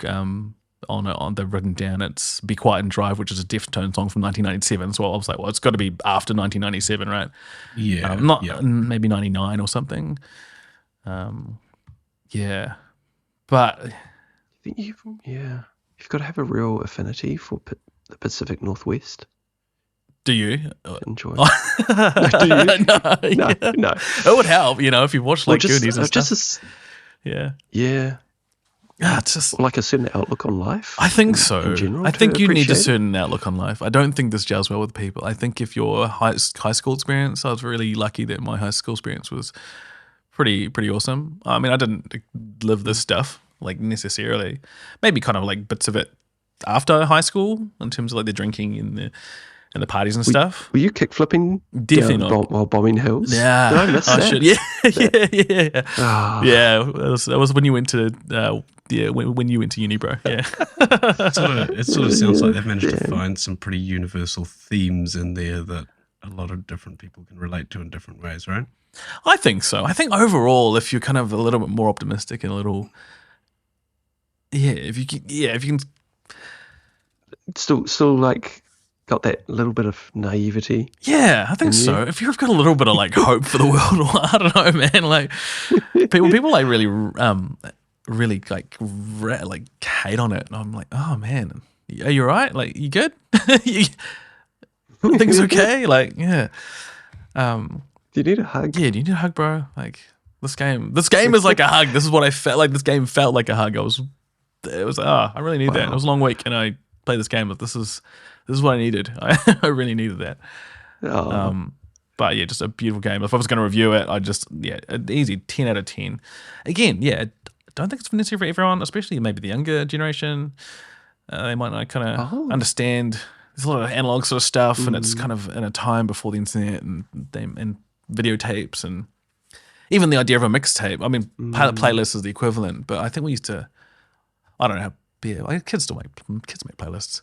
on the written down. It's "Be Quiet and Drive," which is a Deftones song from 1997. So I was like, well, it's got to be after 1997, right? Yeah. Maybe 99 or something. Yeah, but I think you've got to have a real affinity for the Pacific Northwest. Do you enjoy? Do you? No. It would help, if you watch like Goonies and stuff. Yeah. It's just like a certain outlook on life. I think so. In general, I think you need a certain outlook on life. I don't think this gels well with people. I think if your high school experience, I was really lucky that my high school experience was pretty awesome. I mean, I didn't live this stuff like necessarily. Maybe kind of like bits of it after high school in terms of like the drinking and the parties and stuff. Were you kick flipping Definitely while bombing hills? Yeah. Did I miss that? Should. Yeah. Yeah. That was when you went to when you went to uni, bro. Yeah. It sort of sounds like they've managed to find some pretty universal themes in there that a lot of different people can relate to in different ways, right? I think so. I think overall, if you're kind of a little bit more optimistic and a little, if you can, still like got that little bit of naivety. Yeah, I think so. If you've got a little bit of like hope for the world, or I don't know, man. Like people like really like hate on it, and I'm like, oh man, are you right? Like, you good? Things okay? Like, yeah. Do you need a hug? Yeah, do you need a hug, bro? Like, this game is like a hug. This is what I felt like. This game felt like a hug. I really need that. It was a long week, and I played this game. But this is what I needed. I really needed that. But yeah, just a beautiful game. If I was going to review it, an easy 10 out of 10. Again, I don't think it's necessary for everyone, especially maybe the younger generation. They might not kind of understand. There's a lot of analog sort of stuff, and it's kind of in a time before the internet and videotapes, and even the idea of a mixtape. I mean, playlist is the equivalent, but I think we used to. I don't know. Yeah, kids make playlists,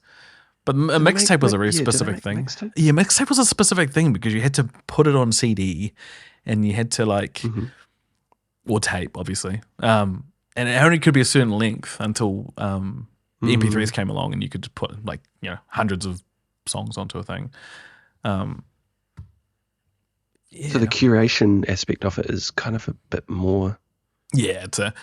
but a mixtape was a very specific thing. Yeah, mixtape was a specific thing because you had to put it on CD, and you had to like, or tape, obviously, and it only could be a certain length until the MP3s came along, and you could put like hundreds of songs onto a thing. So the curation aspect of it is kind of a bit more. Yeah, it's a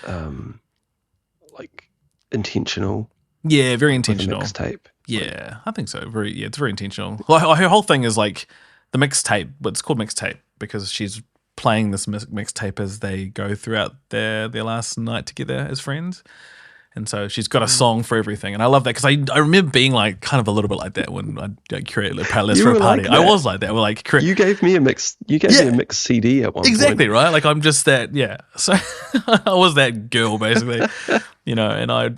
like intentional. Yeah, very intentional. Mixtape. Yeah, I think so. It's very intentional. Like, her whole thing is like the mixtape, but it's called mixtape because she's playing this mixtape as they go throughout their last night together as friends. And so she's got a song for everything. And I love that because I remember being like kind of a little bit like that when I curated a playlist for a party. Like I was like that. We're like, you gave me a mix CD at one point. Exactly, right? Like I'm just that, So I was that girl basically, and I'd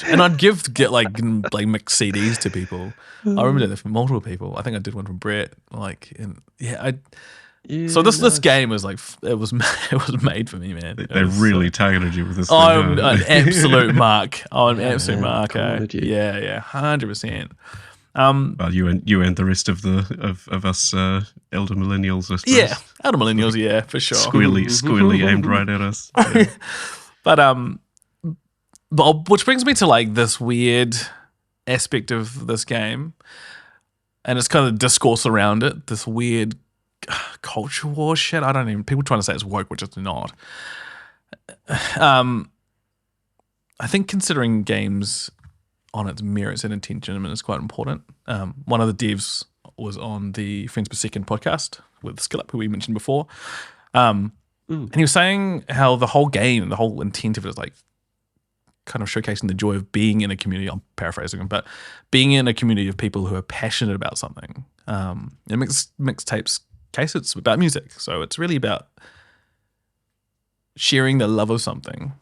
get like mixed CDs to people. I remember that from multiple people. I think I did one from Brett. So this game was like it was made for me, man. They really targeted you with this. I'm an absolute mark. I'm an absolute mark. Yeah, 100%. Well, you and the rest of of us elder millennials, I suppose. Yeah, elder millennials, yeah, for sure. Squarely aimed right at us. Yeah. But which brings me to like this weird aspect of this game, and it's kind of discourse around it. This weird culture war shit. I don't even. People trying to say it's woke, which it's not. I think considering games on its merits and intention is quite important. One of the devs was on the Friends Per Second podcast with Skillup, who we mentioned before. And he was saying how the whole game, the whole intent of it is like kind of showcasing the joy of being in a community. I'm paraphrasing him, but being in a community of people who are passionate about something. In Mixtape's case, it's about music. So it's really about sharing the love of something.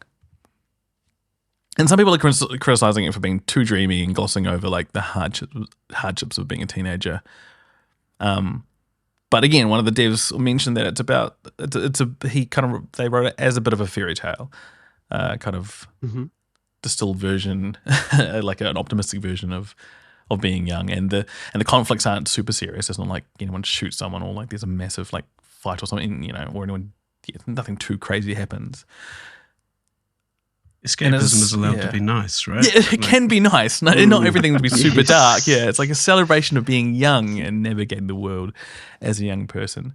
And some people are criticizing it for being too dreamy and glossing over like the hardships of being a teenager. But again, one of the devs mentioned that they wrote it as a bit of a fairy tale, kind of distilled version, like an optimistic version of being young, and the conflicts aren't super serious. It's not like anyone shoots someone or like there's a massive like fight or something, or anyone. Yeah, nothing too crazy happens. Escapism is allowed to be nice, right? Yeah, it can be nice. Not everything will be super dark. Yeah, it's like a celebration of being young and navigating the world as a young person.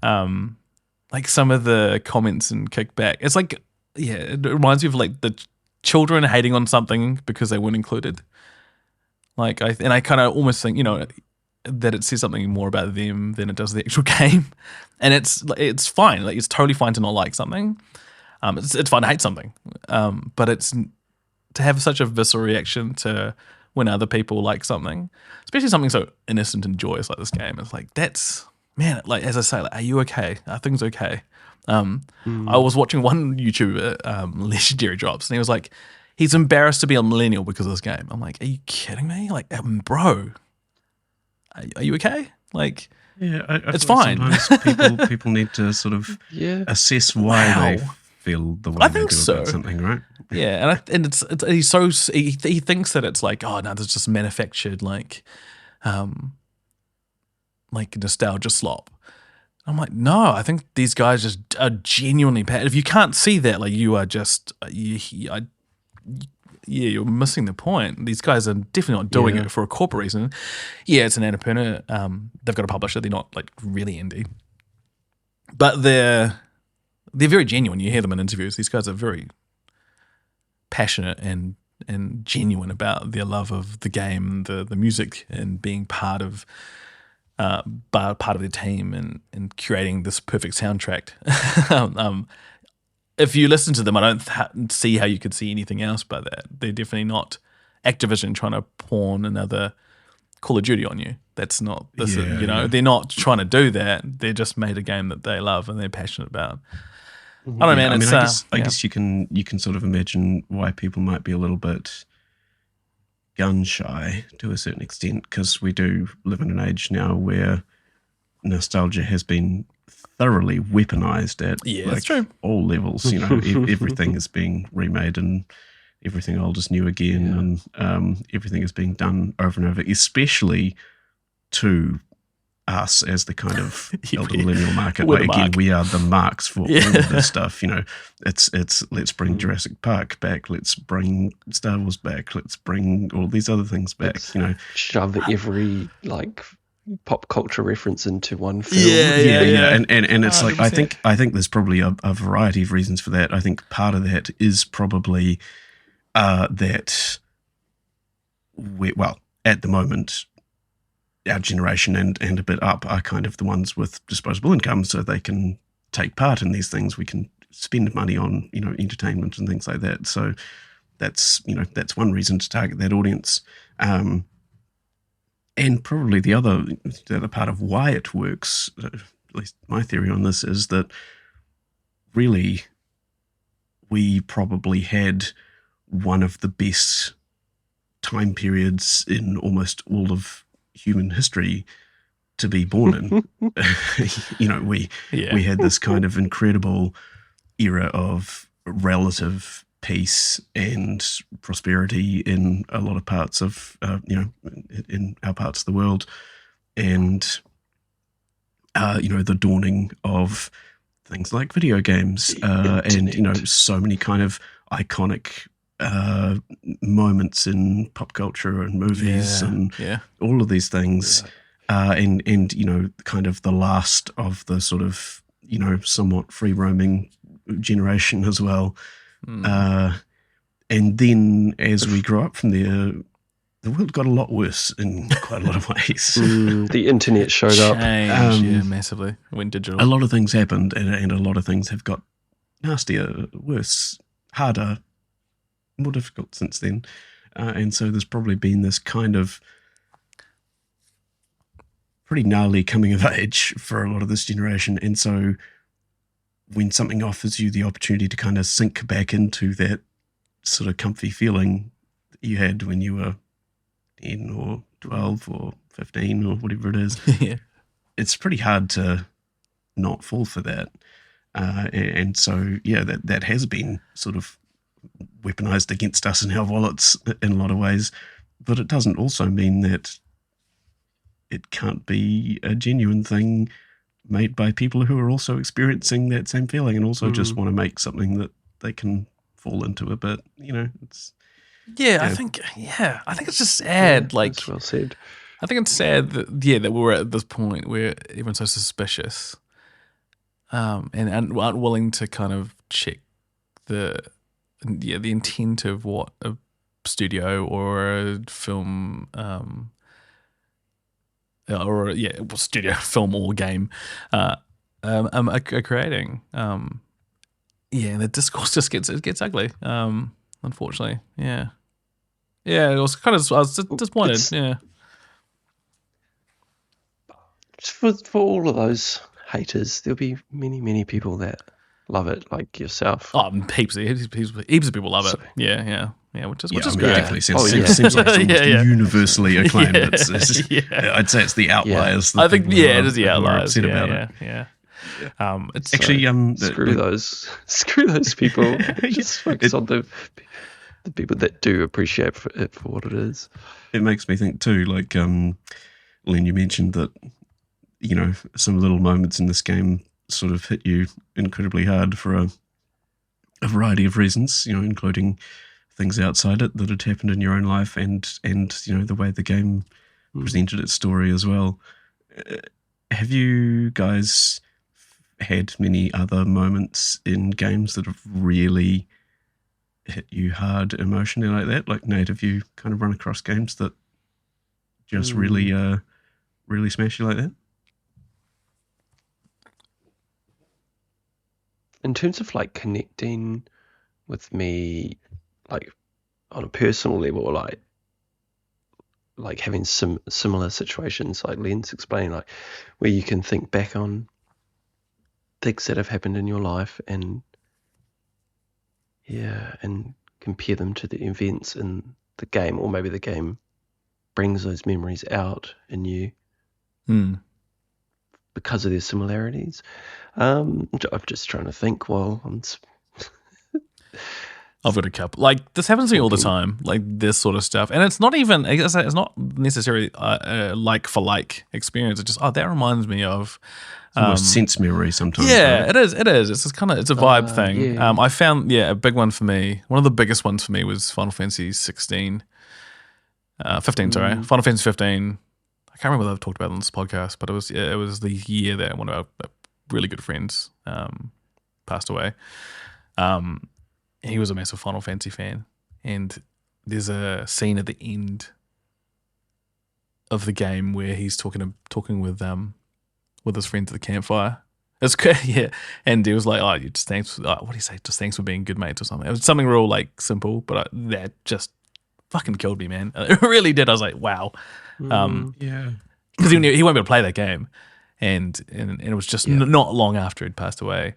Like some of the comments and kickback. It's like, it reminds me of like the children hating on something because they weren't included. Like, I kind of almost think, that it says something more about them than it does the actual game. And it's fine. Like, it's totally fine to not like something. It's fine to hate something, but it's to have such a visceral reaction to when other people like something, especially something so innocent and joyous like this game. It's like, that's, man, like, as I say, like, are you okay? Are things okay? I was watching one YouTuber, Legendary Drops, and he was like, he's embarrassed to be a millennial because of this game. I'm like, are you kidding me? Like, bro, are you okay? Like, yeah, I it's fine. Sometimes people need to sort of assess why they feel the way I they think do so. about something, right? Yeah, and it's he's so he thinks that it's like, oh no, there's just manufactured like nostalgia slop. I'm like, no, I think these guys just are genuinely passionate. If you can't see that, like, you are just you're missing the point. These guys are definitely not doing it for a corporate reason. Yeah, it's an Annapurna. They've got a publisher. They're not like really indie, but they're very genuine. You hear them in interviews. These guys are very passionate and genuine about their love of the game, the music, and being part of their team and curating this perfect soundtrack. If you listen to them, I don't see how you could see anything else but that. They're definitely not Activision trying to pawn another Call of Duty on you. That's not this. They're not trying to do that. They just made a game that they love and they're passionate about. I don't know, man. I guess you can sort of imagine why people might be a little bit gun shy to a certain extent, because we do live in an age now where nostalgia has been thoroughly weaponized at that's true. all levels. Everything is being remade and everything old is new again, and everything is being done over and over, especially to us as the kind of elder millennial market. Like, again, we are the marks for all of this stuff. It's let's bring Jurassic Park back, let's bring Star Wars back, let's bring all these other things back. Shove every like pop culture reference into one film. Yeah. And it's 100%. Like, I think there's probably a variety of reasons for that. I think part of that is probably that at the moment, our generation and a bit up are kind of the ones with disposable income, so they can take part in these things. We can spend money on, entertainment and things like that. So that's one reason to target that audience. And probably the other part of why it works, at least my theory on this, is that really we probably had one of the best time periods in almost all of human history to be born in. We had this kind of incredible era of relative peace and prosperity in a lot of parts of, in our parts of the world. And, the dawning of things like video games and, so many kind of iconic moments in pop culture and movies and all of these things. And kind of the last of the sort of, somewhat free roaming generation as well. And then as we grow up from there, the world got a lot worse in quite a lot of ways. The internet showed up. Massively. Went digital. A lot of things happened, and a lot of things have got nastier, worse, harder, more difficult since then. And so there's probably been this kind of pretty gnarly coming of age for a lot of this generation. And so when something offers you the opportunity to kind of sink back into that sort of comfy feeling that you had when you were 10 or 12 or 15 or whatever it is, it's pretty hard to not fall for that. And so, that has been sort of weaponized against us in our wallets in a lot of ways. But it doesn't also mean that it can't be a genuine thing made by people who are also experiencing that same feeling and also just want to make something that they can fall into a bit. It's I think it's just sad. That's well said. I think it's sad that we're at this point where everyone's so suspicious, and aren't willing to kind of check the intent of what a studio or a film studio, film or game are creating. The discourse just gets ugly. Unfortunately, it was I was disappointed. For all of those haters, there'll be many people that love it, like yourself. Oh, heaps of people love it. Which is great. Definitely seems like it's almost universally acclaimed. I'd say it's the outliers. I think it is the outliers. Upset about it. It's actually screw those people. Just focus on the people that do appreciate it for what it is. It makes me think too, like Len, you mentioned that some little moments in this game sort of hit you incredibly hard for a variety of reasons, including things outside it that had happened in your own life and the way the game presented its story as well. Have you guys had many other moments in games that have really hit you hard emotionally like that? Like, Nate, have you kind of run across games that just really smash you like that? In terms of like connecting with me, like on a personal level, like having some similar situations, like Len's explaining, like where you can think back on things that have happened in your life and compare them to the events in the game, or maybe the game brings those memories out in you because of their similarities. I'm just trying to think while I'm I've got a couple. Like, this happens to me all the time, like this sort of stuff. And it's not even, it's not necessarily like for like experience. It's just, that reminds me of. Almost sense memory sometimes. Yeah, right? it is. It's just kind of, it's a vibe thing. Yeah. I found, a big one for me. One of the biggest ones for me was Final Fantasy 15, sorry. Final Fantasy 15. I can't remember whether I've talked about it on this podcast, but it was the year that one of our really good friends passed away. He was a massive Final Fantasy fan, and there's a scene at the end of the game where he's talking with his friends at the campfire. It's good, yeah. And he was like, thanks. What do you say? Just thanks for being good mates or something. It was something real like simple, but that just fucking killed me, man. It really did. I was like, wow. Because he won't be able to play that game, and it was just not long after he'd passed away.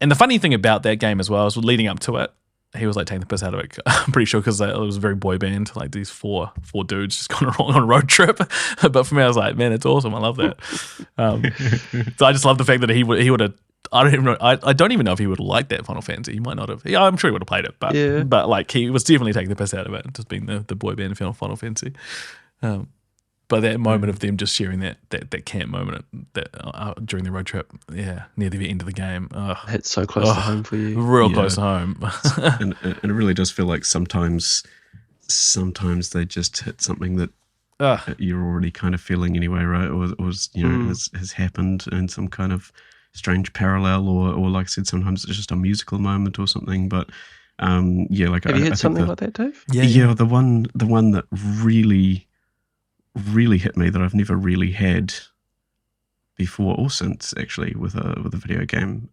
And the funny thing about that game as well is leading up to it, he was like taking the piss out of it. I'm pretty sure because it was a very boy band, like these four dudes just going on a road trip. But for me, I was like, man, it's awesome. I love that. So I just love the fact that he would have. I don't even know. I don't even know if he would have liked that Final Fantasy. He might not have. Yeah, I'm sure he would have played it, but Yeah. but like he was definitely taking the piss out of it, just being the boy band of Final Fantasy. But that moment of them just sharing that camp moment during the road trip, near the end of the game, Hits so close to home for you. real close to home. and it really does feel like sometimes they just hit something that you're already kind of feeling anyway, right? Or has happened in some kind of strange parallel, or like I said, sometimes it's just a musical moment or something. But like have you had something like that, Dave? Yeah, the one that really hit me that I've never really had before or since, actually, with a video game,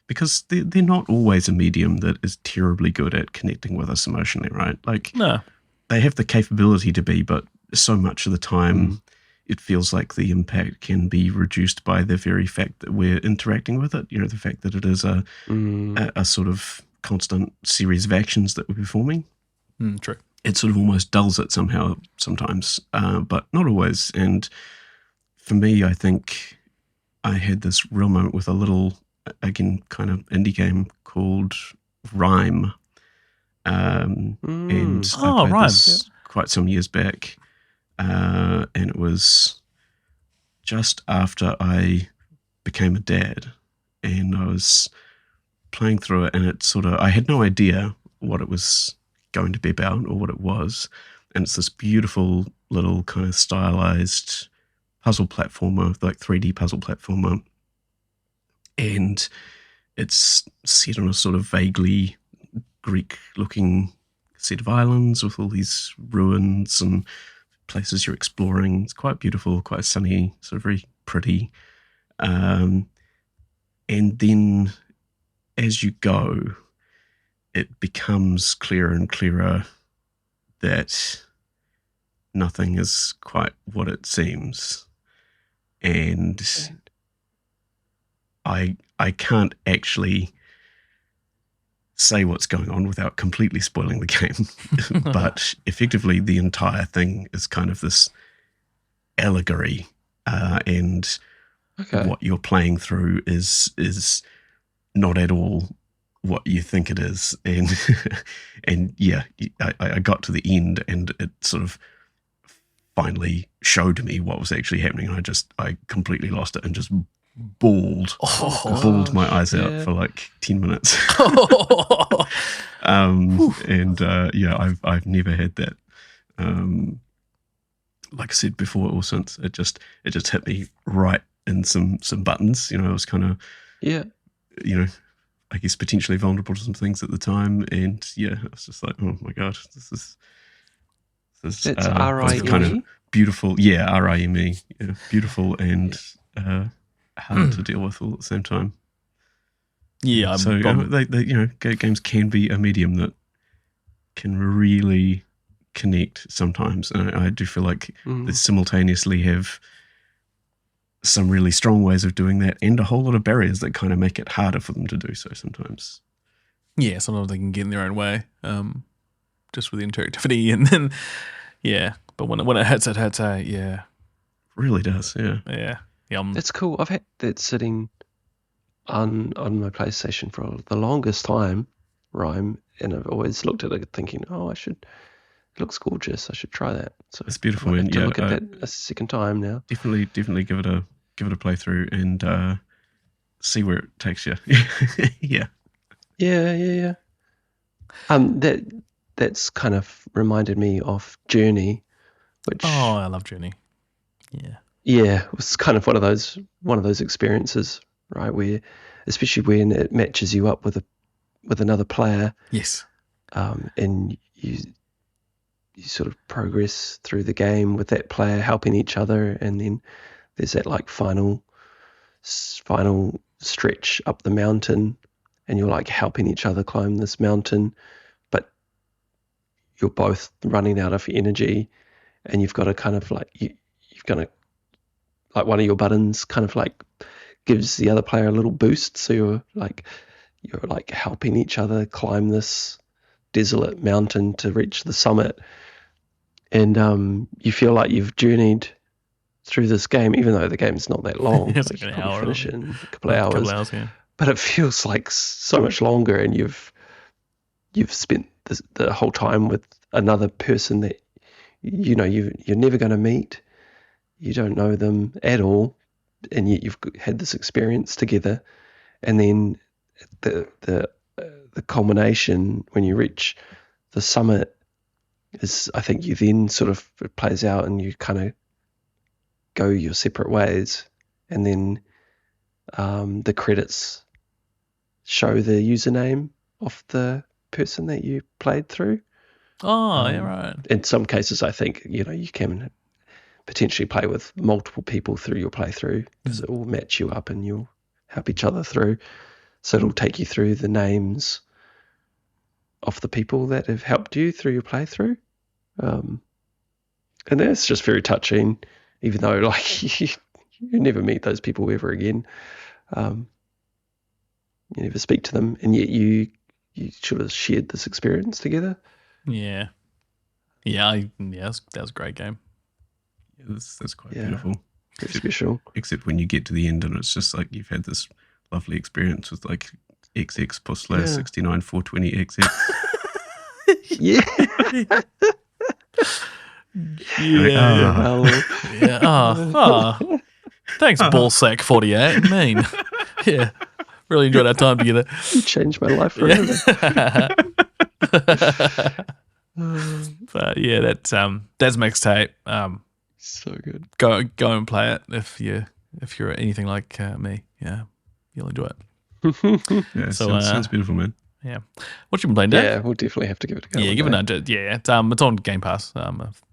because they're not always a medium that is terribly good at connecting with us emotionally, right? Like, No, they have the capability to be, but so much of the time it feels like the impact can be reduced by the very fact that we're interacting with it. The fact that it is a sort of constant series of actions that we're performing. True. It sort of almost dulls it somehow sometimes, but not always. And for me, I think I had this real moment with a little, again, kind of indie game called Rime. And I played this quite some years back. And it was just after I became a dad, and I was playing through it, and I had no idea what it was going to be about or what it was. And it's this beautiful little kind of stylized puzzle platformer, like 3D puzzle platformer. And it's set on a sort of vaguely Greek-looking set of islands with all these ruins and places you're exploring. It's quite beautiful, quite sunny, sort of very pretty. And then as you go, it becomes clearer and clearer that nothing is quite what it seems. And I can't actually say what's going on without completely spoiling the game. But effectively, the entire thing is kind of this allegory, and what you're playing through is not at all what you think it is. And and yeah, I got to the end, and it sort of finally showed me what was actually happening. I completely lost it and just bawled my eyes out for like 10 minutes. I've never had that. Like I said before or since, it just hit me right in some buttons. I was kind of I guess potentially vulnerable to some things at the time, and I was just like, oh my god, this is R-I-M-E? kind of beautiful. R-I-M-E, beautiful and hard to deal with all at the same time. Yeah, games can be a medium that can really connect sometimes, and I do feel like they simultaneously have some really strong ways of doing that, and a whole lot of barriers that kind of make it harder for them to do so sometimes. Yeah, sometimes they can get in their own way, just with the interactivity, and then but when it hits, yeah, really does, yeah. That's cool. I've had that sitting on my PlayStation for the longest time, Rime, and I've always looked at it thinking, it looks gorgeous. I should try that. So it's beautiful. I have to look at that a second time now. Definitely give it a playthrough and see where it takes you. Yeah. That's kind of reminded me of Journey, which I love Journey. it was kind of one of those experiences, right? Where, especially when it matches you up with another player. Yes. And you sort of progress through the game with that player helping each other, and then there's that like final stretch up the mountain, and you're like helping each other climb this mountain, but you're both running out of energy, and you've got to kind of like you've got to, like, one of your buttons kind of like gives the other player a little boost, so you're like helping each other climb this desolate mountain to reach the summit, and you feel like you've journeyed through this game, even though the game's not that long. It's like like you an probably hour, finish it in a couple of a hours. couple hours, yeah. But it feels like so much longer, and you've spent the whole time with another person that you're never going to meet. You don't know them at all, and yet you've had this experience together. And then the culmination when you reach the summit is, I think, you then sort of, it plays out and you kind of go your separate ways, and then the credits show the username of the person that you played through. Oh, yeah, right. In some cases, I think you can potentially play with multiple people through your playthrough, because it will match you up and you'll help each other through. So it'll take you through the names of the people that have helped you through your playthrough. And that's just very touching, even though like you never meet those people ever again. You never speak to them, and yet you sort of shared this experience together. Yeah. Yeah, that was a great game. Yeah, that's quite beautiful. Very special. Except when you get to the end and it's just like you've had this lovely experience with like XX / 69 420 XX. Yeah. Thanks, Ballsack 48. Mean. Yeah. Really enjoyed our time together. You changed my life forever. But yeah, that's Mixtape. So good. Go and play it if you're anything like me. Yeah, you'll enjoy it. Yeah, so sounds beautiful, man. Yeah, what you been playing, Dave? Yeah, we'll definitely have to give it a go. Yeah, give it a nudge. Yeah, it's on Game Pass.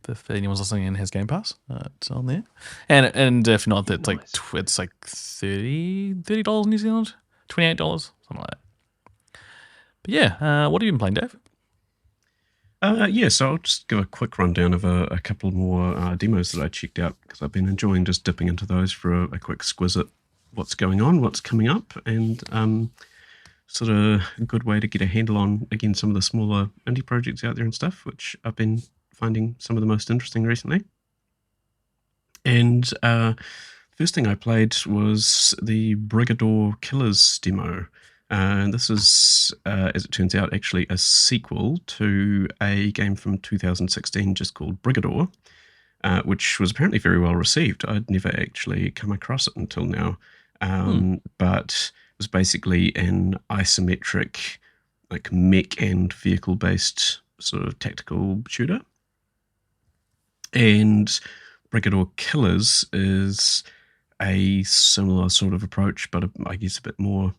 If anyone's listening and has Game Pass, it's on there. And if not, it's like it's like $30 New Zealand, $28, something like that. But yeah, what have you been playing, Dave? Yeah, so I'll just give a quick rundown of a couple more demos that I checked out, because I've been enjoying just dipping into those for a quick squiz at what's going on, what's coming up, and sort of a good way to get a handle on, again, some of the smaller indie projects out there and stuff, which I've been finding some of the most interesting recently. And first thing I played was the Brigador Killers demo. And this is, as it turns out, actually a sequel to a game from 2016 just called Brigador, which was apparently very well received. I'd never actually come across it until now. But it was basically an isometric, like mech and vehicle-based sort of tactical shooter. And Brigador Killers is a similar sort of approach, but I guess a bit more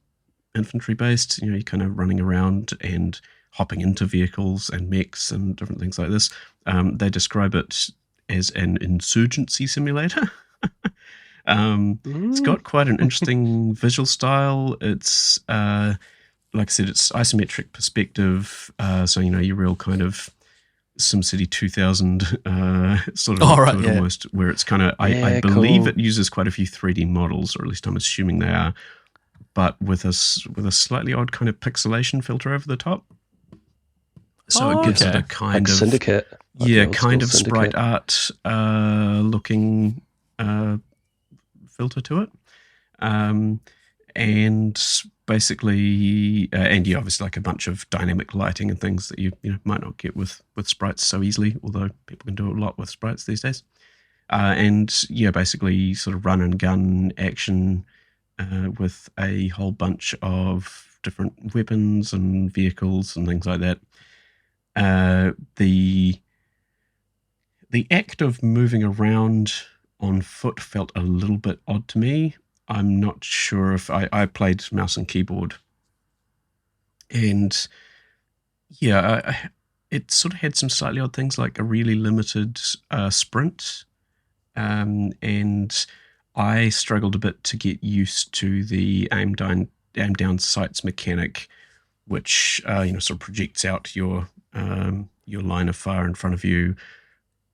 infantry based. You're kind of running around and hopping into vehicles and mechs and different things like this. They describe it as an insurgency simulator. It's got quite an interesting visual style. It's like I said, it's isometric perspective, so you're real kind of SimCity 2000 sort of almost, where it's kind of I believe it uses quite a few 3D models, or at least I'm assuming they are, but with a slightly odd kind of pixelation filter over the top. So it gives it a kind of Syndicate. Kind of sprite art looking filter to it. And basically, obviously like a bunch of dynamic lighting and things that you might not get with sprites so easily, although people can do a lot with sprites these days. Basically sort of run and gun action with a whole bunch of different weapons and vehicles and things like that. The act of moving around on foot felt a little bit odd to me. I'm not sure if I played mouse and keyboard, and it sort of had some slightly odd things, like a really limited sprint, and I struggled a bit to get used to the aim down sights mechanic, which sort of projects out your line of fire in front of you.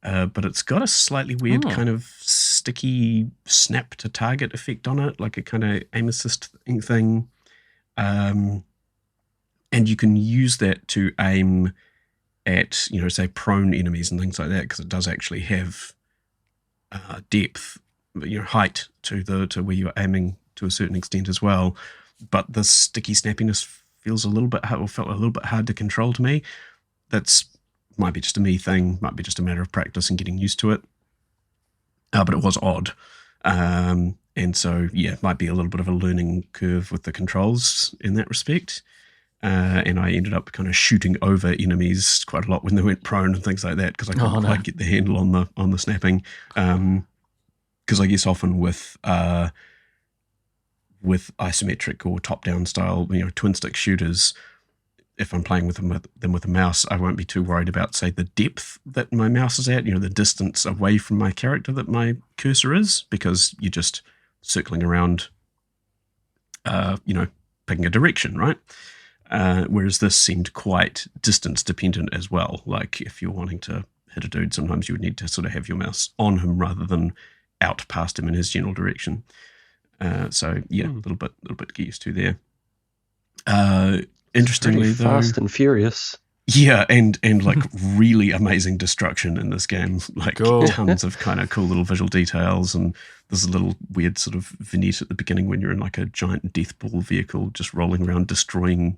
But it's got a slightly weird kind of sticky snap to target effect on it, like a kind of aim assist thing. And you can use that to aim at, say, prone enemies and things like that, because it does actually have depth height to where you're aiming to a certain extent as well. But the sticky snappiness feels a little bit hard, or felt a little bit hard to control to me. That's might be just a me thing, might be just a matter of practice and getting used to it. But it was odd. And so, yeah, it might be a little bit of a learning curve with the controls in that respect. And I ended up kind of shooting over enemies quite a lot when they went prone and things like that, because I couldn't quite get the handle on the snapping. Because I guess often with isometric or top-down style, twin stick shooters, if I'm playing with them with a mouse, I won't be too worried about, say, the depth that my mouse is at, the distance away from my character that my cursor is, because you're just circling around, picking a direction, right? Whereas this seemed quite distance dependent as well. Like if you're wanting to hit a dude, sometimes you would need to sort of have your mouse on him rather than out past him in his general direction. So yeah, a little bit to get used to there. Interestingly, though, fast and furious. Yeah, and like really amazing destruction in this game. Like tons of kind of cool little visual details, and there's a little weird sort of vignette at the beginning when you're in like a giant death ball vehicle just rolling around destroying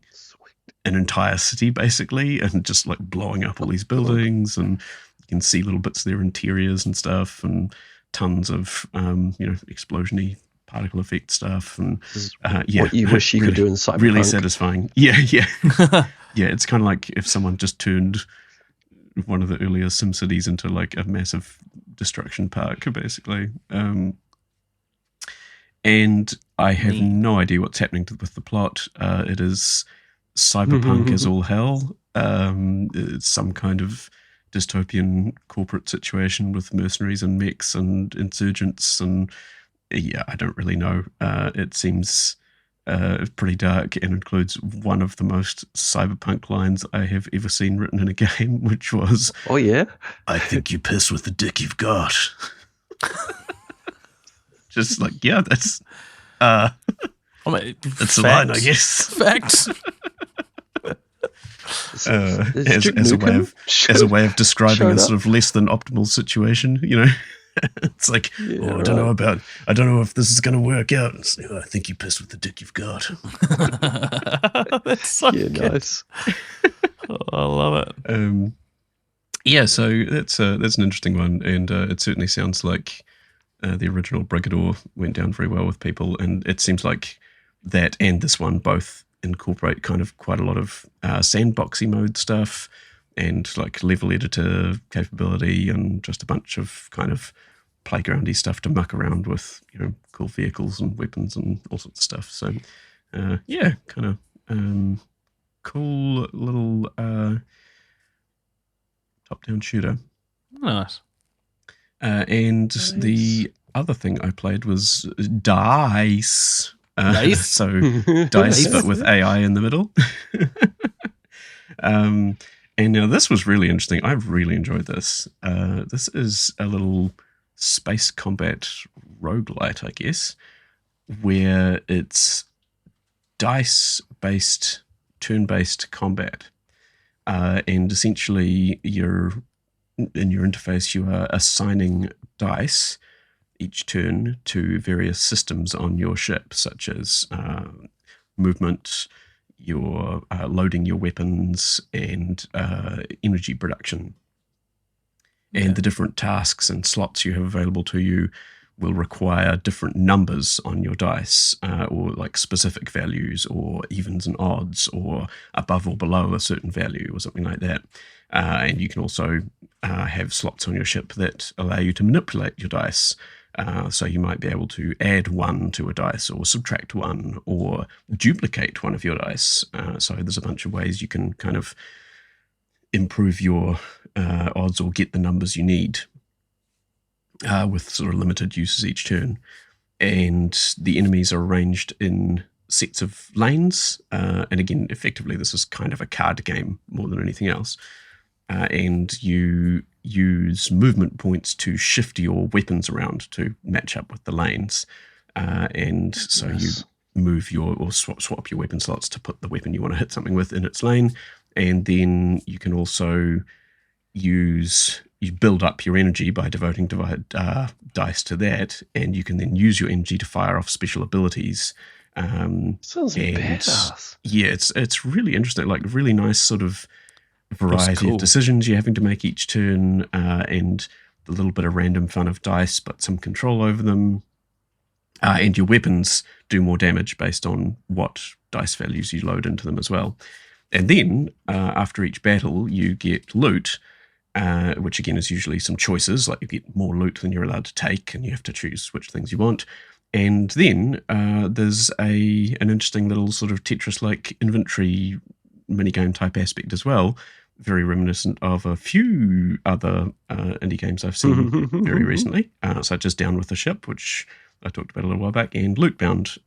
an entire city basically, and just like blowing up all these buildings, and you can see little bits of their interiors and stuff, and tons of explosion-y particle effect stuff, and what you wish you could do in Cyberpunk. Really satisfying. Yeah. Yeah, it's kind of like if someone just turned one of the earlier SimCities into like a massive destruction park, basically. And I have no idea what's happening with the plot. It is cyberpunk as all hell. It's some kind of dystopian corporate situation with mercenaries and mechs and insurgents, and yeah, I don't really know. It seems pretty dark and includes one of the most cyberpunk lines I have ever seen written in a game, which was, "Oh yeah, I think you piss with the dick you've got." Just like, yeah, that's that's a line, I guess. Facts. As a way of describing a sort of less than optimal situation, It's like, I don't know if this is going to work out. I think you pissed with the dick you've got. That's so good. Nice. I love it. So that's an interesting one, and it certainly sounds like the original Brigador went down very well with people, and it seems like that and this one both incorporate kind of quite a lot of sandboxy mode stuff, and like level editor capability, and just a bunch of kind of playgroundy stuff to muck around with, cool vehicles and weapons and all sorts of stuff. So, kind of cool little top-down shooter. Nice. And the other thing I played was DAICE. Nice. So DAICE, but with AI in the middle. And now this was really interesting. I really enjoyed this. This is a little space combat roguelite, I guess, where it's dice-based, turn-based combat. And essentially, in your interface, you are assigning dice each turn to various systems on your ship, such as movement, you're loading your weapons, and energy production. And the different tasks and slots you have available to you will require different numbers on your dice, or like specific values, or evens and odds, or above or below a certain value, or something like that. And you can also have slots on your ship that allow you to manipulate your dice. So you might be able to add 1 to a dice, or subtract 1, or duplicate one of your dice. So there's a bunch of ways you can kind of improve your odds or get the numbers you need with sort of limited uses each turn. And the enemies are arranged in sets of lanes. And again, effectively, this is kind of a card game more than anything else. And you use movement points to shift your weapons around to match up with the lanes. And so you move or swap your weapon slots to put the weapon you want to hit something with in its lane. And then you can also use you build up your energy by devoting dice to that, and you can then use your energy to fire off special abilities. Sounds badass. Yeah, it's really interesting, like really nice sort of variety cool. of decisions you're having to make each turn, and a little bit of random fun of dice, but some control over them. And your weapons do more damage based on what dice values you load into them as well. And then after each battle, you get loot, which again is usually some choices, like you get more loot than you're allowed to take, and you have to choose which things you want. And then there's an interesting little sort of Tetris-like inventory minigame type aspect as well, very reminiscent of a few other indie games I've seen very recently, such as Down with the Ship, which I talked about a little while back, and Lootbound.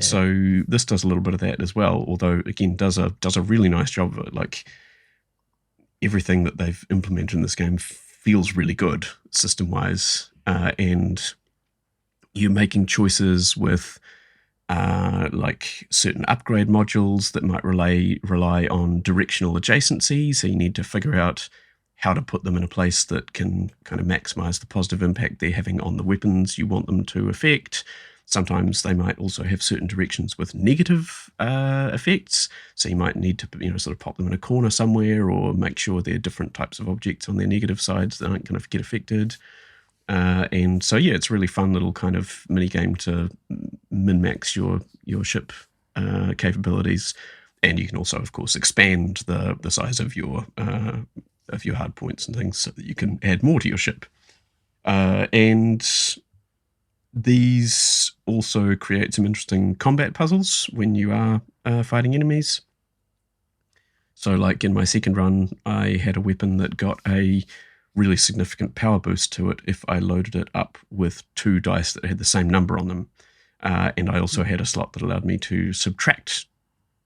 So this does a little bit of that as well, although again does a really nice job of it. Like everything that they've implemented in this game feels really good system-wise, and you're making choices with like certain upgrade modules that might rely on directional adjacency. So you need to figure out how to put them in a place that can kind of maximize the positive impact they're having on the weapons you want them to affect. Sometimes they might also have certain directions with negative effects. So you might need to, sort of pop them in a corner somewhere, or make sure there are different types of objects on their negative sides that aren't going to get affected. And so, yeah, it's a really fun little kind of mini game to min-max your ship capabilities. And you can also, of course, expand the size of your hard points and things so that you can add more to your ship. And these also create some interesting combat puzzles when you are fighting enemies. So like in my second run, I had a weapon that got a really significant power boost to it if I loaded it up with 2 dice that had the same number on them. And I also had a slot that allowed me to subtract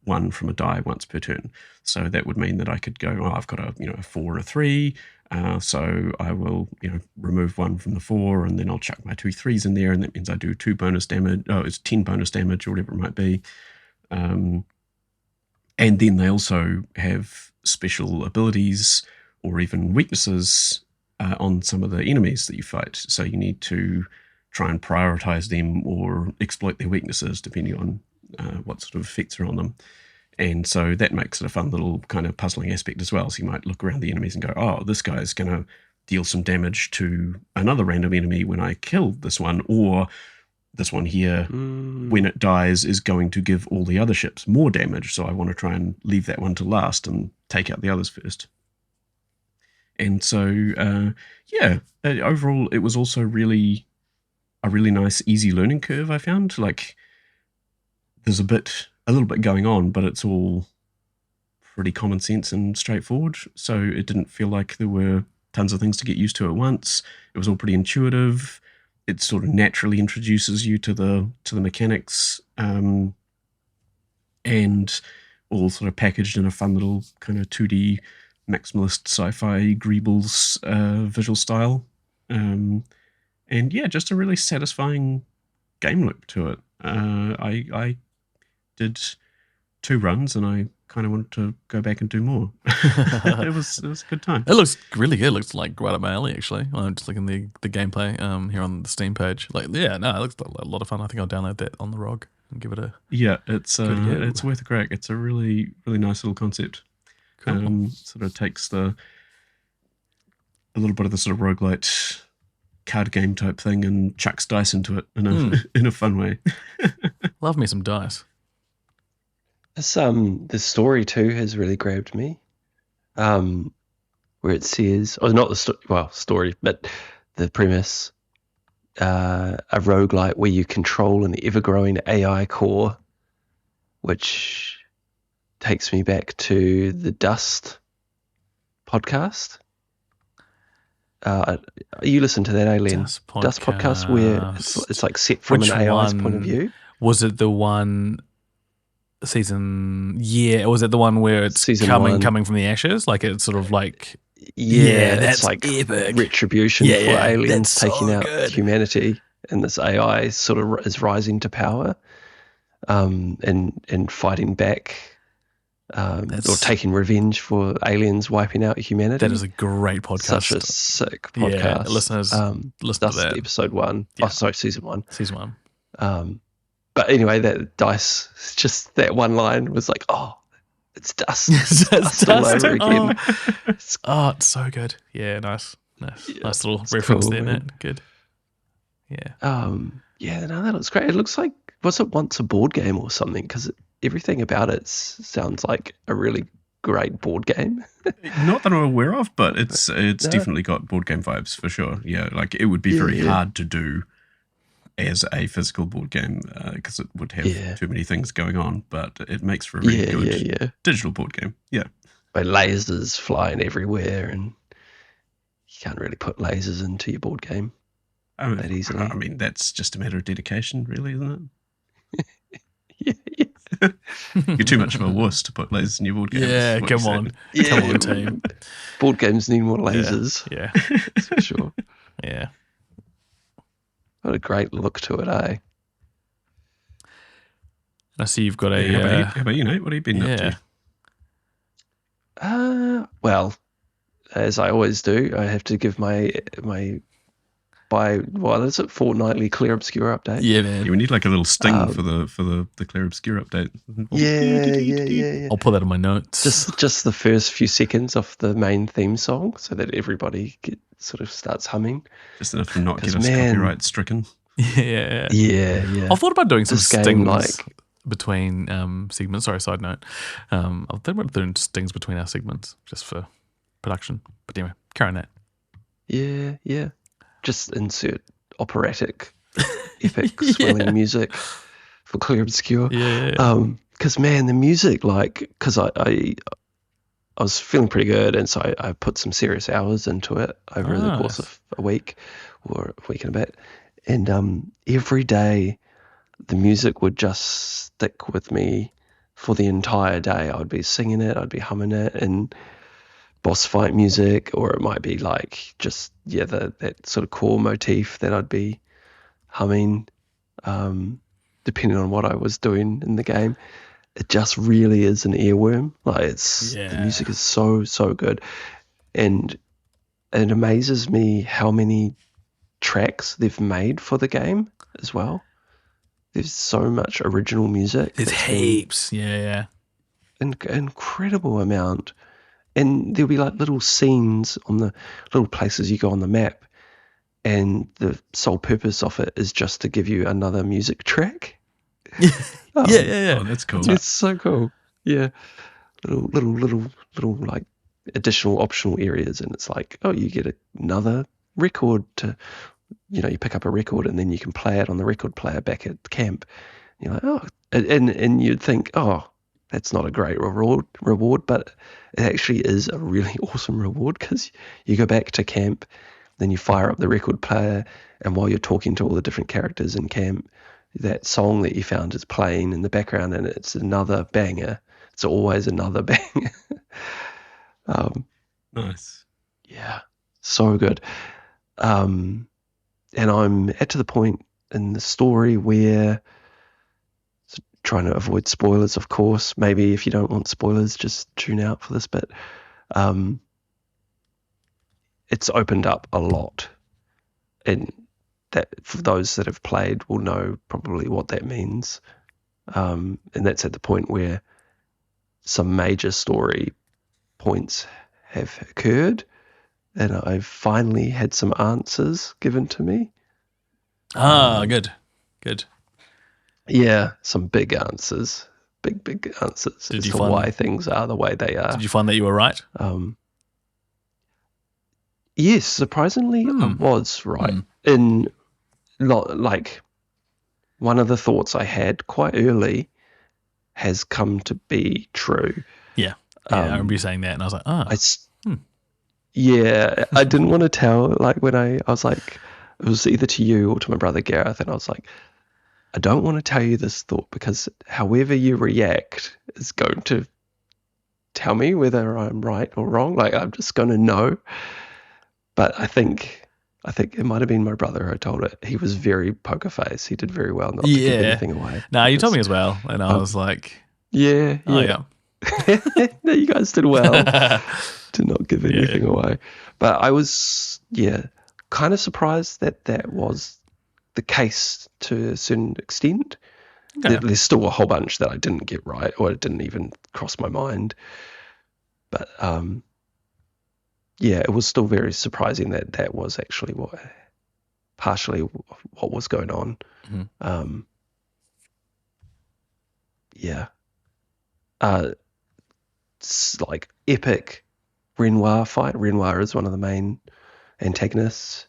1 from a die once per turn. So that would mean that I could go, I've got a 4 and a 3, so I will remove 1 from the 4, and then I'll chuck my 2 3s in there, and that means I do 2 bonus damage. It's 10 bonus damage or whatever it might be. And then they also have special abilities or even weaknesses on some of the enemies that you fight. So you need to try and prioritize them or exploit their weaknesses depending on what sort of effects are on them. And so that makes it a fun little kind of puzzling aspect as well. So you might look around the enemies and go, oh, this guy is going to deal some damage to another random enemy when I kill this one, or this one here, when it dies, is going to give all the other ships more damage. So I want to try and leave that one to last and take out the others first. And so, overall, it was also a really nice, easy learning curve, I found. Like, there's a little bit going on, but it's all pretty common sense and straightforward. So it didn't feel like there were tons of things to get used to at once. It was all pretty intuitive. It sort of naturally introduces you to the mechanics, and all sort of packaged in a fun little kind of 2D maximalist sci-fi Greebles visual style. And yeah, just a really satisfying game loop to it. I did 2 runs and I kind of wanted to go back and do more. It was a good time. It looks really good. It looks like right up my alley, actually. I'm just looking at the gameplay here on the Steam page. Like, yeah, no, it looks a lot of fun. I think I'll download that on the ROG and give it a it's worth a crack. It's a really, really nice little concept. Cool. Sort of takes a little bit of the sort of roguelite card game type thing and chucks dice into it in a fun way. Love me some dice. The story too has really grabbed me, where it says, not the story, but the premise, a roguelite where you control an ever-growing AI core, which takes me back to the Dust podcast. You listen to that, Alien? Dust podcast where it's like set from an AI's point of view. Was it the one season? Yeah, was it the one where it's coming from the ashes? Like it's sort of like that's like epic retribution for aliens taking out humanity, and this AI sort of is rising to power, and fighting back or taking revenge for aliens wiping out humanity. That is a great podcast. Such a sick podcast. Yeah, listeners, listen to that. Episode 1. Yeah. Oh, sorry, season 1. Season 1. But anyway, that DAICE, just that one line was like, oh, it's dust. It's dust all over again. Oh, it's so good. Yeah, nice Yeah, nice little reference cool, there, man. Matt. Good. Yeah. Yeah, no, that looks great. It looks like, was it once a board game or something? Because everything about it sounds like a really great board game. Not that I'm aware of, but it's definitely got board game vibes for sure. Yeah, like it would be very hard to do as a physical board game because it would have too many things going on, but it makes for a really good digital board game. Yeah. Where lasers flying everywhere and you can't really put lasers into your board game that easily. I mean, that's just a matter of dedication, really, isn't it? You're too much of a wuss to put lasers in your board games. Yeah, come on. Come on, team. Board games need more lasers. Yeah. That's for sure. Yeah. What a great look to it, eh? I see you've got a... how about you, Nate? What have you been up to? Well, as I always do, I have to give my fortnightly Clair Obscur update. Yeah, man. Yeah, we need like a little sting for the Clair Obscur update. Yeah. I'll put that in my notes. Just the first few seconds of the main theme song, so that everybody sort of starts humming. Just enough to not get us copyright stricken. Yeah. Yeah. I thought about doing some stings game, between segments. Sorry, side note. I'll think about doing stings between our segments just for production. But anyway, carry on that. Yeah. Just insert operatic, epic, swelling music for Clair Obscur. Yeah. Because man, the music, because I was feeling pretty good, and so I put some serious hours into it over the course of a week or a week and a bit. And every day, the music would just stick with me for the entire day. I would be singing it, I'd be humming it, and boss fight music, or it might be like just that sort of core motif that I'd be humming, depending on what I was doing in the game. It just really is an earworm. The music is so good, and it amazes me how many tracks they've made for the game as well. There's so much original music. There's heaps. Yeah. Incredible amount. And there'll be like little scenes on the little places you go on the map, and the sole purpose of it is just to give you another music track. Yeah. Oh, that's cool. It's so cool. Yeah. Little like additional optional areas, and it's like, oh, you get another record to, you pick up a record and then you can play it on the record player back at camp. You're like, oh, and you'd think, oh, that's not a great reward, but it actually is a really awesome reward, because you go back to camp, then you fire up the record player, and while you're talking to all the different characters in camp, that song that you found is playing in the background, and it's another banger. It's always another banger. Nice. Yeah, so good. And I'm to the point in the story where, trying to avoid spoilers, of course. Maybe if you don't want spoilers, just tune out for this bit. It's opened up a lot, and that for those that have played will know probably what that means. And that's at the point where some major story points have occurred, and I've finally had some answers given to me. Good. Yeah, some big answers. Big answers as to why things are the way they are. Did you find that you were right? Yes, surprisingly, I was right. In like one of the thoughts I had quite early has come to be true. Yeah. I remember you saying that, and I was like, Yeah, I didn't want to tell. Like when I was like, it was either to you or to my brother Gareth, and I was like, I don't want to tell you this thought, because however you react is going to tell me whether I'm right or wrong. Like, I'm just going to know. But I think it might have been my brother who told it. He was very poker face. He did very well not to give anything away. No, you told me as well, and I was like, yeah. Oh, yeah. No, you guys did well to not give anything away. But I was, kind of surprised that was the case to a certain extent. Okay. There's still a whole bunch that I didn't get right, or it didn't even cross my mind. But it was still very surprising that was actually partially what was going on. Mm-hmm. It's like epic Renoir fight. Renoir is one of the main antagonists.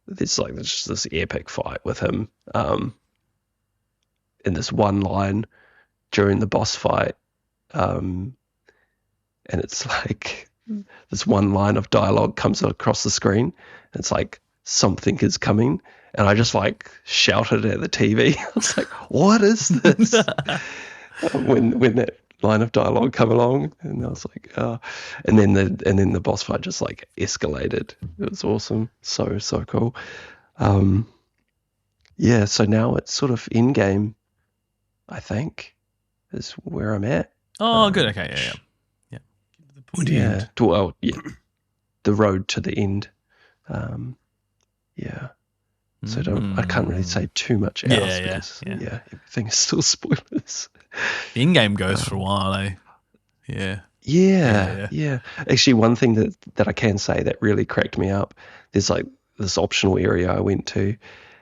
There's just this epic fight with him in this one line during the boss fight, and it's like this one line of dialogue comes across the screen, and it's like something is coming, and I just like shouted at the TV. I was like, "What is this?" when that line of dialogue come along, and I was like, and then the boss fight just like escalated. It was awesome, so cool. So now it's sort of in game, I think, is where I'm at. Oh, good. Okay, yeah. The pointy end. The road to the end. So I can't really say too much else because everything is still spoilers. In-game goes for a while, eh? Yeah. Actually, one thing that I can say that really cracked me up, there's like this optional area I went to,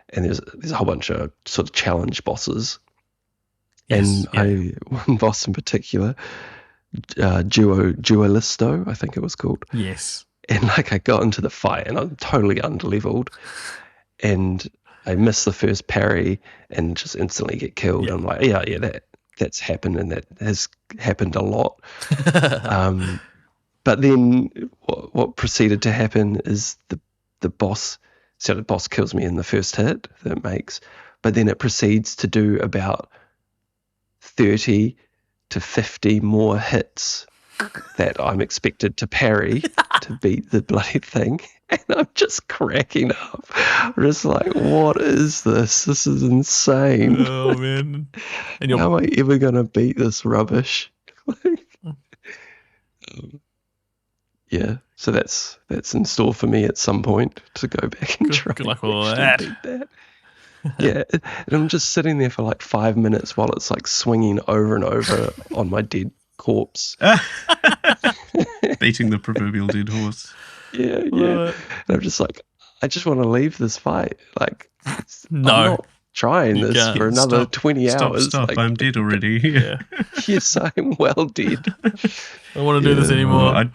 and there's a whole bunch of sort of challenge bosses. One boss in particular, Duelisto, I think it was called. Yes. And like I got into the fight and I'm totally underleveled, and I miss the first parry and just instantly get killed. Yep. I'm like, that's happened, and that has happened a lot. But then what proceeded to happen is the boss kills me in the first hit that it makes, but then it proceeds to do about 30 to 50 more hits that I'm expected to parry to beat the bloody thing. And I'm just cracking up. I'm just like, what is this? This is insane. Oh, man. And how am I ever going to beat this rubbish? So that's in store for me at some point to go back and try. Good luck with all that. Beat that. And I'm just sitting there for like 5 minutes while it's like swinging over and over on my dead corpse. Beating the proverbial dead horse. And I'm just like, I just want to leave this fight. Like, no, I'm not trying this for another 20 hours. Stop, like, I'm dead already. Yes, I'm well dead. I don't want to do this anymore.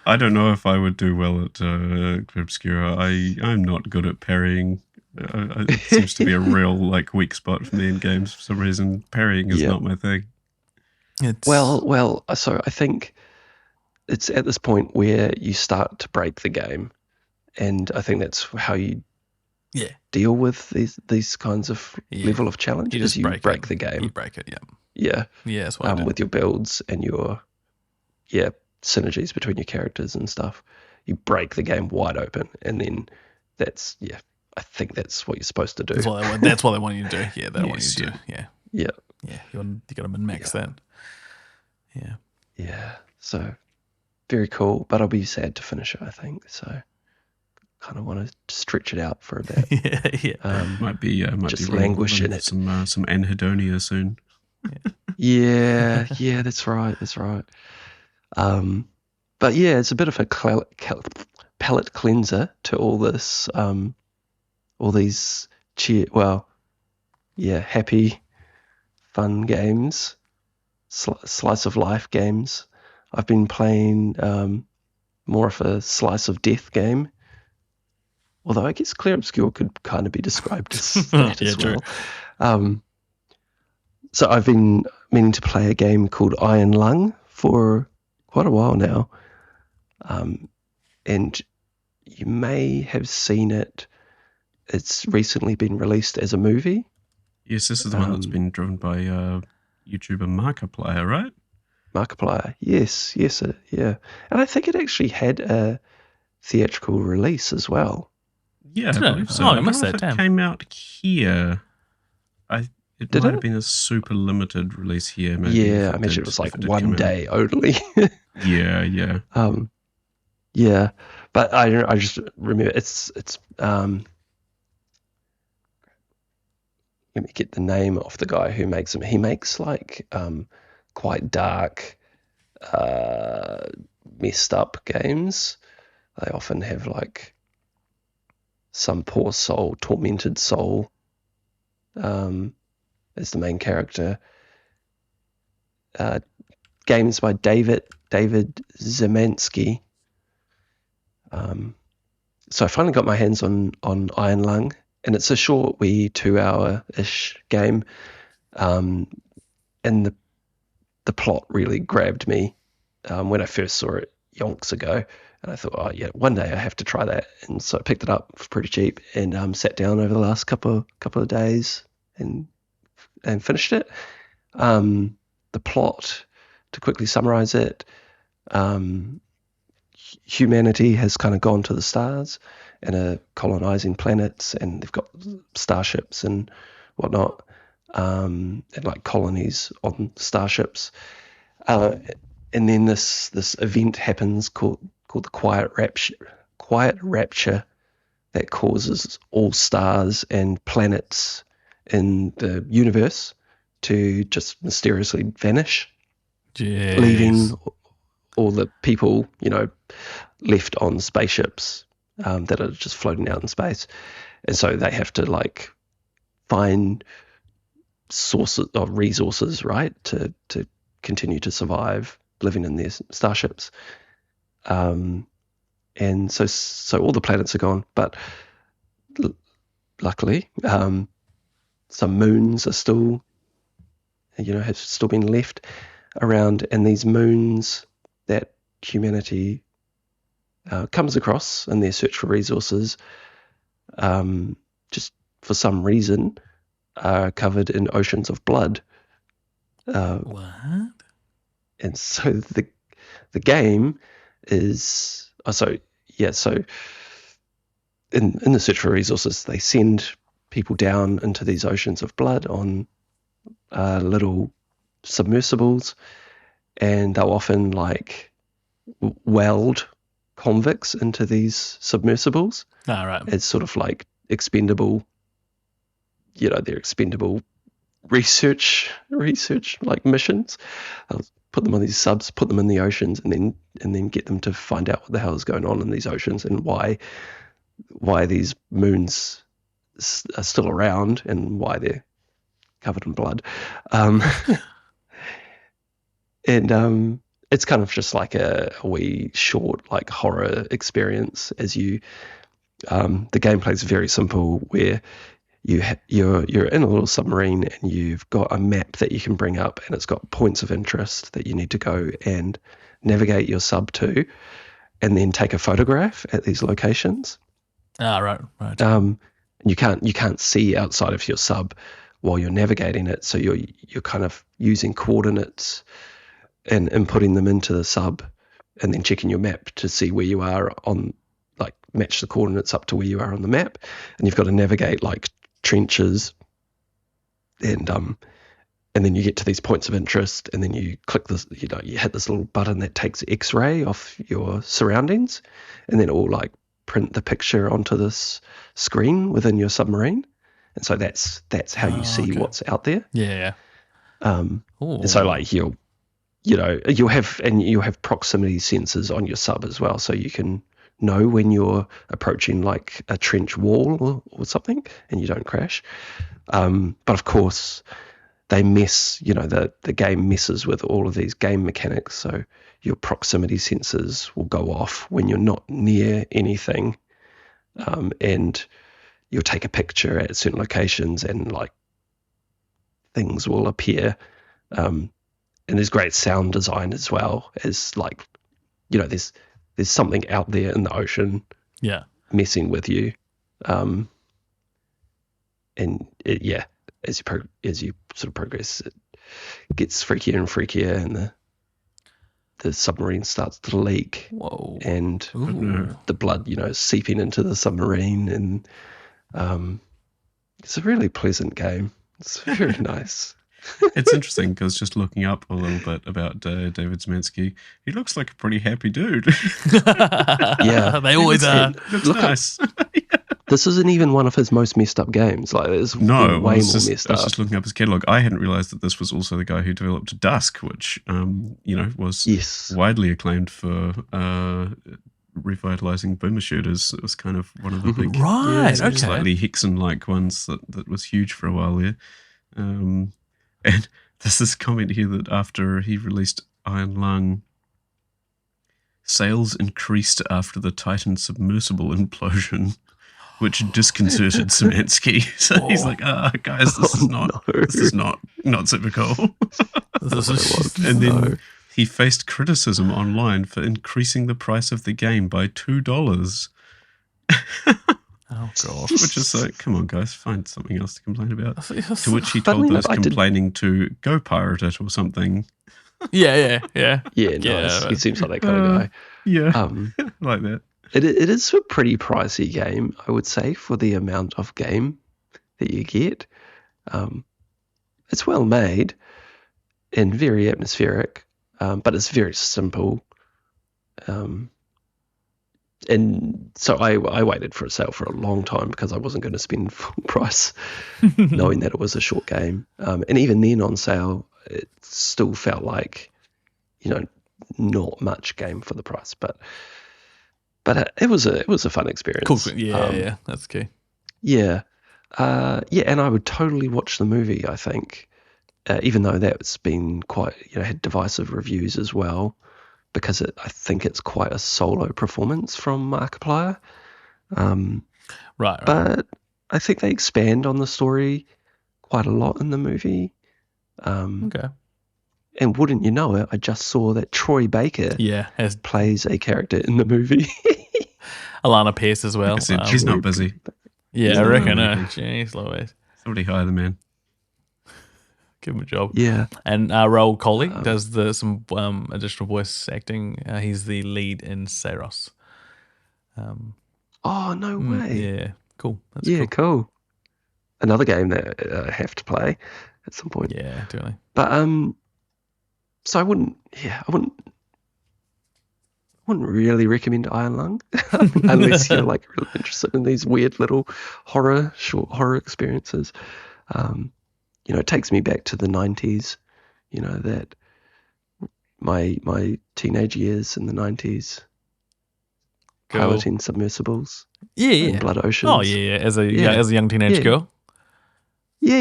I don't know if I would do well at Obscur. I'm not good at parrying. It seems to be a real like weak spot for me in games for some reason. Parrying is not my thing. Well, so I think it's at this point where you start to break the game, and I think that's how you deal with these kinds of level of challenges. You break the game. You break it, Yeah, that's what I do. with your builds and your synergies between your characters and stuff. You break the game wide open, and then that's I think that's what you're supposed to do. That's what they want you to do. Yeah, they want you to do. Yeah. You got to min-max that. Yeah. So very cool, but I'll be sad to finish it, I think. So kind of want to stretch it out for a bit. Might be just languish in it. Some anhedonia soon. Yeah, that's right. But it's a bit of a palate cleanser to all this, all these happy, fun games, slice of life games. I've been playing more of a slice of death game, although I guess Clair Obscur could kind of be described as that as well. True. So I've been meaning to play a game called Iron Lung for quite a while now, and you may have seen it. It's recently been released as a movie. Yes, this is the one that's been driven by YouTuber Markiplier, right? Markiplier, yes, yeah. And I think it actually had a theatrical release as well. Yeah, I believe so. I missed that. It came out here. It Did might it? have been a super limited release here. Maybe Yeah, if I imagine it was like if did one come out. day only. Yeah. Yeah, but I just remember it's let me get the name of the guy who makes them. He makes like quite dark, messed up games. They often have like some poor soul, tormented soul, as the main character. Games by David Zemansky. So I finally got my hands on Iron Lung, and it's a short, wee 2-hour-ish game. And the plot really grabbed me when I first saw it yonks ago. And I thought, oh yeah, one day I have to try that. And so I picked it up for pretty cheap and sat down over the last couple of days and finished it. The plot, to quickly summarize it, humanity has kind of gone to the stars and are colonizing planets, and they've got starships and whatnot, and like colonies on starships. And then this event happens called the Quiet Rapture that causes all stars and planets in the universe to just mysteriously vanish, Jeez. leaving all the people, left on spaceships that are just floating out in space. And so they have to like find sources of resources, right, to continue to survive living in their starships. And so all the planets are gone, but luckily some moons are still, have still been left around, and these moons that humanity comes across in their search for resources, just for some reason, are covered in oceans of blood. What? And so the game is so in the search for resources, they send people down into these oceans of blood on little submersibles, and they'll often like weld convicts into these submersibles. Right. It's sort of like expendable, they're expendable research like missions. I'll put them on these subs, put them in the oceans, and then get them to find out what the hell is going on in these oceans and why these moons are still around and why they're covered in blood. And it's kind of just like a wee short like horror experience as you the gameplay is very simple, where you're in a little submarine and you've got a map that you can bring up, and it's got points of interest that you need to go and navigate your sub to, and then take a photograph at these locations. Right. And you can't see outside of your sub while you're navigating it, so you're kind of using coordinates and inputting them into the sub, and then checking your map to see where you are on, like, match the coordinates up to where you are on the map, and you've got to navigate like trenches, and then you get to these points of interest, and then you click this, you hit this little button that takes X-ray off your surroundings, and then it will like print the picture onto this screen within your submarine, and so that's how you see what's out there. Yeah. And so like you'll have proximity sensors on your sub as well, so you can know when you're approaching like a trench wall or something and you don't crash. But of course they mess, the game messes with all of these game mechanics. So your proximity sensors will go off when you're not near anything. And you'll take a picture at certain locations and like things will appear. And there's great sound design as well, as like, there's something out there in the ocean, messing with you, and as you sort of progress, it gets freakier and freakier, and the submarine starts to leak. Whoa. And the blood, is seeping into the submarine, and it's a really pleasant game. It's very nice. It's interesting because just looking up a little bit about David Szymanski, he looks like a pretty happy dude. Yeah. They always are. Looks Look nice. This isn't even one of his most messed up games. Like, it's No, way I more was messed up. just looking up his catalog. I hadn't realized that this was also the guy who developed Dusk, which was Yes. widely acclaimed for revitalizing boomer shooters. It was kind of one of the big, Right, sort of okay. slightly Hexen-like ones that was huge for a while there. And there's this comment here that after he released Iron Lung, sales increased after the Titan submersible implosion, which disconcerted Szymanski. So he's like, guys, this is not super cool. And then he faced criticism online for increasing the price of the game by $2. Oh god. Which is like, come on, guys, find something else to complain about. To which he Funny told those enough, I did- complaining to go pirate it or something. Yeah. Yeah, nice. Yeah, He seems like that kind of guy. Yeah, like that. It is a pretty pricey game, I would say, for the amount of game that you get. It's well made and very atmospheric, but it's very simple. And so I waited for a sale for a long time because I wasn't going to spend full price, knowing that it was a short game. And even then on sale, it still felt like, not much game for the price. But it was a fun experience. Cool. Yeah, that's key. Yeah. And I would totally watch the movie, I think, even though that's been quite, had divisive reviews as well, because I think it's quite a solo performance from Markiplier. Right. But I think they expand on the story quite a lot in the movie. Okay. And wouldn't you know it, I just saw that Troy Baker Has plays a character in the movie. Alana Pierce as well. Like I said, she's not busy. Yeah, I reckon. busy. Jeez Louise. Somebody hire the man. Give him a job. Yeah. And Raoul Coley does some additional voice acting. He's the lead in Saros. Oh, no way. Yeah, cool. That's Cool. Another game that I have to play at some point. Yeah, definitely. But so I wouldn't really recommend Iron Lung unless you're like really interested in these weird little short horror experiences. It takes me back to the 90s, that my teenage years in the 90s, Cool. piloting submersibles Yeah. in Blood Oceans. Oh, yeah. As a young teenage girl. Yeah.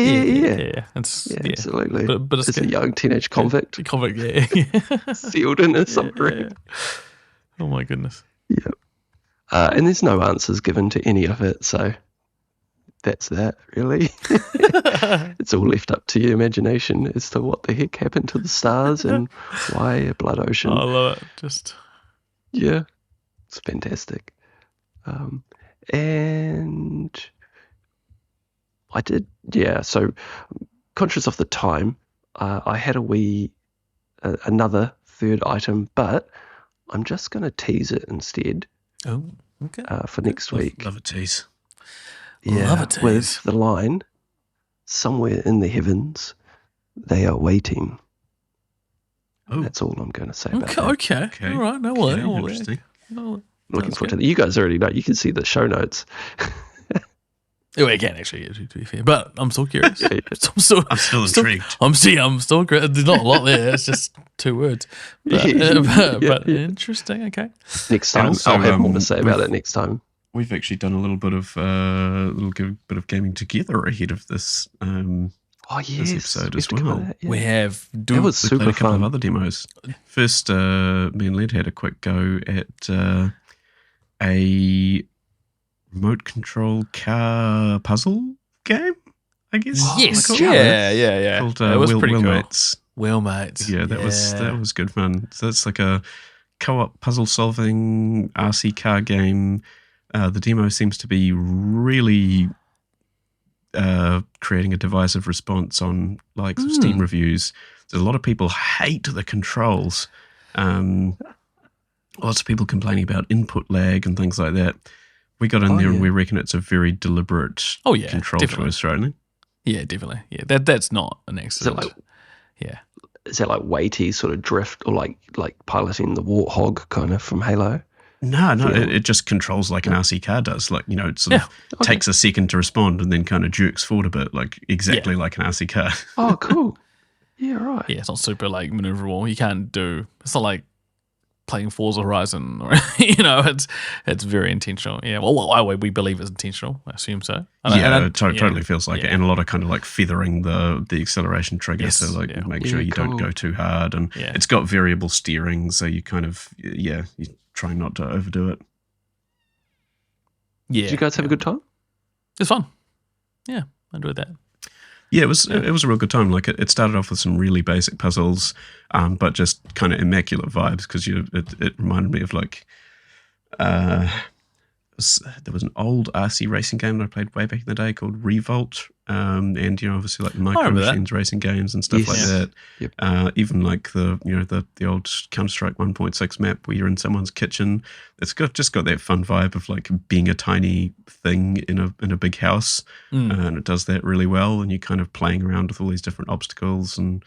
It's, Yeah, absolutely. But it's As a young teenage convict Convict, yeah. sealed in a submarine. Oh, my goodness. Yep. And there's no answers given to any of it, so that's that, really. It's all left up to your imagination as to what the heck happened to the stars and why a blood ocean. I love it. Yeah, it's fantastic. And I did, so conscious of the time, I had another third item, but I'm just going to tease it instead Oh, okay. for next week. Love a tease. Yeah, Love a tease. with the line, somewhere in the heavens, they are waiting. Oh. That's all I'm going to say about Okay, that. okay. All right, no worries. Okay, interesting. Looking forward to that. You guys already know. You can see the show notes. Oh, I can actually, to be fair, but I'm still curious. Yeah. I'm still intrigued. I'm still curious. There's not a lot there. It's just 2 words. But, but interesting. Okay. Next time, also, I'll have more to say about it next time. We've actually done a little bit of gaming together ahead of this. Oh, yes. episode we as have to cover well. that, yeah. We have. That was We played super a couple fun. of other demos. First, me and Led had a quick go at a remote control car puzzle game, I guess. Yes. Called, Yeah. Called It was pretty cool. Wheelmates. Wheelmates. Yeah, that was good fun. So that's like a co-op puzzle solving RC car game. The demo seems to be really creating a divisive response on likes of Steam reviews. There's a lot of people hate the controls. Lots of people complaining about input lag and things like that. We got in there and we reckon it's a very deliberate control definitely. choice, right? Yeah, definitely. Yeah, that's not an accident. Is that like weighty sort of drift, or like piloting the Warthog kind of from Halo? No, it just controls like an RC car does. Like, it sort of takes a second to respond and then kind of jerks forward a bit, like exactly like an RC car. Oh, cool. Yeah, right. Yeah, it's not super like maneuverable. You can't do. It's not like playing Forza Horizon, or it's very intentional. Yeah, well, we believe it's intentional. I assume so. It totally feels like it, and a lot of kind of like feathering the acceleration trigger to like make sure you don't go too hard, and it's got variable steering, so you kind of you try not to overdo it. Yeah. Did you guys have a good time? It's fun. Yeah, I enjoyed that. Yeah, it was a real good time. Like it started off with some really basic puzzles, but just kind of immaculate vibes because it reminded me of like there was an old RC racing game that I played way back in the day called Revolt, and obviously like Micro Machines racing games and stuff like that. Yep. Even like the old Counter-Strike 1.6 map where you're in someone's kitchen. It's just got that fun vibe of like being a tiny thing in a big house, and it does that really well. And you're kind of playing around with all these different obstacles, and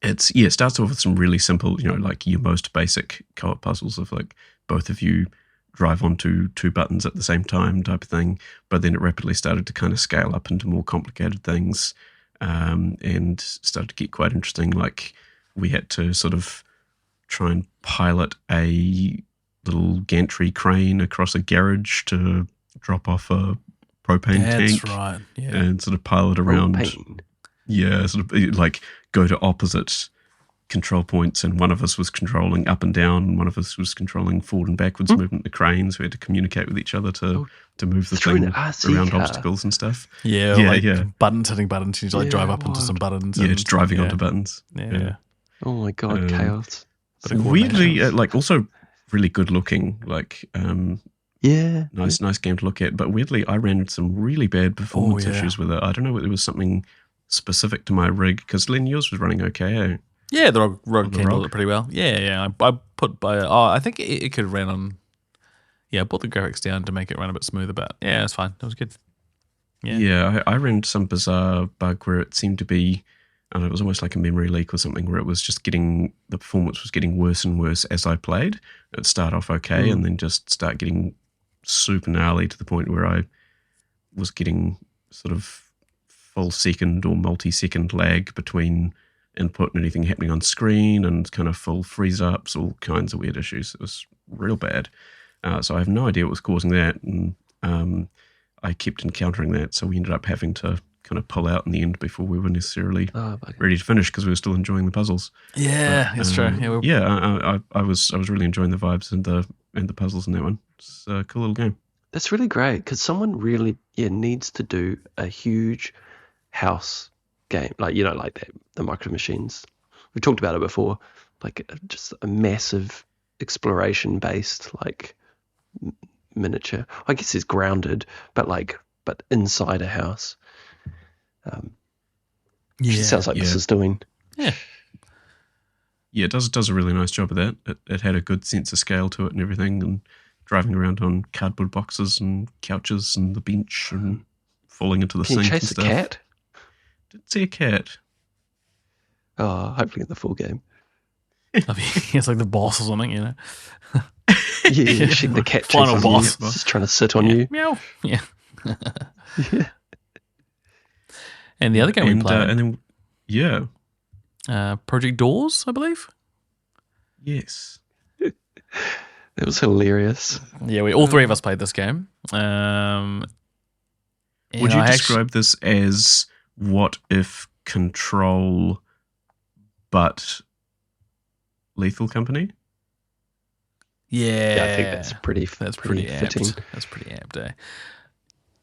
it starts off with some really simple, like your most basic co-op puzzles of like both of you drive onto two buttons at the same time type of thing. But then it rapidly started to kind of scale up into more complicated things, and started to get quite interesting. Like we had to sort of try and pilot a little gantry crane across a garage to drop off a propane tank. That's right. Yeah. And sort of pilot around. Propane. Yeah, sort of like go to opposite control points, and one of us was controlling up and down, and one of us was controlling forward and backwards movement. The cranes, we had to communicate with each other to move the thing around obstacles and stuff. Buttons hitting buttons. You just like drive up onto some buttons. Yeah, just driving onto buttons. Yeah. Oh my god, chaos. Weirdly, like also really good looking. Like nice game to look at. But weirdly, I ran into some really bad performance issues with it. I don't know whether it was something specific to my rig, because Len, yours was running okay. Eh? Yeah, the ROG handled it pretty well. Yeah. I put I think it could have ran on. Yeah, I brought the graphics down to make it run a bit smoother, but yeah, it's fine. It was good. Yeah, I ran into some bizarre bug where it seemed to be, I don't know, it was almost like a memory leak or something, where it was just the performance was getting worse and worse as I played. It would start off okay and then just start getting super gnarly to the point where I was getting sort of full second or multi-second lag between input and anything happening on screen, and kind of full freeze-ups, all kinds of weird issues. It was real bad. So I have no idea what was causing that, and I kept encountering that, so we ended up having to kind of pull out in the end before we were necessarily ready to finish, because we were still enjoying the puzzles. Yeah, that's true. I was really enjoying the vibes and the puzzles in that one. It's a cool little game. That's really great, because someone really needs to do a huge house game, like the Micro Machines. We talked about it before, like just a massive exploration based like miniature. I guess it's grounded, but inside a house. It sounds like this is doing. Yeah, it does a really nice job of that. It had a good sense of scale to it and everything, and driving around on cardboard boxes and couches and the bench and falling into the Can sink you chase and stuff. a cat? Didn't see a cat. Oh, hopefully in the full game. It's like the boss or something, you know. The cat Final boss. Just trying to sit on you. Meow. Yeah. And the other game we played, and then Project Doors, I believe. Yes. It was hilarious. Yeah, all three of us played this game. Would you describe this as what if Control but Lethal Company? Yeah, I think that's pretty fitting. apt. That's pretty apt.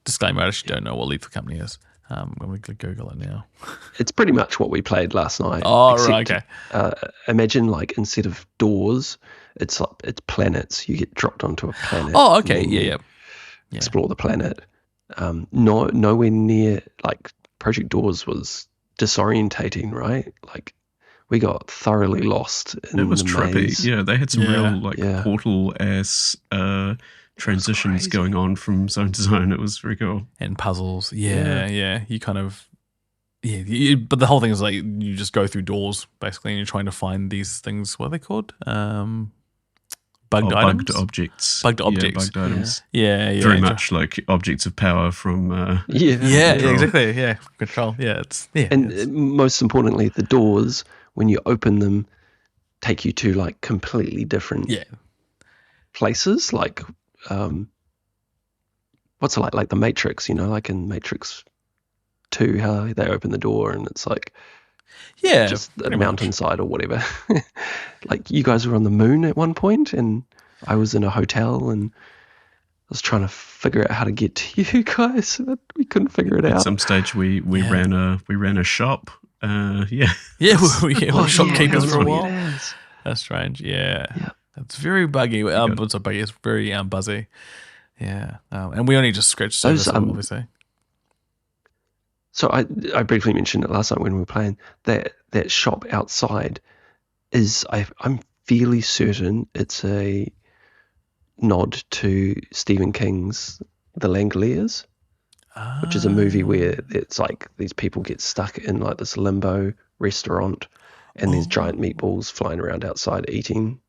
Disclaimer: I actually don't know what Lethal Company is. When we Google it now, it's pretty much what we played last night. Oh, right, okay. Imagine instead of doors, it's planets. You get dropped onto a planet. Oh, okay, yeah. Explore the planet. Nowhere near Project Doors was disorientating, right? We got thoroughly lost in it was the trippy. maze. Yeah, they had some real portal ass transitions crazy. going on from zone to zone. It was very cool. And puzzles. Yeah. You kind of but the whole thing is like you just go through doors basically, and you're trying to find these things. What are they called? Bugged items. Bugged objects. Bugged objects. Yeah, bugged items. Yeah. Very much like objects of power from. Yeah, Control. exactly. Yeah, Control. Yeah, Most importantly, the doors when you open them take you to like completely different places. Like, what's it like the Matrix? You know, like in Matrix 2, how they open the door and it's like just a mountainside or whatever. Like you guys were on the moon at one point, and I was in a hotel and I was trying to figure out how to get to you guys, but we couldn't figure it out. At some stage, we ran a shop. We were shopkeepers for a while. Yes. That's strange. Yeah. It's very buggy. It's buggy. It's very buzzy. Yeah, and we only just scratched surface, obviously. So I briefly mentioned it last night when we were playing. That shop outside is, I'm fairly certain it's a nod to Stephen King's The Langoliers, which is a movie where it's like these people get stuck in like this limbo restaurant, and there's giant meatballs flying around outside eating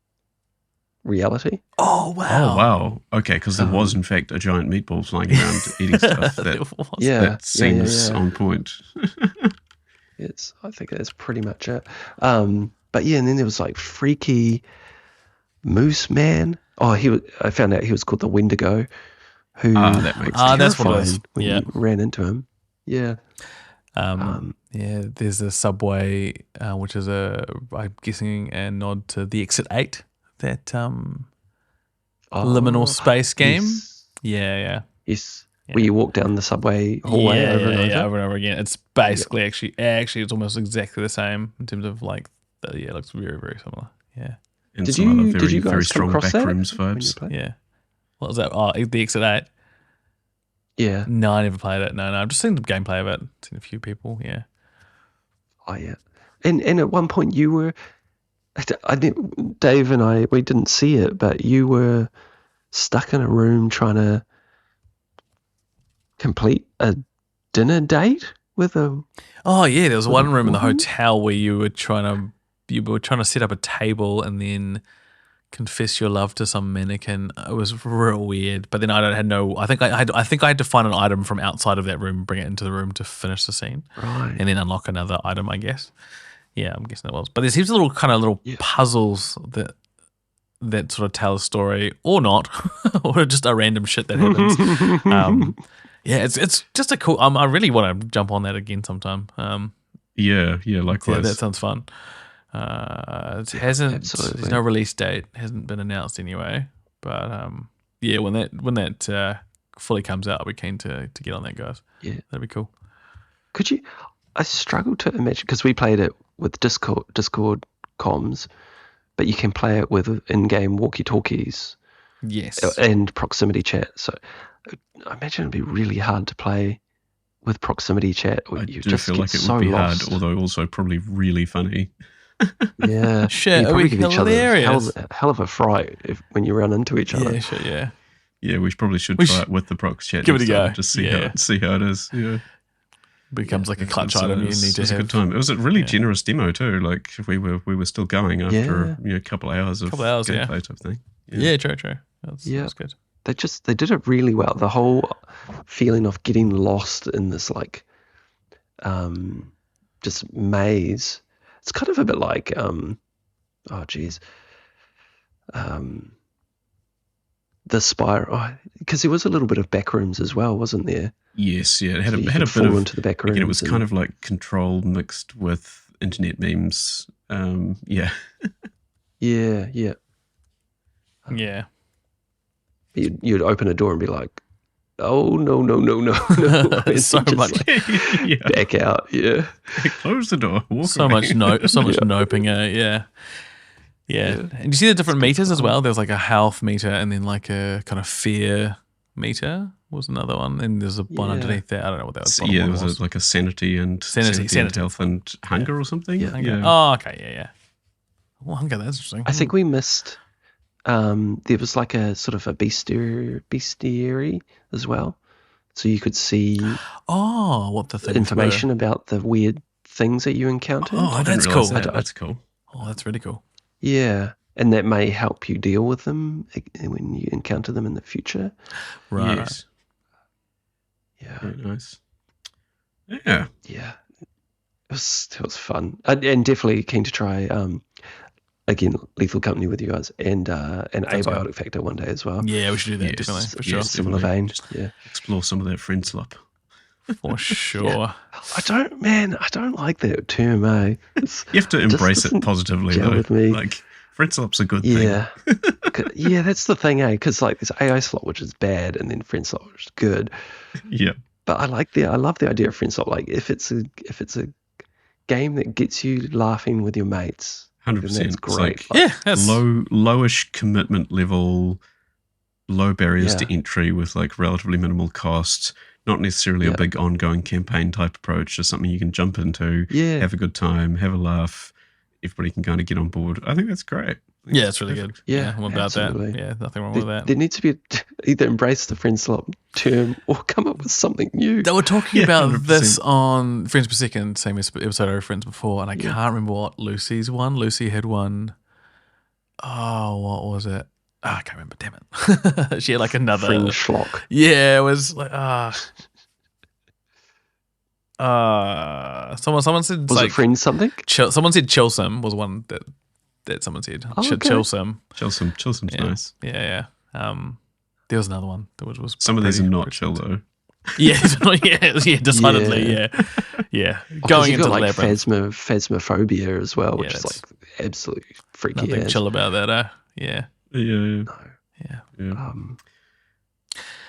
reality. Oh wow! Okay, because there was in fact a giant meatball flying around eating stuff. That seems on point. I think that's pretty much it. But yeah, and then there was like freaky Moose Man. Oh, I found out he was called the Wendigo. Who that makes was that's what it terrifying is. when you ran into him. Yeah. There's a subway, which is I'm guessing a nod to the Exit 8, that liminal space game. Yes. Yes. Where you walk down the subway hallway over and over again. It's basically actually it's almost exactly the same in terms of like it looks very, very similar. Yeah. And did you guys very strong come across backrooms that vibes? Yeah. What was that? Oh, the Exit 8. Yeah. No, I never played it. No, I've just seen the gameplay of it. Seen a few people. Yeah. Oh yeah. And at one point you were, Dave and we didn't see it, but you were stuck in a room trying to complete a dinner date with a. Oh yeah, there was one room in the hotel where you were trying to set up a table and then confess your love to some mannequin. It was real weird. But then I think I had to find an item from outside of that room, bring it into the room to finish the scene, right, and then unlock another item, I guess. Yeah, I'm guessing it was. But there's heaps of little puzzles that sort of tell a story, or not, or just a random shit that happens. It's just a cool. I really want to jump on that again sometime. Likewise. Yeah, that sounds fun. It hasn't. Absolutely. There's no release date. Hasn't been announced anyway. But when that fully comes out, I'll be keen to get on that, guys. Yeah, that'd be cool. Could you? I struggle to imagine because we played it with Discord comms, but you can play it with in-game walkie-talkies. Yes. And proximity chat. So I imagine it'd be really hard to play with proximity chat. I do feel like it would be hard, although also probably really funny. Yeah. Shit, it would be hilarious. Hell of a fright when you run into each other. Yeah, shit, yeah. Yeah, we probably should try it with the prox chat. Give it a go. Just see how it is. Yeah. Becomes like a clutch item you need to have. It was a good time. It was a really generous demo too. Like we were still going after a couple of hours of gameplay type thing. Yeah, true. That's good. They did it really well. The whole feeling of getting lost in this like just maze. It's kind of a bit like the Spiral, because there was a little bit of backrooms as well, wasn't there? Yes, yeah. It had a bit of into the backrooms. Again, it was kind of like Control mixed with internet memes. Yeah. Yeah. You'd open a door and be like, oh, no. So much. Back out, yeah. Close the door. So much noping, yeah. And you see the different meters as well? There's like a health meter and then like a kind of fear meter was another one. And there's a one underneath that. I don't know what that was. Yeah, there was like a sanity and health and hunger or something. Yeah. Oh, okay, yeah. Well, hunger, that's interesting. I think we missed there was like a sort of a bestiary as well. So you could see what the things information were. about the weird things that you encountered. Oh, I didn't that's realise cool. that. That's cool. Oh, that's really cool. Yeah, and that may help you deal with them when you encounter them in the future. Right. Yes. Yeah. Very nice. Yeah. Yeah. It was fun. And definitely keen to try, again, Lethal Company with you guys and Abiotic Factor one day as well. Yeah, we should do that, Yes. definitely, for sure. Yes. Similar vein. Just Yeah. Explore some of that friend slop. For sure. Yeah. I don't like that term, eh? You have to embrace it doesn't positively, gel though. with me. Like, friend slop's a good thing. Yeah. Yeah, that's the thing, eh? Because like there's AI slot, which is bad, and then friend slot, which is good. Yeah. But I love the idea of friend slot. Like if it's a game that gets you laughing with your mates, 100%. then that's It's great. like, That's lowish commitment level, low barriers Yeah. to entry with like relatively minimal cost. Not necessarily a Yeah. big ongoing campaign type approach, just something you can jump into, Yeah. have a good time, have a laugh. Everybody can kind of get on board. I think that's great. I think Yeah, it's really good. Yeah, I'm about absolutely. that. Yeah, nothing wrong with that. There needs to be either embrace the friend slot term or come up with something new. They were talking Yeah, about 100%. this on Friends Per Second, same episode I referenced before, and I can't remember what Lucy's one. Lucy had one. Oh, what was it? I can't remember. Damn it. She had like another. Friend schlock. Yeah, it was like someone said Was like it friend something? someone said Chilsome was one that someone said. Oh, okay. Chilsome. Chillsom's Yeah. nice. Yeah. There was another one that was Some of these are pretty not chill, though. Yeah, decidedly, yeah. Going You've into got the like labyrinth, phasmophobia as well, which Yeah, is that's like absolutely freaky. nothing ass. chill about that. Yeah. Yeah. Yeah.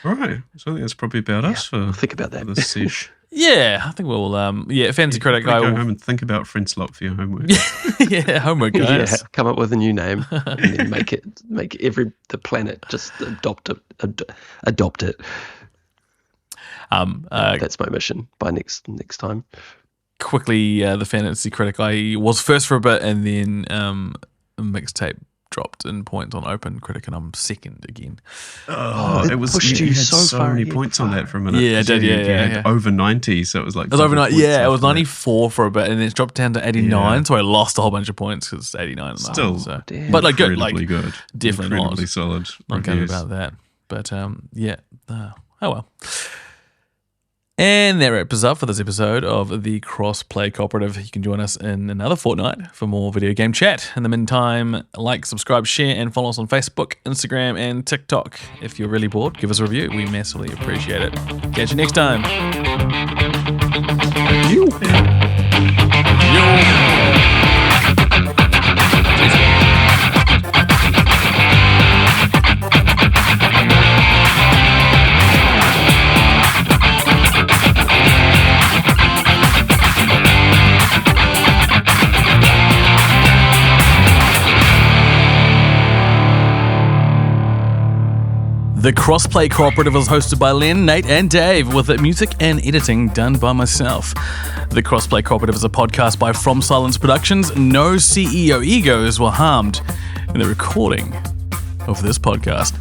All right. So I think that's probably about us for Think about that. this sesh. Yeah, I think we'll. Fancy Critic guy. Go Will, home and think about friend slop for your homework. yeah, homework, Yeah, guys. come up with a new name and then make the planet just adopt it. That's my mission by next time. Quickly, the Fantasy Critic guy was first for a bit, and then Mixtape dropped in points on Open Critic, and I'm second again. it pushed you had so far many ahead. points on that for a minute. Yeah, it did, You yeah. had over 90, so it was like It was overnight. points Yeah, it was after that. 94 for a bit, and then it's dropped down to 89. Yeah. So I lost a whole bunch of points because it's 89. and a half, Still, so. damn. But like good, Incredibly like good. definitely Incredibly not. solid. Not good reviews. about that. But oh well. And that wraps us up for this episode of the Crossplay Cooperative. You can join us in another fortnight for more video game chat. In the meantime, like, subscribe, share, and follow us on Facebook, Instagram, and TikTok. If you're really bored, give us a review. We massively appreciate it. Catch you next time. The Crossplay Cooperative is hosted by Len, Nate, and Dave, with the music and editing done by myself. The Crossplay Cooperative is a podcast by From Silence Productions. No CEO egos were harmed in the recording of this podcast.